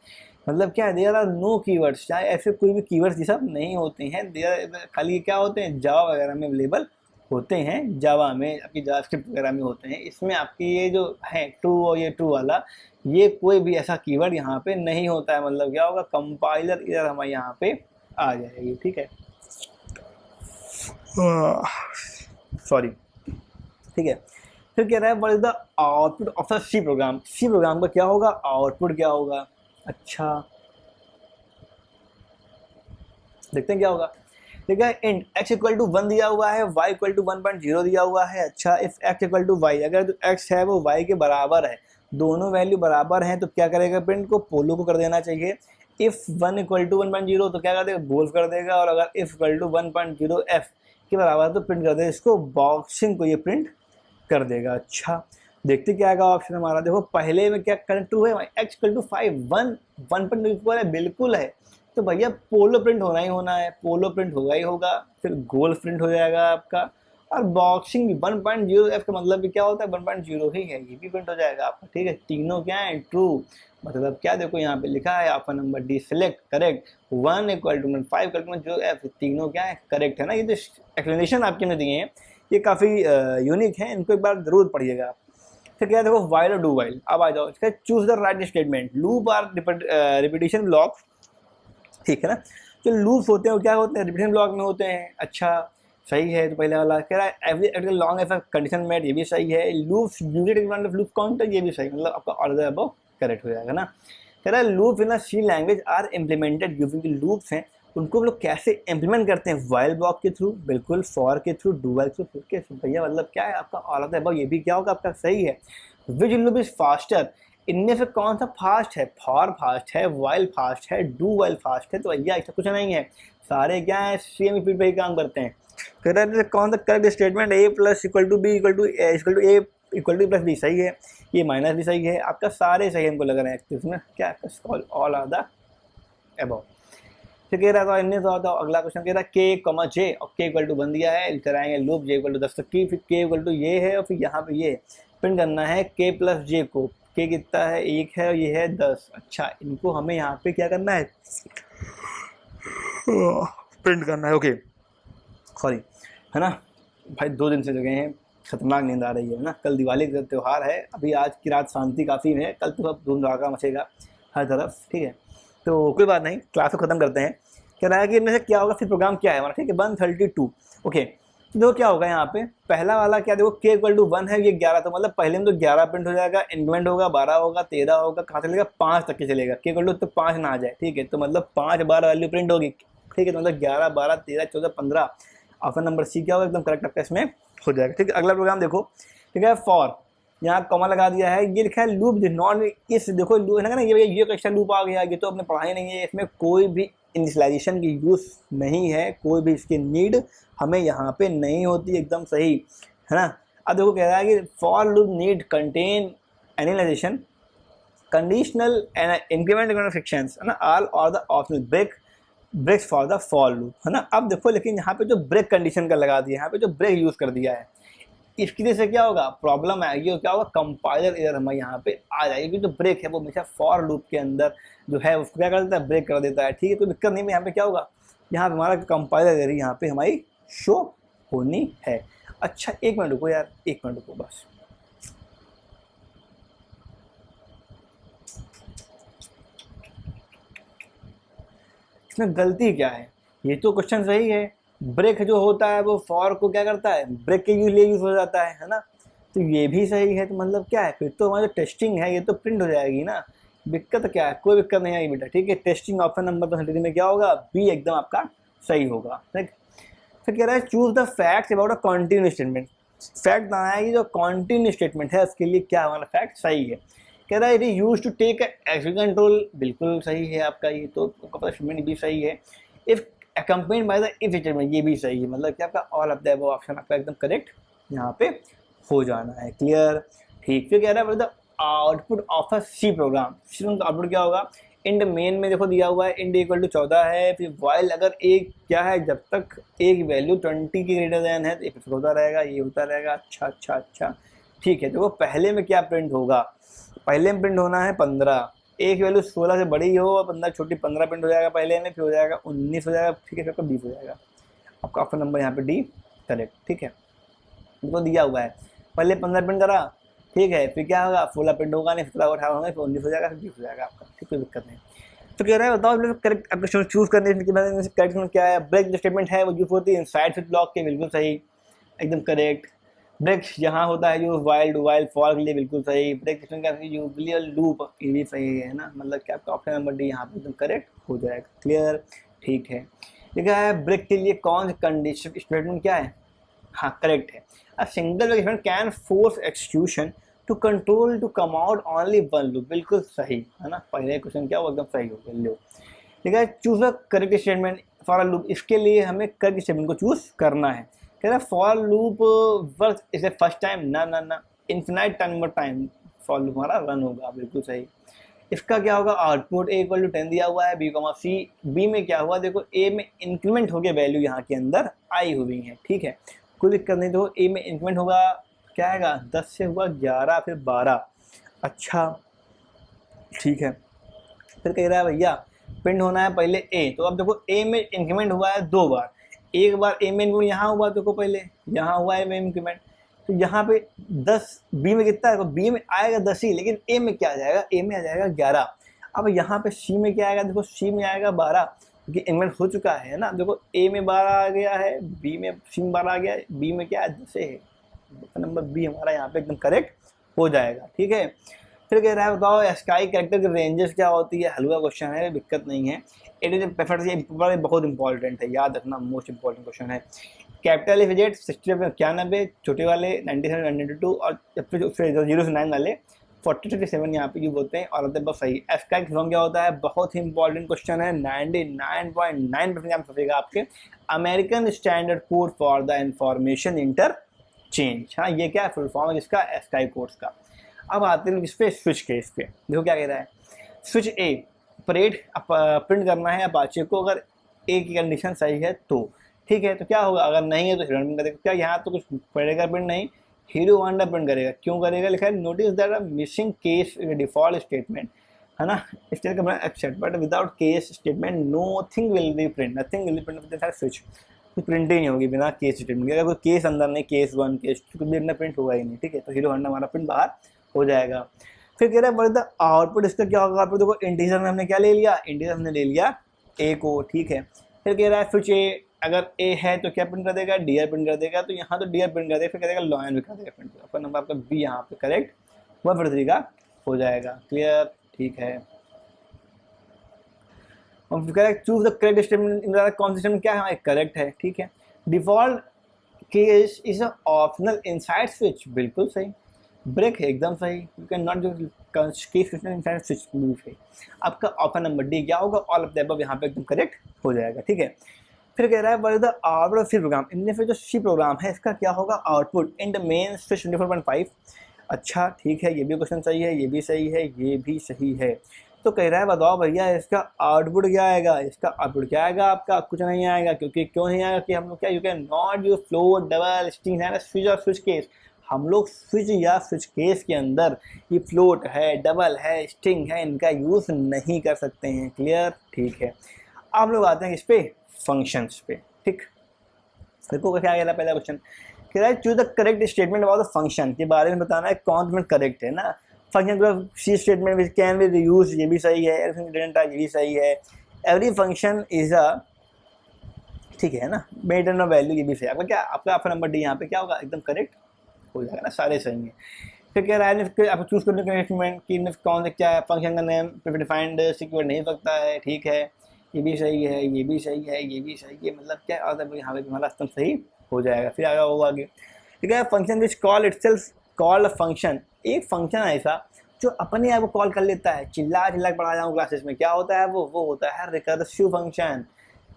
मतलब क्या है, देयर आर नो कीवर्ड्स, चाहे ऐसे कोई भी कीवर्ड्स ये सब नहीं होते हैं, देयर खाली क्या होते हैं जावा वगैरह में अवेलेबल होते हैं, जावा में, आपकी जावास्क्रिप्ट वगैरह में होते हैं। इसमें आपकी ये जो है ट्रू और ये ट्रू वाला, ये कोई भी ऐसा कीवर्ड यहाँ पे नहीं होता है, मतलब क्या होगा, कंपाइलर एरर हमारे यहाँ पे आ जाएगी, ठीक है, सॉरी, ठीक है। फिर कह रहा है what is the output of the C program. C program का क्या होगा, आउटपुट क्या होगा, अच्छा देखते हैं क्या होगा। ठीक है, इंट x इक्वल टू 1 दिया हुआ है, y इक्वल टू 1.0 दिया हुआ है, अच्छा। If x equal to y, अगर जो x है वो y के बराबर है, दोनों वैल्यू बराबर हैं, तो क्या करेगा प्रिंट को, पोलो को कर देना चाहिए। इफ 1 इक्वल टू 1.0 तो क्या कर देगा, गोल्फ कर देगा, और अगर इफ इक्वल टू 1.0 f के बराबर है तो प्रिंट कर देगा इसको, बॉक्सिंग को ये प्रिंट कर देगा, अच्छा। देखते क्या आएगा ऑप्शन हमारा, देखो पहले में क्या करंट ट्रू है, x इक्वल टू 5, 1 इक्वल है, बिल्कुल है, तो भैया पोलो प्रिंट होना ही होना है, पोलो प्रिंट होगा ही होगा, फिर गोल्फ प्रिंट हो जाएगा आपका, और बॉक्सिंग भी 1.0 f का मतलब भी क्या होता है, 1.0 ही है, ये भी प्रिंट हो जाएगा आपका, ठीक है। तीनों क्या है, ट्रू, मतलब क्या, देखो यहाँ पे लिखा है option number D select correct, 1 equal to 5 equal to जो f, तीनों क्या है, करेक्ट है ना। ये जो एक्सप्लेनेशन आपके में दिए हैं ये काफ़ी यूनिक है, इनको एक बार जरूर पढ़िएगा आप। फिर क्या देखो वाइल और डू वाइल, अब आ जाओ इसका, choose the right statement, loop are repetition block, ठीक है ना। जो लूप्स होते हैं वो क्या होते हैं, रिपीटिशन ब्लॉक में होते हैं, अच्छा सही है। तो पहले वाला कह रहा है every long if condition met, ये भी सही है। लूप्स यूनिट लूप काउंटर, ये भी सही, मतलब आपका ऑल द अबव करेक्ट हो जाएगा ना। कह रहा है loop in C language are implemented using loops हैं, उनको हम लोग कैसे इम्प्लीमेंट करते हैं, वाइल ब्लॉक के थ्रू, बिल्कुल, फॉर के थ्रू, डू वाइल के थ्रू, कैसे भैया, मतलब क्या है आपका ऑल ऑफ द अबव, ये भी क्या होगा आपका सही है। विच लूप इज फास्टर, इनमें से कौन सा फास्ट है, फॉर फास्ट है, वाइल फास्ट है, डू वाइल फास्ट है, तो भैया ऐसा कुछ नहीं है, सारे क्या है सेम स्पीड पे ही काम करते हैं। कह रहा है कौन सा correct statement, A plus equal to B equal to A equal to plus B सही है, ये माइनस भी सही है, आपका सारे सही हमको लग रहे हैं इसमें, क्या ऑल आर द अबव। फिर कह रहा था इनने तो आता, अगला क्वेश्चन कह रहा है के कमा जे, और के इक्वल टू 1 दिया है, कराएंगे लूप जे इक्वल टू 10 तक की, फिर के इक्वल टू ये है, और फिर यहाँ पे ये प्रिंट करना है के प्लस जे को, के कितना है 1 है और ये है 10, अच्छा इनको हमें यहाँ पे क्या करना है, प्रिंट करना है, ओके सॉरी, है ना भाई, 2 दिन से जगह हैं, खतरनाक नींद आ रही है ना, कल दिवाली का त्यौहार है, अभी आज की रात शांति काफ़ी है, कल तो सब धूम धड़ाका मचेगा हर तरफ, ठीक है। तो कोई बात नहीं, क्लास को ख़त्म करते हैं। कह रहा है कि इनमें से क्या होगा, फिर प्रोग्राम क्या है हमारा, ठीक है, 132, ओके। तो देखो क्या होगा यहाँ पे, पहला वाला क्या, देखो के इक्वल टू 1 है, ये 11, तो मतलब पहले में तो 11 प्रिंट हो जाएगा, इंक्रीमेंट होगा 12 होगा, 13 होगा, कहाँ चलेगा 5 तक के चलेगा, के इक्वल टू तो 5 ना आ जाए, ठीक है, तो मतलब 5 बार वैल्यू प्रिंट होगी, ठीक है, तो मतलब 11 12 13 14 15, ऑप्शन नंबर सी क्या होगा, एकदम करेक्ट आपका इसमें हो जाएगा, ठीक है। अगला प्रोग्राम देखो, ठीक है, फॉर, यहाँ कॉमा लगा दिया है, ये लिखा है लूप डिड नॉट, इस देखो लूप है ना, ये एक्स्ट्रा लूप आ गया, ये तो अपने पढ़ा ही नहीं है, इसमें कोई भी इनिशियलाइजेशन की यूज़ नहीं है, कोई भी इसकी नीड हमें यहाँ पे नहीं होती, एकदम सही है ना। अब देखो कह रहा है कि for loop need contain analysation conditional and increment frictions, है ना, all are the optional breaks for the for loop, है ना। अब देखो लेकिन यहाँ पे जो ब्रेक कंडीशन का लगा दिया, यहाँ पे जो ब्रेक यूज़ कर दिया है, इफ की वजह से क्या होगा, प्रॉब्लम आएगी और क्या होगा, कंपाइलर एरर हमारे यहाँ पे आ जाएगी, क्योंकि जो ब्रेक है वो हमेशा फॉर लूप के अंदर जो है उसको क्या कर देता है, ब्रेक कर देता है। ठीक है, कोई दिक्कत नहीं है। यहाँ पे क्या होगा, यहाँ पे हमारा कंपाइलर एरर यहाँ पे हमारी शो होनी है। अच्छा 1 मिनट रुको यार, 1 मिनट रुको बस। इसमें गलती क्या है, ये तो क्वेश्चन सही है, ब्रेक जो होता है वो फॉर को क्या करता है, ब्रेक के लिए यूज हो जाता है ना, तो ये भी सही है। तो मतलब क्या है, फिर तो हमारी जो टेस्टिंग है ये तो प्रिंट हो जाएगी ना। दिक्कत क्या है, कोई दिक्कत नहीं आएगी बेटा। ठीक है, टेस्टिंग ऑप्शन नंबर 23 में क्या होगा, बी एकदम आपका सही होगा। ठीक, फिर कह रहा है choose the facts about a continuous statement. Fact बताना है कि जो कंटिन्यूअस स्टेटमेंट है उसके लिए क्या हमारा फैक्ट सही है। कह रहा है it is use to take action control, बिल्कुल सही है आपका, ये तो स्टेटमेंट भी सही है। If accompanied by the if statement, ये भी सही है। मतलब क्या आपका all of the above option आपका एकदम करेक्ट यहाँ पे हो जाना है। क्लियर, ठीक। फिर कह रहा है the output of a C program. C program का आउटपुट क्या होगा, इंड मेन में देखो दिया हुआ है इंड इक्वल टू 14 है। फिर वाइल अगर एक क्या है, जब तक एक वैल्यू 20 के ग्रेटर देन है तो एक होता रहेगा, ये होता रहेगा। अच्छा अच्छा अच्छा, ठीक है। तो वो पहले में क्या प्रिंट होगा, पहले में प्रिंट होना है 15, एक वैल्यू 16 से बड़ी हो और 15 छोटी, 15 प्रिंट हो जाएगा पहले में, फिर हो जाएगा 19 हो जाएगा, ठीक है, फिर आपका 20 हो जाएगा। आपका ऑप्शन नंबर यहाँ पे डी करेक्ट। ठीक है, तो दिया हुआ है पहले 15 प्रिंट करा, ठीक है, फिर क्या होगा, 16 प्रिंट होगा नहीं, 17 18 होगा, फिर 19 हो जाएगा, फिर 20 हो जाएगा आपका। ठीक, कोई दिक्कत नहीं। तो कह रहा है बताओ करेक्ट आपका चूज करने के बाद करेक्ट क्या है। ब्रेक जो स्टेटमेंट है वो यूज होती है इनसाइड स्विच ब्लॉक के, बिल्कुल सही, एकदम करेक्ट। ब्रेक यहाँ होता है use while do while for के लिए, बिल्कुल सही। ब्रेक स्टेटमेंट का यूजुअली लूप, ये भी सही है ना। मतलब क्या आपका ऑप्शन नंबर डी यहाँ पे एकदम करेक्ट हो जाएगा। क्लियर, ठीक है। लिखा है ब्रेक के लिए कौन सी कंडीशन स्टेटमेंट क्या है, हाँ करेक्ट है। A single break statement can force execution to control to come out only one loop, बिल्कुल सही है ना। पहले क्वेश्चन क्या वो एकदम सही हो गया। लो ठीक है, choose a correct statement for a loop. इसके लिए हमें करेक्ट स्टेटमेंट को चूज करना है। कह रहा है for loop work is a first time, ना ना ना, infinite time time for loop हमारा रन होगा, बिल्कुल सही। इसका क्या होगा, आउटपुट ए इक्वल टू 10 दिया हुआ है, बी कॉमा सी। बी में क्या हुआ, देखो ए में इंक्रीमेंट हो गया, वैल्यू यहाँ के अंदर आई हुई है। ठीक है, कोई दिक्कत नहीं। देखो ए में इंक्रीमेंट होगा, क्या आएगा, 10 से हुआ 11, फिर 12। अच्छा ठीक है, फिर कह रहा है भैया प्रिंट होना है पहले ए। तो अब देखो ए में इंक्रीमेंट हुआ है 2 बार, एक बार ए में इंक्रीमेंट यहाँ हुआ, देखो पहले यहाँ हुआ है में इंक्रीमेंट, तो यहाँ पे 10, बी में कितना है, तो बी में आएगा 10 ही, लेकिन ए में क्या आ जाएगा, ए में आ जाएगा 11। अब यहाँ पे सी में क्या आएगा, देखो सी में आएगा 12, क्योंकि इंक्रीमेंट हो चुका है ना। देखो ए में 12 आ गया है, बी में सी में 12 आ गया है, बी में क्या है 10 है। नंबर बी हमारा यहाँ पे एकदम करेक्ट हो जाएगा। ठीक है, फिर कह रहा है बताओ स्काई कैरेक्टर की रेंजेस क्या होती है। हलवा क्वेश्चन है, दिक्कत नहीं है। इट इज प्रेफर्ड, बहुत इंपॉर्टेंट है, याद रखना, मोस्ट इंपॉर्टेंट क्वेश्चन है। कैपिटल इफिजेट 91, छोटे वाले 97 92, और फिर 0 से 9 वाले 40 to 7 यहाँ पे यूज होते हैं। और बस सही। स्काई फॉर्म क्या होता है, बहुत ही इंपॉर्टेंट क्वेश्चन है, 99.9% यहाँ फंसेगा आपके। American standard code for the information interchange. हाँ, ये क्या है, फुल फॉर्म है जिसका, स्काई कोड्स का। अब आते हैं इस पे स्विच के, इस पे देखो क्या कह रहा है। स्विच ए परेड प्रिंट करना है अपाचे को, अगर ए की कंडीशन सही है तो। ठीक है, तो क्या होगा, अगर नहीं है तो हीरो प्रिंट करेगा। क्या यहाँ तो कुछ पड़ेगा प्रिंट नहीं, हीरो होंडा प्रिंट करेगा। क्यों करेगा, लिखा है notice that a missing case default statement, है ना। स्टेट का except, but without case statement nothing will be print, nothing will be print. Switch कुछ प्रिंट ही नहीं होगी बिना केस स्टेटमेंट के। अगर कोई केस अंदर नहीं, केस 1 केस 2 कुछ भी अंदर प्रिंट होगा ही नहीं। ठीक है, तो हीरो होंडा हमारा प्रिंट बाहर हो जाएगा। फिर कह रहा है बट आउटपुट इसका क्या होगा, आउटपुट देखो इंटीजर में हमने क्या ले लिया, इंटीजर हमने ले लिया ए को। ठीक है, फिर कह रहा है स्विच ए, अगर ए है तो क्या प्रिंट कर देगा, डीआर प्रिंट कर देगा। तो यहाँ तो डीआर प्रिंट कर देगा, फिर कह देगा लॉयन भी कर देगा प्रिंट। आपका नंबर आपका बी यहाँ पे करेक्ट 143 का हो जाएगा। क्लियर, ठीक है। Correct, choose the correct statement, कौन सा स्टेटमेंट क्या है, करेक्ट है। ठीक है, default case is a optional inside switch, बिल्कुल सही। ब्रेक है एकदम सही, you can not case inside switch, बिल्कुल सही। आपका ऑप्शन नंबर डी क्या होगा, ऑल ऑफ द अबव यहाँ पे एकदम करेक्ट हो जाएगा। ठीक है, फिर कह रहा है what is the output of C program. इनमें फिर जो सी प्रोग्राम है इसका क्या होगा, output in the main switch 24.5। अच्छा ठीक है, ये भी क्वेश्चन सही है, ये भी सही है, ये भी सही है। तो कह रहा है बताओ भैया इसका आउटपुट क्या आएगा, इसका आउटपुट क्या आएगा आपका, कुछ नहीं आएगा। क्योंकि क्यों नहीं आएगा कि हम लोग क्या you can not use float double string है ना, स्विच और स्विच केस। हम लोग स्विच या स्विच केस के अंदर ये फ्लोट है, डबल है, स्ट्रिंग है, इनका यूज नहीं कर सकते हैं। क्लियर, ठीक है। आप लोग आते हैं इस पे फंक्शंस पे, ठीक। देखो क्या कह रहा है पहला क्वेश्चन, कह रहा है choose the correct statement about the function, के बारे में बताना है कौन सा करेक्ट है ना। फंक्शन का C statement which can be use, ये भी सही है। एवरीथिंग डिडंट ये भी सही है। एवरी फंक्शन इज अ, ठीक है ना, मेंटेन ऑफ वैल्यू, ये भी सही। आपका क्या, आपका नंबर डी यहाँ पे क्या होगा, एकदम करेक्ट हो जाएगा ना, सारे सही हैं। फिर कह रहा है आप चूज करने का इंस्ट्रूमेंट कि कौन से क्या है, फंक्शन का नेम डिफाइंड सिक्योर नहीं हो सकता है, ठीक है, ये भी सही है, ये भी सही है, ये भी सही है। मतलब क्या आता है यहाँ पे हमारा स्तंभ सही हो जाएगा। फिर आगे होगा आगे, ठीक है। Function which call itself call a function, एक फंक्शन ऐसा जो अपने आप को कॉल कर लेता है। चिल्ला चिल्ला के पढ़ा जाऊँ क्लासेस में, क्या होता है वो होता है रिकर्सिव फंक्शन।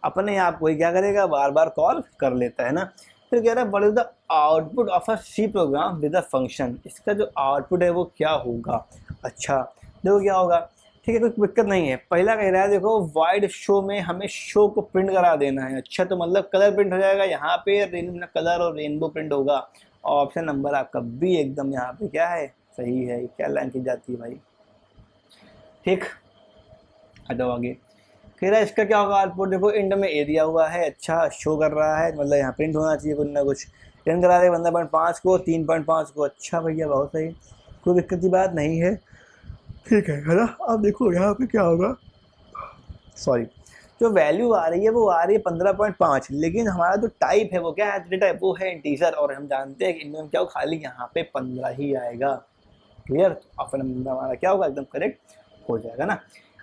अपने आप को ही क्या करेगा, बार बार कॉल कर लेता है ना। फिर कह रहा है what is the output of a C program with a function, इसका जो आउटपुट है वो क्या होगा। अच्छा देखो क्या होगा, ठीक है, कोई दिक्कत नहीं है। पहला कह रहा है देखो वाइड शो में हमें शो को प्रिंट करा देना है। अच्छा तो मतलब कलर प्रिंट हो जाएगा यहाँ पे, कलर और रेनबो प्रिंट होगा। और ऑप्शन नंबर आपका बी एकदम यहाँ पे क्या है, सही है। क्या लाइन की जाती है भाई, ठीक। हटाओ आगे, कह रहा है इसका क्या होगा आउटपुट, देखो इंड में ए दिया हुआ है, अच्छा शो कर रहा है, मतलब यहाँ प्रिंट होना चाहिए कुछ ना कुछ। टेन करा दे 15.5 को 3.5 को, अच्छा भैया बहुत सही, कोई दिक्कत की बात नहीं है, ठीक है ना। अब देखो यहाँ पे क्या होगा, सॉरी, जो वैल्यू आ रही है वो आ रही है 15.5, लेकिन हमारा जो टाइप है वो क्या है, डेटा टाइप वो है इंटीजर, और हम जानते हैं कि इनमें क्या हो, खाली यहाँ पे 15 ही आएगा। क्लियर, ऑप्शन नंबर हमारा क्या होगा, एकदम करेक्ट हो जाएगा ना।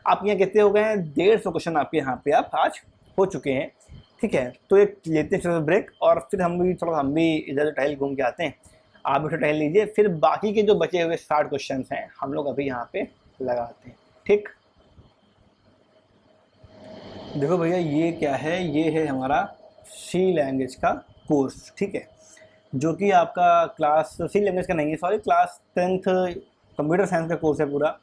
आप यहाँ कितने हो गए हैं, 150 क्वेश्चन आपके यहाँ पे आप आज हो चुके हैं, ठीक है। तो एक लेते हैं ब्रेक, और फिर हम भी इधर टहल घूम के आते हैं। आप भी टहल लीजिए, फिर बाकी के जो बचे हुए 60 क्वेश्चन हैं हम लोग अभी यहाँ पे लगाते हैं, ठीक। देखो भैया ये क्या है, ये है हमारा सी लैंग्वेज का कोर्स, ठीक है, जो कि आपका क्लास सी लैंग्वेज का नहीं है, sorry, class 10th computer science का कोर्स है पूरा,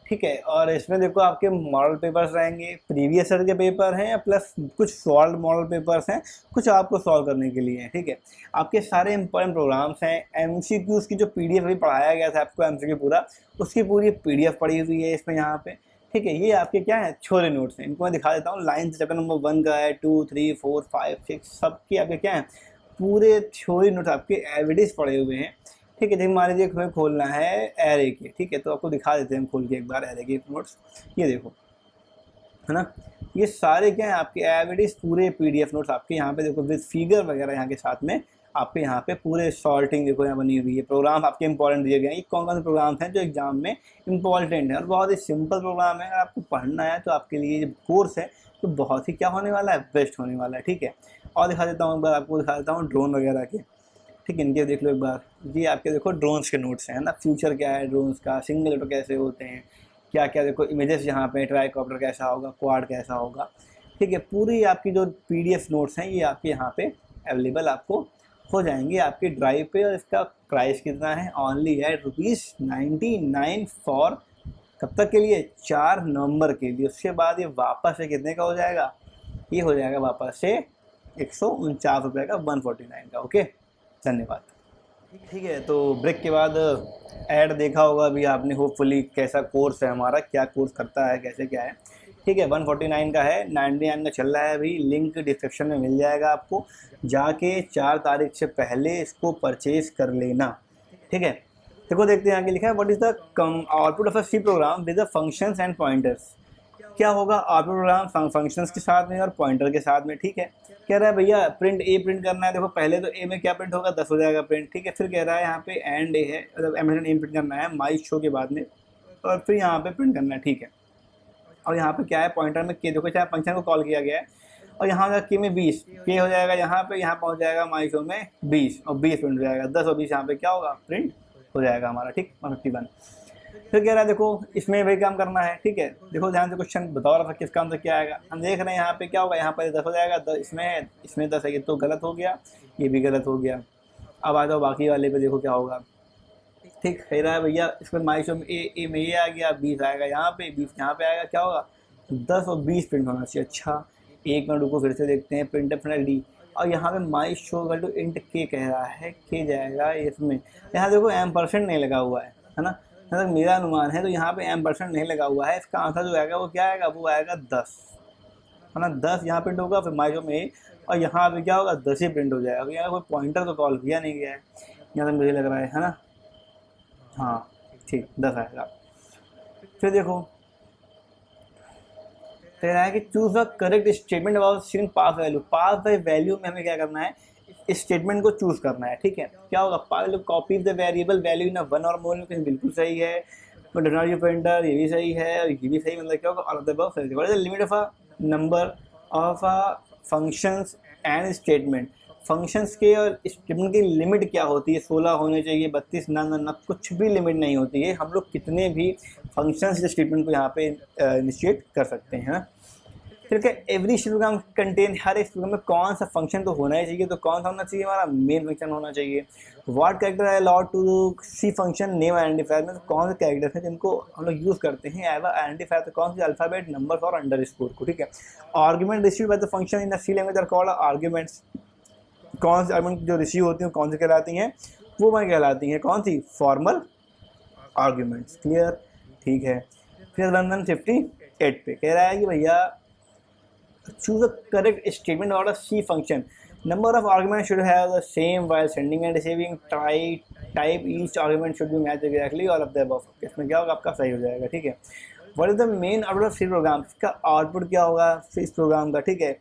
ठीक है। और इसमें देखो आपके मॉडल पेपर्स रहेंगे, प्रीवियस ईयर के पेपर हैं, प्लस कुछ सॉल्व मॉडल पेपर्स हैं, कुछ आपको सॉल्व करने के लिए हैं, ठीक है। आपके सारे इंपॉर्टेंट प्रोग्राम्स हैं। एमसीक्यूज की जो पीडीएफ अभी पढ़ाया गया था आपको एमसीक्यू पूरा, उसकी पूरी पीडीएफ पड़ी हुई है इसमें यहाँ पे, ठीक है। ये आपके क्या है, छोरे नोट्स हैं, इनको मैं दिखा देता हूँ। लाइन चैप्टर नंबर 1 का है, 2, 3, 4, 5, 6 सबके आपके क्या है, पूरे थ्योरी नोट्स आपके एविडेंस पड़े हुए हैं, ठीक है। देखिए मान लीजिए हमें खोलना है एरे के, ठीक है, तो आपको दिखा देते हैं हम खोल के एक बार एरे के नोट्स। ये देखो है ना, ये सारे क्या है आपके एविडेंस पूरे पीडीएफ नोट्स आपके यहाँ पे देखो, विद फिगर वगैरह यहाँ के साथ में आपके यहाँ पे पूरे सॉर्टिंग देखो यहाँ बनी हुई है। प्रोग्राम आपके इंपॉर्टेंट दिए गए हैं, ये कौन कौन से प्रोग्राम हैं जो एग्जाम में इंपॉर्टेंट है, और बहुत ही सिंपल प्रोग्राम है। अगर आपको पढ़ना है तो आपके लिए जो कोर्स है तो बहुत ही क्या होने वाला है, बेस्ट होने वाला है, ठीक है। और दिखा देता हूँ एक बार आपको, दिखा देता हूँ ड्रोन वगैरह के, ठीक है, इनके देख लो एक बार। ये आपके देखो ड्रोन्स के नोट्स हैं ना, फ्यूचर क्या है ड्रोन्स का, सिंगल ऑटो कैसे होते हैं, क्या क्या देखो इमेजेस यहाँ पे, ट्राईकॉप्टर कैसा होगा, क्वाड कैसा होगा, ठीक है। पूरी आपकी जो पीडीएफ नोट्स हैं ये आपके यहाँ पे अवेलेबल आपको हो जाएंगे आपके ड्राइव पे। और इसका प्राइस कितना है, ओनली है ₹99 फॉर कब तक के लिए, 4 नवंबर के लिए। उसके बाद ये वापस से कितने का हो जाएगा, ये हो जाएगा वापस से ₹149 का, 149 का, ओके। धन्यवाद, ठीक है। तो ब्रेक के बाद ऐड देखा होगा अभी आपने होपफुली, कैसा कोर्स है हमारा, क्या कोर्स करता है, कैसे क्या है, ठीक है। 149 का है, 99 का चल रहा है अभी, लिंक डिस्क्रिप्शन में मिल जाएगा आपको, जाके 4 तारीख से पहले इसको परचेज कर लेना, ठीक है। देखो देखते हैं आगे लिखा है, what is the output of a C program with the functions and pointers, क्या होगा आउटपुट प्रोग्राम फंक्शंस के साथ में और पॉइंटर के साथ में, ठीक है। कह रहा है भैया प्रिंट ए प्रिंट करना है, देखो पहले तो ए में क्या प्रिंट होगा, 10 हो जाएगा प्रिंट, ठीक है। फिर कह रहा है यहाँ पे एंड ए है, मतलब एमेजन ए प्रिंट करना है माई शो के बाद में, और फिर यहाँ पे प्रिंट करना है, ठीक है। और यहाँ पे क्या है, पॉइंटर में के देखो, चाहे फंक्शन को कॉल किया गया है, और यहाँ का के में 20, के हो जाएगा यहाँ पे, यहाँ पहुँच जाएगा माई शो में 20, और 20 प्रिंट हो जाएगा, 10 और 20 यहाँ पे क्या होगा, प्रिंट हो जाएगा हमारा, ठीक, 151। फिर कह रहा है देखो इसमें वही काम करना है, ठीक है। देखो ध्यान से क्वेश्चन बताओ रहा किस काम से क्या आएगा, हम देख रहे हैं यहाँ पे क्या होगा, यहाँ पर 10 हो जाएगा, 10 इसमें 10 है, ये तो गलत हो गया, ये भी गलत हो गया। अब आ जाओ बाकी वाले पे, देखो क्या होगा, ठीक कह रहा है भैया इसमें माइशो में ए में ये आ गया, 20 आएगा यहाँ पे, 20 यहाँ पे आएगा, क्या होगा 10 और 20 प्रिंट होना चाहिए। अच्छा एक मिनट रुको फिर से देखते हैं, प्रिंट अपना डी, और यहाँ पे माई शो इक्वल टू इंट के कह रहा है, के जाएगा इसमें। यहाँ देखो % नहीं लगा हुआ है ना, जहाँ तक मेरा अनुमान है तो यहाँ पे % नहीं लगा हुआ है। इसका आंसर जो आएगा वो क्या आएगा, वो आएगा 10, है ना। 10 यहाँ प्रिंट होगा, फिर माइशो में और यहाँ पे क्या होगा 10 ही प्रिंट हो जाएगा। यहाँ कोई पॉइंटर तो कॉल किया नहीं गया है, यहाँ तक मुझे लग रहा है ना। हाँ ठीक 10 आएगा। फिर देखो कह रहा है कि choose the correct statement about string pass value. Pass by value में हमें क्या करना है, इस स्टेटमेंट को चूज करना है, ठीक है। क्या होगा, pass copy the variable value in one और मोर लोकेशन, बिल्कुल सही है। तो डू नॉट यूज प्रिंटर, ये भी सही है और ये भी सही, मतलब क्या होगा ऑल ऑफ द अबव सही। What is the limit of a number of a functions and statement. Functions के और स्टेटमेंट की लिमिट क्या होती है, 16 होने चाहिए, 32 ना ना ना, कुछ भी लिमिट नहीं होती है। हम लोग कितने भी फंक्शंस या स्टेटमेंट को यहाँ पे इनिशिएट कर सकते हैं ना। फिर क्या, एवरी प्रोग्राम कंटेन, हर एक प्रोग्राम में कौन सा फंक्शन तो होना ही चाहिए, तो कौन सा होना चाहिए, हमारा मेन फंक्शन होना चाहिए। What character I allowed to C function name identifier में, तो कौन से कैरेक्टर्स हैं जिनको हम लोग यूज़ करते हैं एज आइडेंटिफायर, तो कौन से अल्फाबेट नंबर्स और अंडरस्कोर को, ठीक है। Argument received by the function in the C language are called arguments. कौन से आर्ग्यूमेंट जो रिसीव होती हैं कौन से कहलाती हैं, वो मैं कहलाती हैं कौन सी, फॉर्मल आर्ग्यूमेंट्स। क्लियर, ठीक है। फिर 158 पे कह रहा है कि भैया choose a correct statement about a C function. Number of arguments should have the same while sending and receiving. Type each argument should be matched exactly all of the above. इसमें क्या होगा, आपका सही हो जाएगा, ठीक है। What is the main output of C program? इसका आउटपुट क्या होगा इस प्रोग्राम का, ठीक है।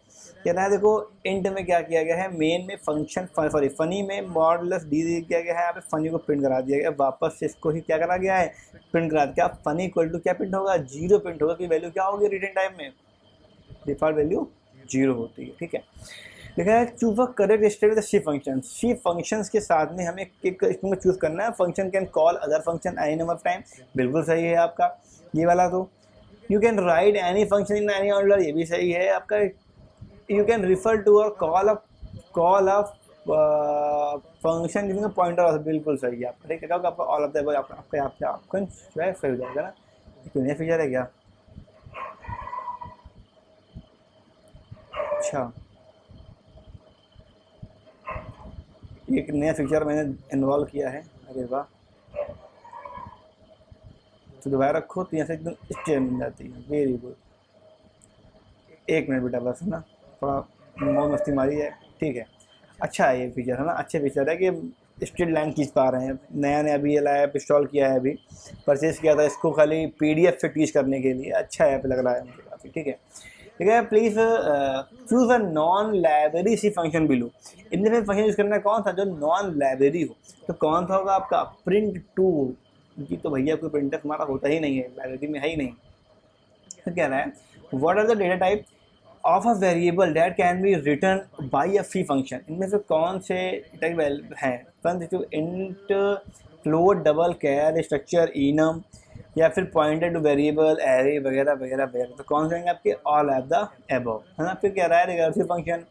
कहना है देखो इंट में क्या किया गया है, मेन में फंक्शन सॉरी फनी में मॉडुलस डी किया गया है, यहाँ पे फनी को प्रिंट करा दिया गया, वापस से इसको ही क्या करा गया है, प्रिंट करा दिया। फनी इक्वल टू क्या प्रिंट होगा, 0 प्रिंट होगा, कि वैल्यू क्या होगी रिटर्न टाइम में, डिफॉल्ट वैल्यू 0 होती है, ठीक है। लिखा है choose a correct statement C function. C functions के साथ में हमें एक इसमें चूज करना है, function can call other function any number of time, बिल्कुल सही है आपका ये वाला। तो you can write any function in any order, ये भी सही है आपका। यू कैन रिफर टू और कॉल अ फंक्शन जिसमें पॉइंटर, बिल्कुल सही है आपका, ठीक है। आपका ऑल ऑफ द आपका ऑप्शन सही हो जाएगा ना। क्यों फीचर है क्या, अच्छा एक नया फीचर मैंने इन्वॉल्व किया है, अरे वाह। तो दोबारा रखो तो यहाँ से एकदम स्टेट मिल जाती है, वेरी गुड। एक मिनट बेटा बस, है ना, थोड़ा मौज मस्ती मारी है, ठीक है। अच्छा है ये फीचर, है ना, अच्छे फीचर है कि स्ट्रेट लाइन खींच पा रहे हैं। नया अभी ये लाया, इंस्टॉल किया है, अभी परचेज़ किया था इसको खाली PDF से टीच करने के लिए। अच्छा ऐप लग रहा है मुझे काफ़ी, ठीक है। ठीक है, please choose a non library C function below. इनमें से फंक्शन यूज़ करना है कौन सा, जो नॉन लाइब्रेरी हो। तो कौन सा होगा आपका, प्रिंट टू, क्योंकि तो भैया कोई प्रिंटर हमारा होता ही नहीं है, लाइब्रेरी में है ही नहीं। तो क्या रहा है, what are the data type of a variable that can be return by a free function. इनमें से कौन से टाइप हैं, int, float, double, char, structure, enum, या फिर पॉइंटेड टू वेरिएबल, एरे वगैरह वगैरह वगैरह। तो कौन से रहेंगे आपके, ऑल ऑफ द अबव, है ना। फिर क्या रहा है, recursive function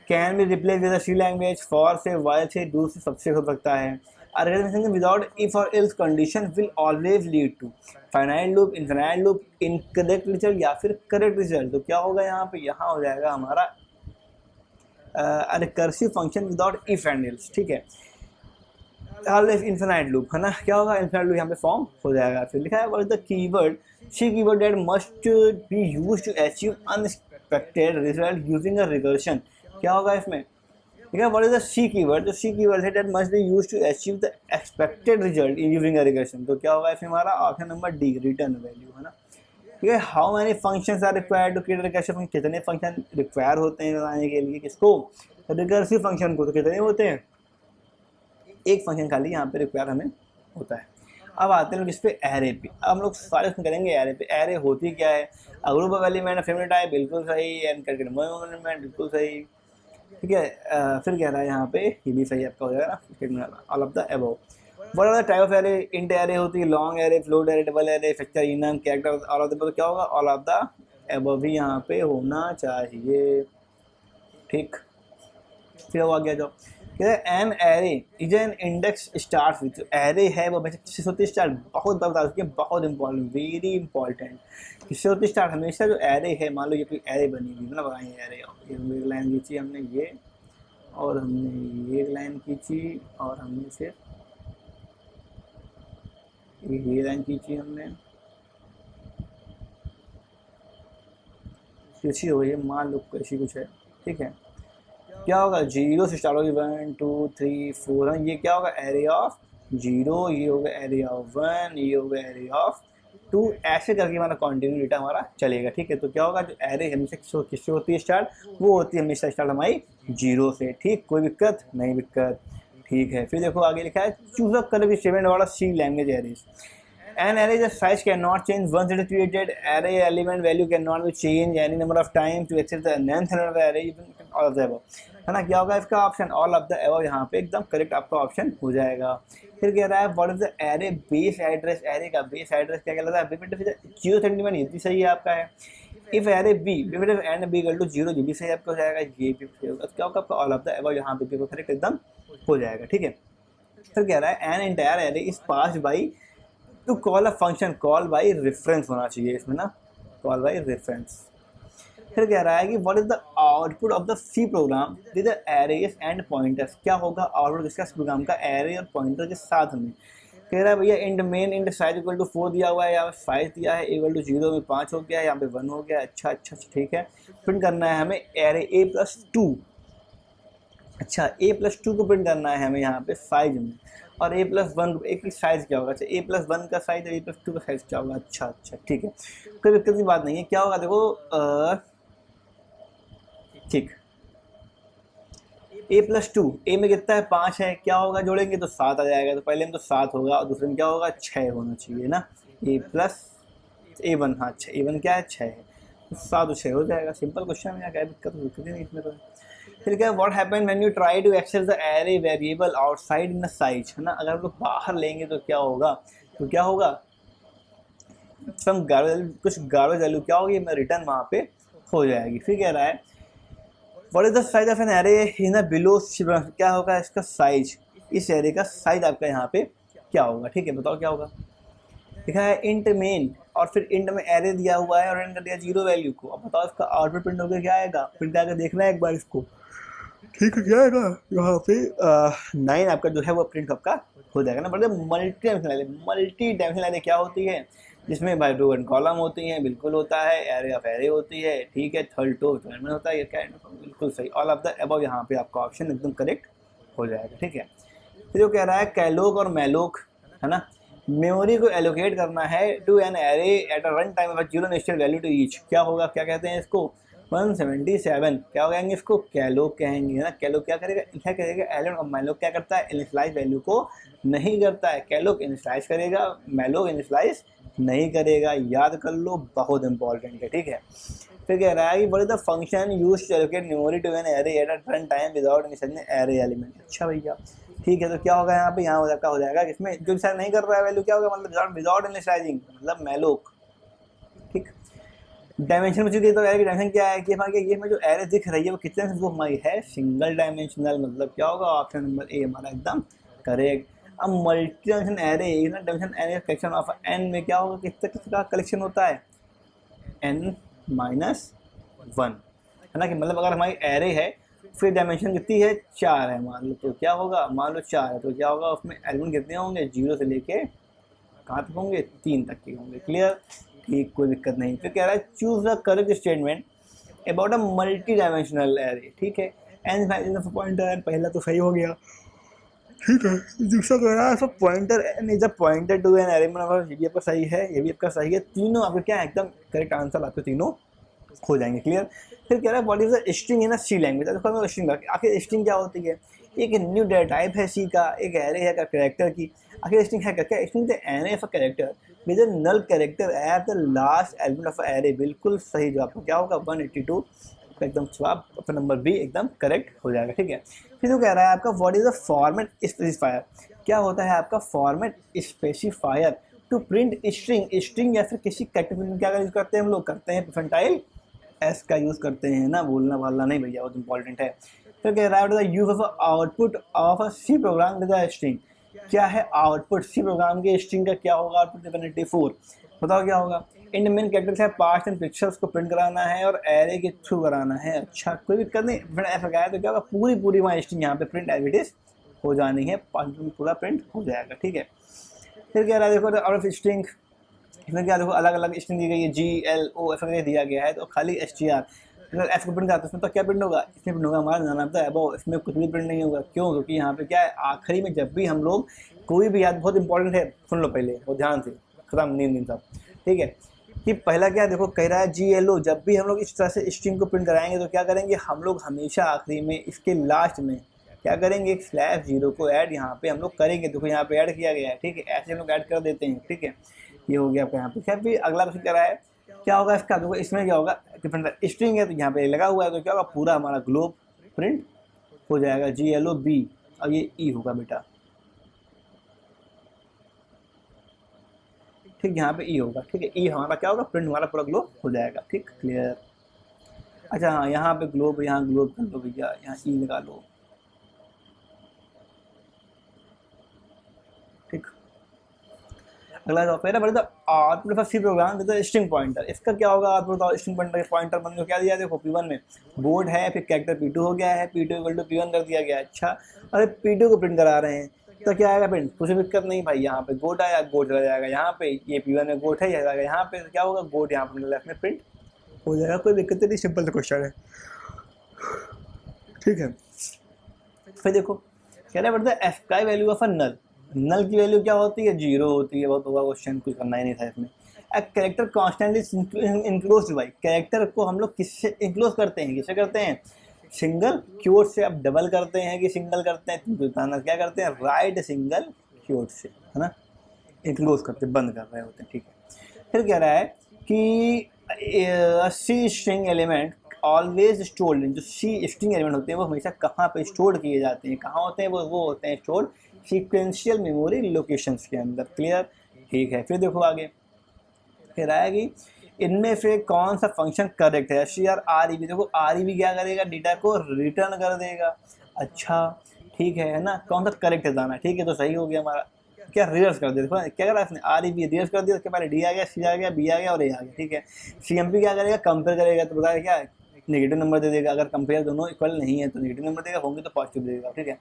can be replace with C language, for से, वाइल से, डू से, सबसे हो सकता है। अरेंजमेंट विदाउट इफ और else condition will always lead to finite loop, infinite loop, incorrect result या फिर करेक्ट रिजल्ट। तो क्या होगा यहाँ पे, यहाँ हो जाएगा हमारा recursive function without if and else, ठीक है। ऑलवेज इनफाइनाइट लूप, है ना, क्या होगा, इनफाइनाइट लूप यहाँ पे फॉर्म हो जाएगा। फिर लिखा है what is the keyword, C keyword that must be used to achieve unexpected result using a recursion. क्या होगा इसमें, ठीक है, what is the C keyword, जो सी कीवर्ड है that must be used to achieve the expected result in using a recursion. तो क्या होगा इसमें हमारा option number D, return value, है ना। ठीक है, how many functions are required to create recursive, कितने फंक्शन रिक्वायर होते हैं बनाने के लिए, किसको, रिकर्सिव फंक्शन को। तो कितने होते हैं, एक फंक्शन खाली यहाँ पे रिक्वायर हमें होता है। अब आते हैं लोग इस पे एरे पे। अब हम लोग सारे उसमें करेंगे एरे पे। एरे होती क्या है, ग्रुप ऑफ एलिमेंट, फेवरेट है, बिल्कुल सही, एंड करके एलिमेंट, बिल्कुल सही, ठीक है। फिर कह रहा है यहाँ पे, ये भी सही आपका हो जाएगा ना, all of the above. What are the type of array, int array होती है, long array, float array, double array, structure, enum, character, all of the above. क्या होगा, ऑल ऑफ द अबव भी यहाँ पे होना चाहिए, ठीक। फिर वो आ गया जो an array is an index start with, array है वो किससे होती है स्टार्ट, बहुत बार बता चुके हैं, बहुत इंपॉर्टेंट, वेरी इंपॉर्टेंट। किससे होती है स्टार्ट, हमेशा जो एरे है, मान लो ये कोई एरे बनी हुई है ना, बताइए एरे, एक लाइन खींची हमने ये, और हमने ये लाइन खींची, और हमने फिर ये लाइन खींची हमने, खींची हो गई है, मान लो ऐसी कुछ है, ठीक है। क्या होगा, जीरो से स्टार्ट होगी, 1 2 3 4, ये क्या होगा, एरिया ऑफ जीरो, ये होगा एरिया ऑफ 1, ये होगा एरिया ऑफ 2, ऐसे करके हमारा कॉन्टिन्यू डेटा हमारा चलेगा, ठीक है। तो क्या होगा, जो एरे हमेशा किससे होती है स्टार्ट, वो होती है हमेशा स्टार्ट हमारी जीरो से, ठीक। कोई दिक्कत नहीं, दिक्कत, ठीक है। फिर देखो आगे लिखा है, चूज अ कलर स्टेटमेंट वाला C language arrays. An array size cannot change once it is created. Array element value cannot be changed any number of times to access the nth element of the array, even all of the above, है ना। क्या होगा इसका option, all of the above, यहाँ पे एकदम correct आपका option हो जाएगा। फिर कह रहा है what is the array base address, array का बेस एड्रेस क्या कहलाता है, 0 सेंटीमीटर, ये भी सही है आपका है। If array B and B equal to 0, ये भी सही आपका हो जाएगा, ये भी सही होगा। क्या होगा आपका ऑल ऑफ द अबव, यहाँ पे भी करेक्ट एकदम हो जाएगा, ठीक है। फिर कह रहा है an entire array is passed by two call a function, call by reference होना चाहिए इसमें ना, कॉल बाई रेफरेंस। फिर कह रहा है कि what is the output of the C program with the arrays and pointers, क्या होगा आउटपुट इसका प्रोग्राम का एरे और पॉइंटर के साथ में। कह रहा है भैया int main int size equal to 4 दिया हुआ है, यहाँ पे 5 दिया है, इक्वल टू 0 में 5 हो गया है, यहाँ पे 1 हो गया, अच्छा अच्छा ठीक है। प्रिंट करना है हमें एरे a+2, अच्छा a+2 को प्रिंट करना है हमें यहाँ पे साइज में, और a+1 एक ही साइज़ क्या होगा, अच्छा a+1 का साइज और a+2 का साइज क्या होगा, अच्छा अच्छा ठीक है, कोई दिक्कत की बात नहीं है। क्या होगा देखो ठीक, a+2, ए में कितना है 5 है, क्या होगा जोड़ेंगे तो 7 आ जाएगा, तो पहले में तो 7 होगा और दूसरे में क्या होगा 6 होना चाहिए ना, a+a1, हाँ अच्छा a1 क्या है 6 है, तो 7 और 6 हो जाएगा, सिंपल क्वेश्चन है, क्या दिक्कत नहीं इसमें तो। फिर क्या, what happen when you try to access the array variable outside in the size, है ना, अगर हम लोग बाहर लेंगे तो क्या होगा, तो क्या होगा सम गार्बेज, कुछ गार्बेज वैल्यू क्या होगी, रिटर्न वहाँ पे हो जाएगी। फिर कह रहा है what is the size of an array in a below, क्या होगा इसका साइज, इस एरे का साइज आपका यहाँ पे क्या होगा, ठीक है, बताओ क्या होगा। लिखा है इंट मेन, और फिर इंट में एरे दिया हुआ है और एंड कर दिया 0 वैल्यू को, अब बताओ इसका आउटपुट प्रिंट होकर क्या आएगा, प्रिंट आकर देखना है एक बार इसको, ठीक है, क्या आएगा यहाँ पे 9 आपका जो है वो प्रिंट आपका हो जाएगा ना। बड़े मल्टी डायमेंशनल एरे क्या होती है, जिसमें बाय 2 कॉलम होती हैं, बिल्कुल होता है, एरे ऑफ एरे होती है, ठीक है, थर्ड टू में होता है, ये क्या बिल्कुल सही, ऑल ऑफ द अबव यहाँ पे आपका ऑप्शन एकदम करेक्ट हो जाएगा, ठीक है। फिर जो कह रहा है कैलोक और मैलोक, है ना, मेमोरी को एलोकेट करना है to an array at a run time of 0 natural value to each, क्या होगा, क्या कहते हैं इसको 177, क्या कहेंगे इसको, कैलोक कहेंगे ना। कैलोक क्या करेगा, क्या करेगा एलोक, और मैलोक क्या करता है, इनिशियलाइज वैल्यू को नहीं करता है, कैलोक इनिशियलाइज करेगा, मैलोक इनिशियलाइज नहीं करेगा, याद कर लो, बहुत इंपॉर्टेंट है, ठीक है। फिर कह रहा है कि what is the function used to allocate memory to an array at a run time without initializing array element, अच्छा भैया ठीक है। तो क्या होगा यहाँ पे, यहाँ हो जाएगा इसमें जो इनिशियलाइज नहीं कर रहा है वैल्यू क्या होगा, मतलब विदाउट इनिशियलाइजिंग, मतलब मैलोक, ठीक। डायमेंशन में चुकी, तो एरे की डायमेंशन क्या है कि हमारे ये में जो एरे दिख रही है वो कितने, वो हमारी है सिंगल डायमेंशनल, मतलब क्या होगा ऑप्शन नंबर ए हमारा एकदम करेक्ट। अब मल्टी डायमेंशन एरे, ना dimension array collection of an में क्या होगा, किसका कलेक्शन होता है, n-1, है ना, कि मतलब अगर हमारी एरे है फिर डायमेंशन कितनी है 4 है मान लो, तो क्या होगा, मान लो 4 है तो क्या होगा उसमें एलिमेंट कितने होंगे, 0 से लेके कहाँ तक होंगे, 3 तक के होंगे, क्लियर, ठीक, कोई दिक्कत नहीं। फिर कह रहा है choose the correct statement about a multi dimensional array, ठीक है, एन पॉइंटर, पहला तो सही हो गया, ठीक है। दूसरा कह रहा है सब pointer n is a pointer to an array, मतलब ये भी आपका सही है, ये भी आपका सही है, तीनों आपके क्या है एकदम करेक्ट आंसर, आपके तीनों हो जाएंगे, क्लियर। फिर कह रहा है what is the string in a C language, देखो स्ट्रिंग आखिर स्ट्रिंग क्या होती है, एक न्यू डेटा टाइप है सी का, एक एरे है का कैरेक्टर की, आखिर स्ट्रिंग है क्या, string the array of a character with a null character at the last element of array, बिल्कुल सही जवाब क्या होगा 182, एकदम जवाब ऑप्शन नंबर बी एकदम करेक्ट हो जाएगा, ठीक है। फिर जो कह रहा है आपका what is the format specifier, क्या होता है आपका format specifier to print string या फिर किसी कैरेक्टर, क्या यूज करते हैं हम लोग, करते हैं परसेंटाइल एस का यूज़ करते हैं ना, बोलना वालना नहीं भैया, बहुत इंपॉर्टेंट है। फिर कह रहा है use of output of a C program with a string. क्या है आउटपुट सी प्रोग्राम के स्ट्रिंग का, क्या होगा आउटपुट डिपेंडेंटी 4, बताओ क्या होगा। इन मेन कैरेक्टर्स है पार्ट्स एंड पिक्चर्स को प्रिंट कराना है और एरे के थ्रू कराना है। अच्छा कोई दिक्कत नहीं, फिर ऐसा क्या है तो क्या होगा पूरी पूरी वहाँ स्ट्रिंग यहाँ पे प्रिंट एज इट इज हो जानी है, पूरा प्रिंट हो जाएगा, ठीक है। फिर कह रहा है देखो आउट ऑफ स्ट्रिंग, इसमें क्या देखो अलग अलग स्ट्रिंग दी गई है, जी एल ओ ऐसा करके दिया गया है, तो खाली एस टी आर अगर एस को प्रिंट करता है उसमें तो क्या प्रिंट होगा, इसमें प्रिंट होगा हमारा नाम आता है अबो, इसमें कुछ भी प्रिंट नहीं होगा। क्यों? क्योंकि यहाँ पे क्या है आखिरी में जब भी हम लोग कोई भी याद बहुत इंपॉर्टेंट है, सुन लो पहले और ध्यान से, खत्म नींद सब, ठीक है। कि पहला क्या देखो कह रहा है जी एल ओ, जब भी हम लोग इस तरह से स्ट्रिंग को प्रिंट कराएंगे तो क्या करेंगे हम लोग हमेशा आखिरी में इसके लास्ट में क्या करेंगे, एक स्लैश जीरो को ऐड यहाँ पे हम लोग करेंगे। देखो यहाँ पे ऐड किया गया है, ठीक है, ऐसे हम लोग ऐड कर देते हैं, ठीक है। ये हो गया आपका यहाँ पे। फिर अगला क्वेश्चन कह रहा है क्या होगा इसका, देखो इसमें क्या होगा स्ट्रिंग है तो यहाँ पे लगा हुआ है तो क्या होगा पूरा हमारा ग्लोब प्रिंट हो जाएगा, जी एल ओ बी, और ये ई होगा बेटा, ठीक, यहाँ पे ई होगा, ठीक है। ई हमारा क्या होगा प्रिंट हमारा पूरा ग्लोब हो जाएगा, ठीक, क्लियर। अच्छा हाँ यहाँ पे ग्लोब, यहाँ ग्लोब कर लो भैया, यहाँ ई लगा लो, ठीक। अगला जो पहला बड़ा output of C program with string pointer, इसका क्या होगा output of string pointer, pointer बन क्या दिया देखो P1 में बोर्ड है, फिर कैरेक्टर P2 हो गया है, P2 इक्वल टू P1 कर दिया गया। अच्छा अरे P2 को प्रिंट करा रहे हैं तो क्या आएगा प्रिंट, कुछ दिक्कत नहीं भाई, यहाँ पे गोट आया गोट चला जाएगा, यहाँ पे ये P1 में गोट है यहाँ पे क्या होगा गोट, यहाँ पे लेफ्ट में प्रिंट हो जाएगा, कोई दिक्कत नहीं, सिंपल सा क्वेश्चन है, ठीक है। फिर देखो कह रहा है but the sky value of a null, null की वैल्यू क्या होती है, जीरो होती है, बहुत होगा क्वेश्चन, कुछ करना ही नहीं था इसमें। A character constantly enclose by, character को हम लोग किससे इंक्लोज करते हैं, किससे करते हैं, सिंगल क्योट से। अब डबल करते हैं कि सिंगल करते हैं, बताना क्या करते हैं, राइट सिंगल क्योट से, है ना, इंक्लोज करते बंद कर रहे होते हैं, ठीक है। फिर कह रहा है कि सी स्ट्रिंग एलिमेंट ऑलवेज स्टोर्ड, जो सी स्ट्रिंग एलिमेंट होते हैं वो हमेशा कहाँ पे स्टोर किए जाते हैं, कहाँ होते हैं वो होते हैं स्टोर सीक्वेंशियल मेमोरी लोकेशंस के अंदर, क्लियर, ठीक है। फिर देखो आगे फिर आएगी इनमें से कौन सा फंक्शन करेक्ट है, C R R E B, देखो आर ई बी क्या करेगा डेटा को रिटर्न कर देगा, अच्छा ठीक है ना, कौन सा करेक्ट है दाना, ठीक है, तो सही हो गया हमारा, क्या रिवर्स कर दिया, देखो क्या करा इसने आर ई बी रिवर्स कर दिया, उसके पहले डी आ गया, सी आ गया, बी आ गया और ए आ गया, ठीक है। सी एम पी क्या करेगा कंपेयर करेगा, तो बताया क्या नेगेटिव नंबर दे देगा, अगर कंपेयर दोनों इक्वल नहीं है तो नेगेटिव नंबर देगा, होंगे तो पॉजिटिव देगा, ठीक है।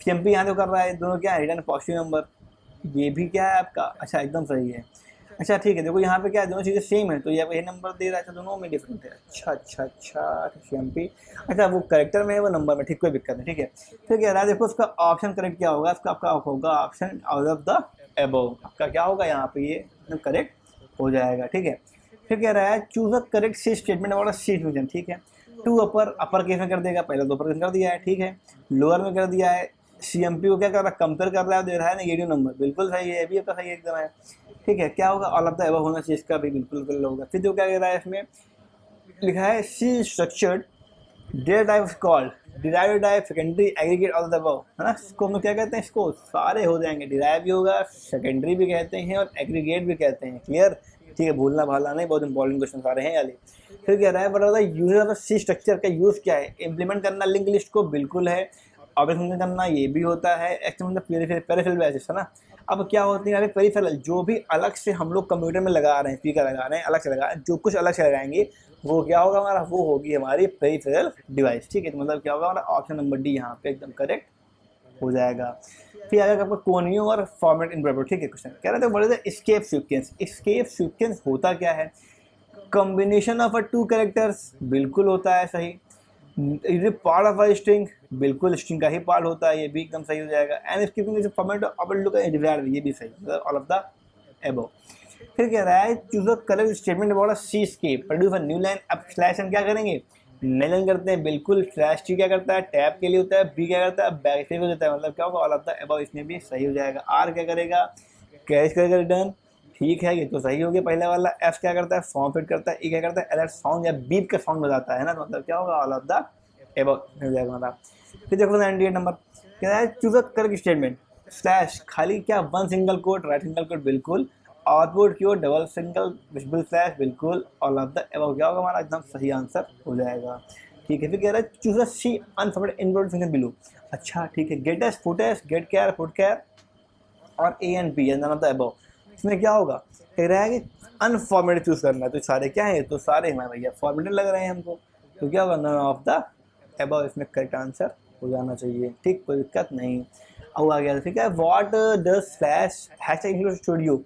सी एम पी यहाँ तो कर रहा है दोनों क्या है रिटर्न पॉजिटिव नंबर, ये भी क्या है आपका, अच्छा एकदम सही है, अच्छा ठीक है। देखो यहाँ पे क्या है दोनों चीज़ें सेम है तो ये यही नंबर दे रहा है, दोनों में डिफरेंट है, अच्छा अच्छा अच्छा CMP, अच्छा वो करेक्टर में है वो नंबर में, ठीक, कोई दिक्कत नहीं, ठीक है। फिर कह रहा है देखो उसका ऑप्शन करेक्ट क्या होगा, इसका आपका होगा option out of the above, आपका क्या होगा यहाँ पे ये करेक्ट हो जाएगा, ठीक है। फिर कह रहा है choose a correct C statement about C function, ठीक है। टू अपर केस में कर देगा, पहले तो अपर केस कर दिया है, ठीक है, लोअर में कर दिया है, CMP को क्या कर रहा है कंपेयर कर रहा है, दे रहा है नेगेटिव नंबर, बिल्कुल सही है, भी आपका सही एकदम है, ठीक है। क्या होगा ऑल ऑफ द एबव होना चाहिए, इसका भी बिल्कुल होगा। फिर जो क्या कह रहा है इसमें लिखा है C structured data type called derive type secondary aggregate all the above, है ना, इसको हम लोग क्या कहते हैं, इसको सारे हो जाएंगे, डिराइव भी होगा, सेकेंडरी भी कहते हैं और एग्रीगेट भी कहते हैं, क्लियर, ठीक है, भूलना भालना नहीं, बहुत इंपॉर्टेंट क्वेश्चन सारे हैं यानी। फिर कह रहा है बता यूजर ऑफ सी स्ट्रक्चर का यूज़ क्या है, इंप्लीमेंट करना लिंक लिस्ट को, बिल्कुल है, ऑब्जेक्ट करना ये भी होता है, एक्सटेंड पेरिफेरल बेसिस, है ना। अब क्या होती है पेरिफेरल, जो भी अलग से हम लोग कंप्यूटर में लगा रहे हैं, स्पीकर लगा रहे हैं अलग से लगा रहे हैं, जो कुछ अलग से लगाएंगे वो क्या होगा हमारा, वो होगी हमारी पेरिफेरल डिवाइस, ठीक है। तो मतलब क्या होगा हमारा ऑप्शन नंबर डी यहाँ पे एकदम करेक्ट हो जाएगा। फिर आगे आपका कोनियो और फॉर्मेट इन, ठीक है। क्वेश्चन कह रहे थे बड़े एस्केप सीक्वेंस, एस्केप सीक्वेंस होता क्या है, कॉम्बिनेशन ऑफ टू कैरेक्टर्स, बिल्कुल होता है सही, is part of a string, बिल्कुल स्ट्रिंग का ही पार्ट होता है, ये भी एकदम सही हो जाएगा। And skipping format of look divide, ये भी सही, मतलब ऑल ऑफ द एबव। फिर कह रहा है choose a correct statement about a C escape, produce a new line, अब स्लैश हम क्या करेंगे नई लाइन करते हैं, बिल्कुल स्लैश टी क्या करता है टैब के लिए होता है, बी क्या करता है बैक से हो जाता है, मतलब क्या होगा ऑल ऑफ द एबव, इसमें भी सही हो जाएगा। आर क्या करेगा कैश करेगा रिटर्न, ठीक है, ये तो सही हो गया पहला वाला। एफ क्या करता है फॉर्म फिट करता है, ई क्या करता है अलर्ट साउंड या बीप का साउंड बजाता है ना, तो मतलब क्या होगा ऑल ऑफ द एबव हो जाएगा मतलब। फिर देखो 98 नंबर क्या है choose a correct statement, slash खाली क्या one single quote right single quote, बिल्कुल, आउटपुट की ओर डबल सिंगल विजिबल स्लैश, बिल्कुल, ऑल ऑफ द एबव क्या होगा हमारा एकदम सही आंसर हो जाएगा, ठीक है। फिर कह रहा है choose C unformatted inverted function below. अच्छा ठीक है, get S foot S get care foot care और A and B and none of the above. इसमें क्या होगा, कह रहा है कि अनफॉर्मेटेड चूज करना है। तो सारे क्या है, तो सारे हमारे भैया फॉर्मेटेड लग रहे हैं हमको, तो क्या होगा, नन ऑफ द अबव इसमें करेक्ट आंसर हो जाना चाहिए। ठीक, कोई दिक्कत नहीं। अब आ गया ठीक है, what does slash hashtag include studio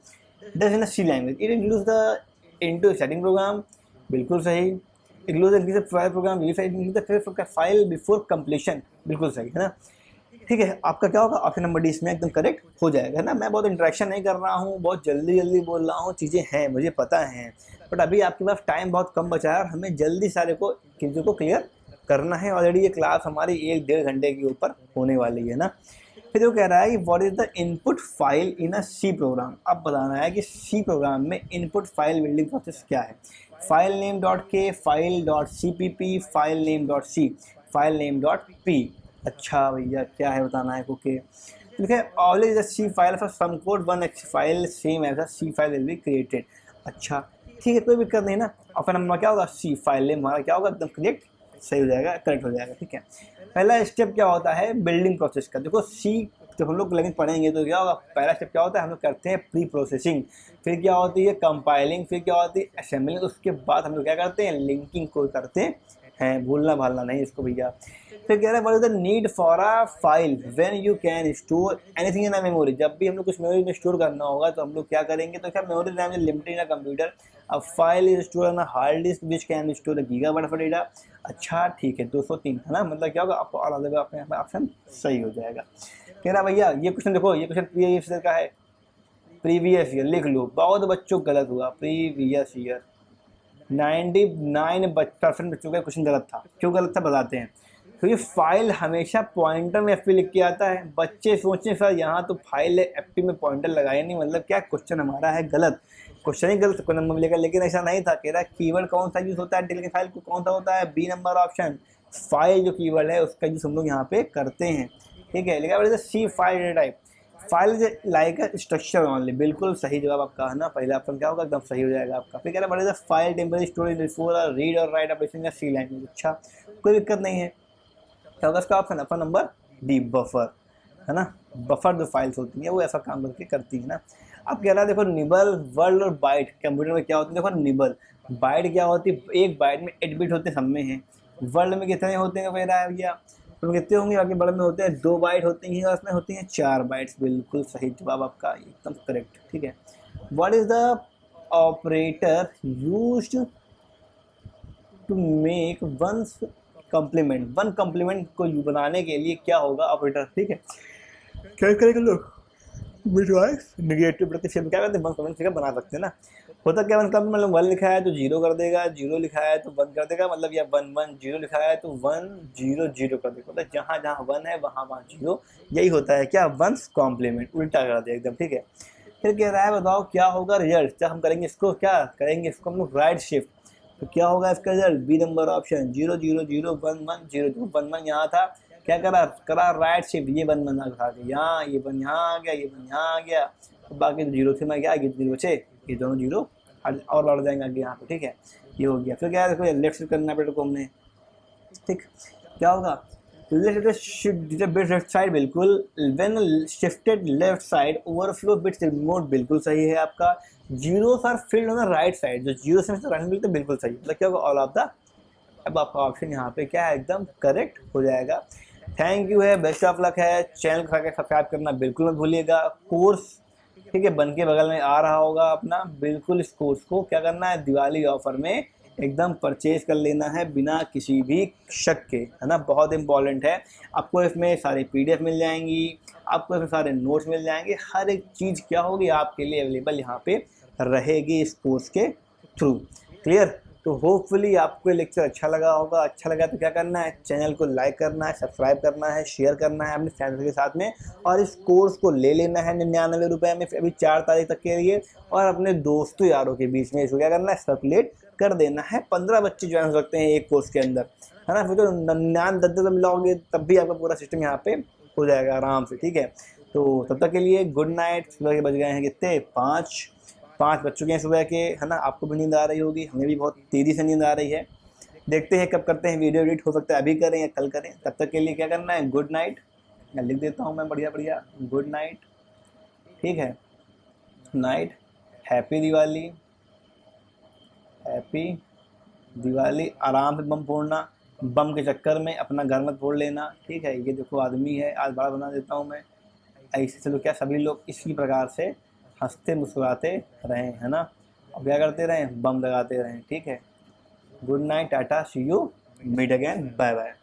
does in C language, it includes the into setting program, बिल्कुल सही। Include the file program the file before completion, बिल्कुल सही है ना। ठीक है, आपका क्या होगा, ऑप्शन नंबर डी इसमें एकदम करेक्ट हो जाएगा, है ना। मैं बहुत इंटरेक्शन नहीं कर रहा हूँ, बहुत जल्दी जल्दी बोल रहा हूँ, चीज़ें हैं मुझे पता है, बट अभी आपके पास टाइम बहुत कम बचा है और हमें जल्दी सारे को चीज़ों को क्लियर करना है। ऑलरेडी ये क्लास हमारी 1-1.5 घंटे के ऊपर होने वाली है ना। फिर वो कह रहा है कि what is the input file in a C program. अब बताना है कि सी प्रोग्राम में इनपुट फाइल बिल्डिंग प्रोसेस क्या है। File name dot K, file dot C P P, file name dot C, file name dot P. अच्छा भैया क्या है बताना है ओके। ठीक है, always the C file for some code one X file same as a C file will be created. अच्छा ठीक है, कोई दिक्कत नहीं ना। ऑप्शन नंबर क्या होगा, सी, फाइल नेम हमारा क्या होगा, एकदम करेक्ट सही हो जाएगा, करेक्ट हो जाएगा। ठीक है, पहला स्टेप क्या होता है बिल्डिंग प्रोसेस का। देखो सी जब हम लोग लैंग्वेज पढ़ेंगे तो क्या होगा, पहला स्टेप क्या होता है, हम लोग करते हैं प्री प्रोसेसिंग, फिर क्या होती है कंपाइलिंग, फिर क्या होती है असेंबलिंग, उसके बाद हम लोग क्या करते हैं लिंकिंग को करते हैं। भूलना भालना नहीं इसको भैया। फिर कह रहा है what is the need for a file when you can store anything in a memory. जब भी हम लोग कुछ मेमोरी में स्टोर करना होगा तो हम लोग क्या करेंगे, तो क्या memory RAM is limited in a computer, a file is store on a hard disk which can store a gigabyte of data. अच्छा ठीक है, 203 है ना, मतलब क्या होगा आपको और अलग अपने ऑप्शन सही हो जाएगा। कह रहा भैया ये क्वेश्चन देखो, ये क्वेश्चन प्रीवियस ईयर का है, प्रीवियस ईयर लिख लो, बहुत बच्चों को गलत हुआ प्रीवियस ईयर। 99% बच्चों का क्वेश्चन गलत था। क्यों गलत था बताते हैं, क्योंकि फाइल हमेशा पॉइंटर में एफ लिख के आता है। बच्चे सोचें सर यहाँ तो फाइल है एफ में पॉइंटर लगाया नहीं, मतलब क्या क्वेश्चन हमारा है गलत, क्वेश्चन ही गलत को नंबर मिलेगा। लेकिन ऐसा नहीं था, कह रहा कीवर्ड कौन सा यूज होता है डिलीट फाइल को, कौन सा होता है, बी नंबर ऑप्शन, फाइल जो कीवर्ड है उसका यूज हम लोग यहाँ पे करते हैं। ठीक है, लिखा C file type, file is like a structure only, बिल्कुल सही जवाब आपका है ना, पहला ऑप्शन क्या होगा एकदम सही हो जाएगा आपका। फिर कह रहा है file temporary storage before read और राइट ऑपरेशन या सी लैंग्वेज। अच्छा कोई दिक्कत नहीं है, क्या होगा इसका option, option number D buffer, है ना। बफर जो फाइल्स होती हैं वो ऐसा काम करके करती है ना। अब कह रहा है देखो निबल, वर्ड और बाइट कंप्यूटर में क्या होती है, देखो निबल बाइट क्या होती है, एक बाइट में 8 बिट होते हैं, सब में है। वर्ल्ड में कितने होते हैं भैया, तो कितने होंगे, बाकी बड़े में होते हैं 2 बाइट होती हैं और उसमें होती हैं 4 बाइट्स, बिल्कुल सही जवाब आपका एकदम करेक्ट। ठीक है, what is the operator used to make one complement, one complement को बनाने के लिए क्या होगा ऑपरेटर। ठीक है, क्या करेंगे लोग, निगेटिव प्रतिशत क्या करते हैं, वन कॉम्प्लीमेंट बना सकते हैं ना। होता क्या मतलब, मतलब 1 लिखा है तो 0 कर देगा, 0 लिखा है तो 1 कर देगा, मतलब या 1 1 0 लिखा है तो 1 0 0 कर देगा, मतलब जहाँ जहाँ 1 है वहाँ वहाँ 0, यही होता है क्या वंस कॉम्प्लीमेंट, उल्टा कर दिया एकदम। ठीक है, फिर कह रहा है बताओ क्या होगा रिजल्ट, जब हम करेंगे इसको, क्या करेंगे इसको हम लोग राइट शिफ्ट, तो क्या होगा इसका रिजल्ट, बी नंबर ऑप्शन 0 0 0 1 1 0 1 1 यहाँ था, क्या करा राइट शिफ्ट, ये 1 1 आ गया यहाँ, ये 1 यहाँ आ गया, ये 1 यहाँ आ गया, तो बाकी 0 थे मैं क्या, ये 0 बचे, ये दोनों 0 और बढ़ जाएंगे आगे यहाँ पे। ठीक है, ये हो गया। फिर क्या है देखो लेफ्ट शिफ्ट करना पड़ेगा को हमने। ठीक, क्या होगा लेफ्ट साइड, बिल्कुल when shifted left side overflow bits remote, बिल्कुल सही है आपका। Zero are filled on the right side, जो जीरो से राइट मिलते बिल्कुल सही, मतलब क्या होगा ऑल ऑफ द। अब आपका ऑप्शन यहाँ पे क्या है एकदम करेक्ट हो जाएगा। थैंक यू है, बेस्ट ऑफ लक है, चैनल को सब्सक्राइब करना बिल्कुल मत भूलिएगा। कोर्स ठीक है बन के बगल में आ रहा होगा अपना, बिल्कुल इस कोर्स को क्या करना है दिवाली ऑफर में एकदम परचेज कर लेना है बिना किसी भी शक के, है ना। बहुत इंपॉर्टेंट है, आपको इसमें सारी PDF मिल जाएंगी, आपको इसमें सारे नोट्स मिल जाएंगे, हर एक चीज़ क्या होगी आपके लिए अवेलेबल यहाँ पे रहेगी इस कोर्स के थ्रू। क्लियर, तो होपफुली आपको ये लेक्चर अच्छा लगा होगा। अच्छा लगा तो क्या करना है, चैनल को लाइक करना है, सब्सक्राइब करना है, शेयर करना है अपने फैमिली के साथ में, और इस कोर्स को ले लेना है 99 रुपये में अभी 4 तारीख तक के लिए, और अपने दोस्तों यारों के बीच में इसको क्या करना है सर्कुलेट कर देना है। 15 बच्चे ज्वाइन हो सकते हैं एक कोर्स के अंदर, है ना। फिर तो 99 मिलाओगे तब भी आपका पूरा सिस्टम यहाँ पे हो जाएगा आराम से। ठीक है, तो तब तक के लिए गुड नाइट। सुबह के बज गए हैं कितने, 5 बज चुके हैं सुबह के, है ना। आपको भी नींद आ रही होगी, हमें भी बहुत तेज़ी से नींद आ रही है। देखते हैं कब करते हैं वीडियो एडिट, हो सकता है अभी करें या कल करें। तब तक के लिए क्या करना है, गुड नाइट। मैं लिख देता हूँ मैं बढ़िया बढ़िया, गुड नाइट, ठीक है, night, happy Diwali, happy Diwali. आराम से बम फोड़ना, बम के चक्कर में अपना घर मत फोड़ लेना, ठीक है। ये देखो आदमी है, आज बड़ा बना देता हूँ मैं। ऐसे चलो क्या सभी लोग इसी प्रकार से हंसते मुस्कुराते रहें, है ना, और क्या करते रहें, बम लगाते रहें, ठीक है। Good night, tata, see you, meet again, bye bye.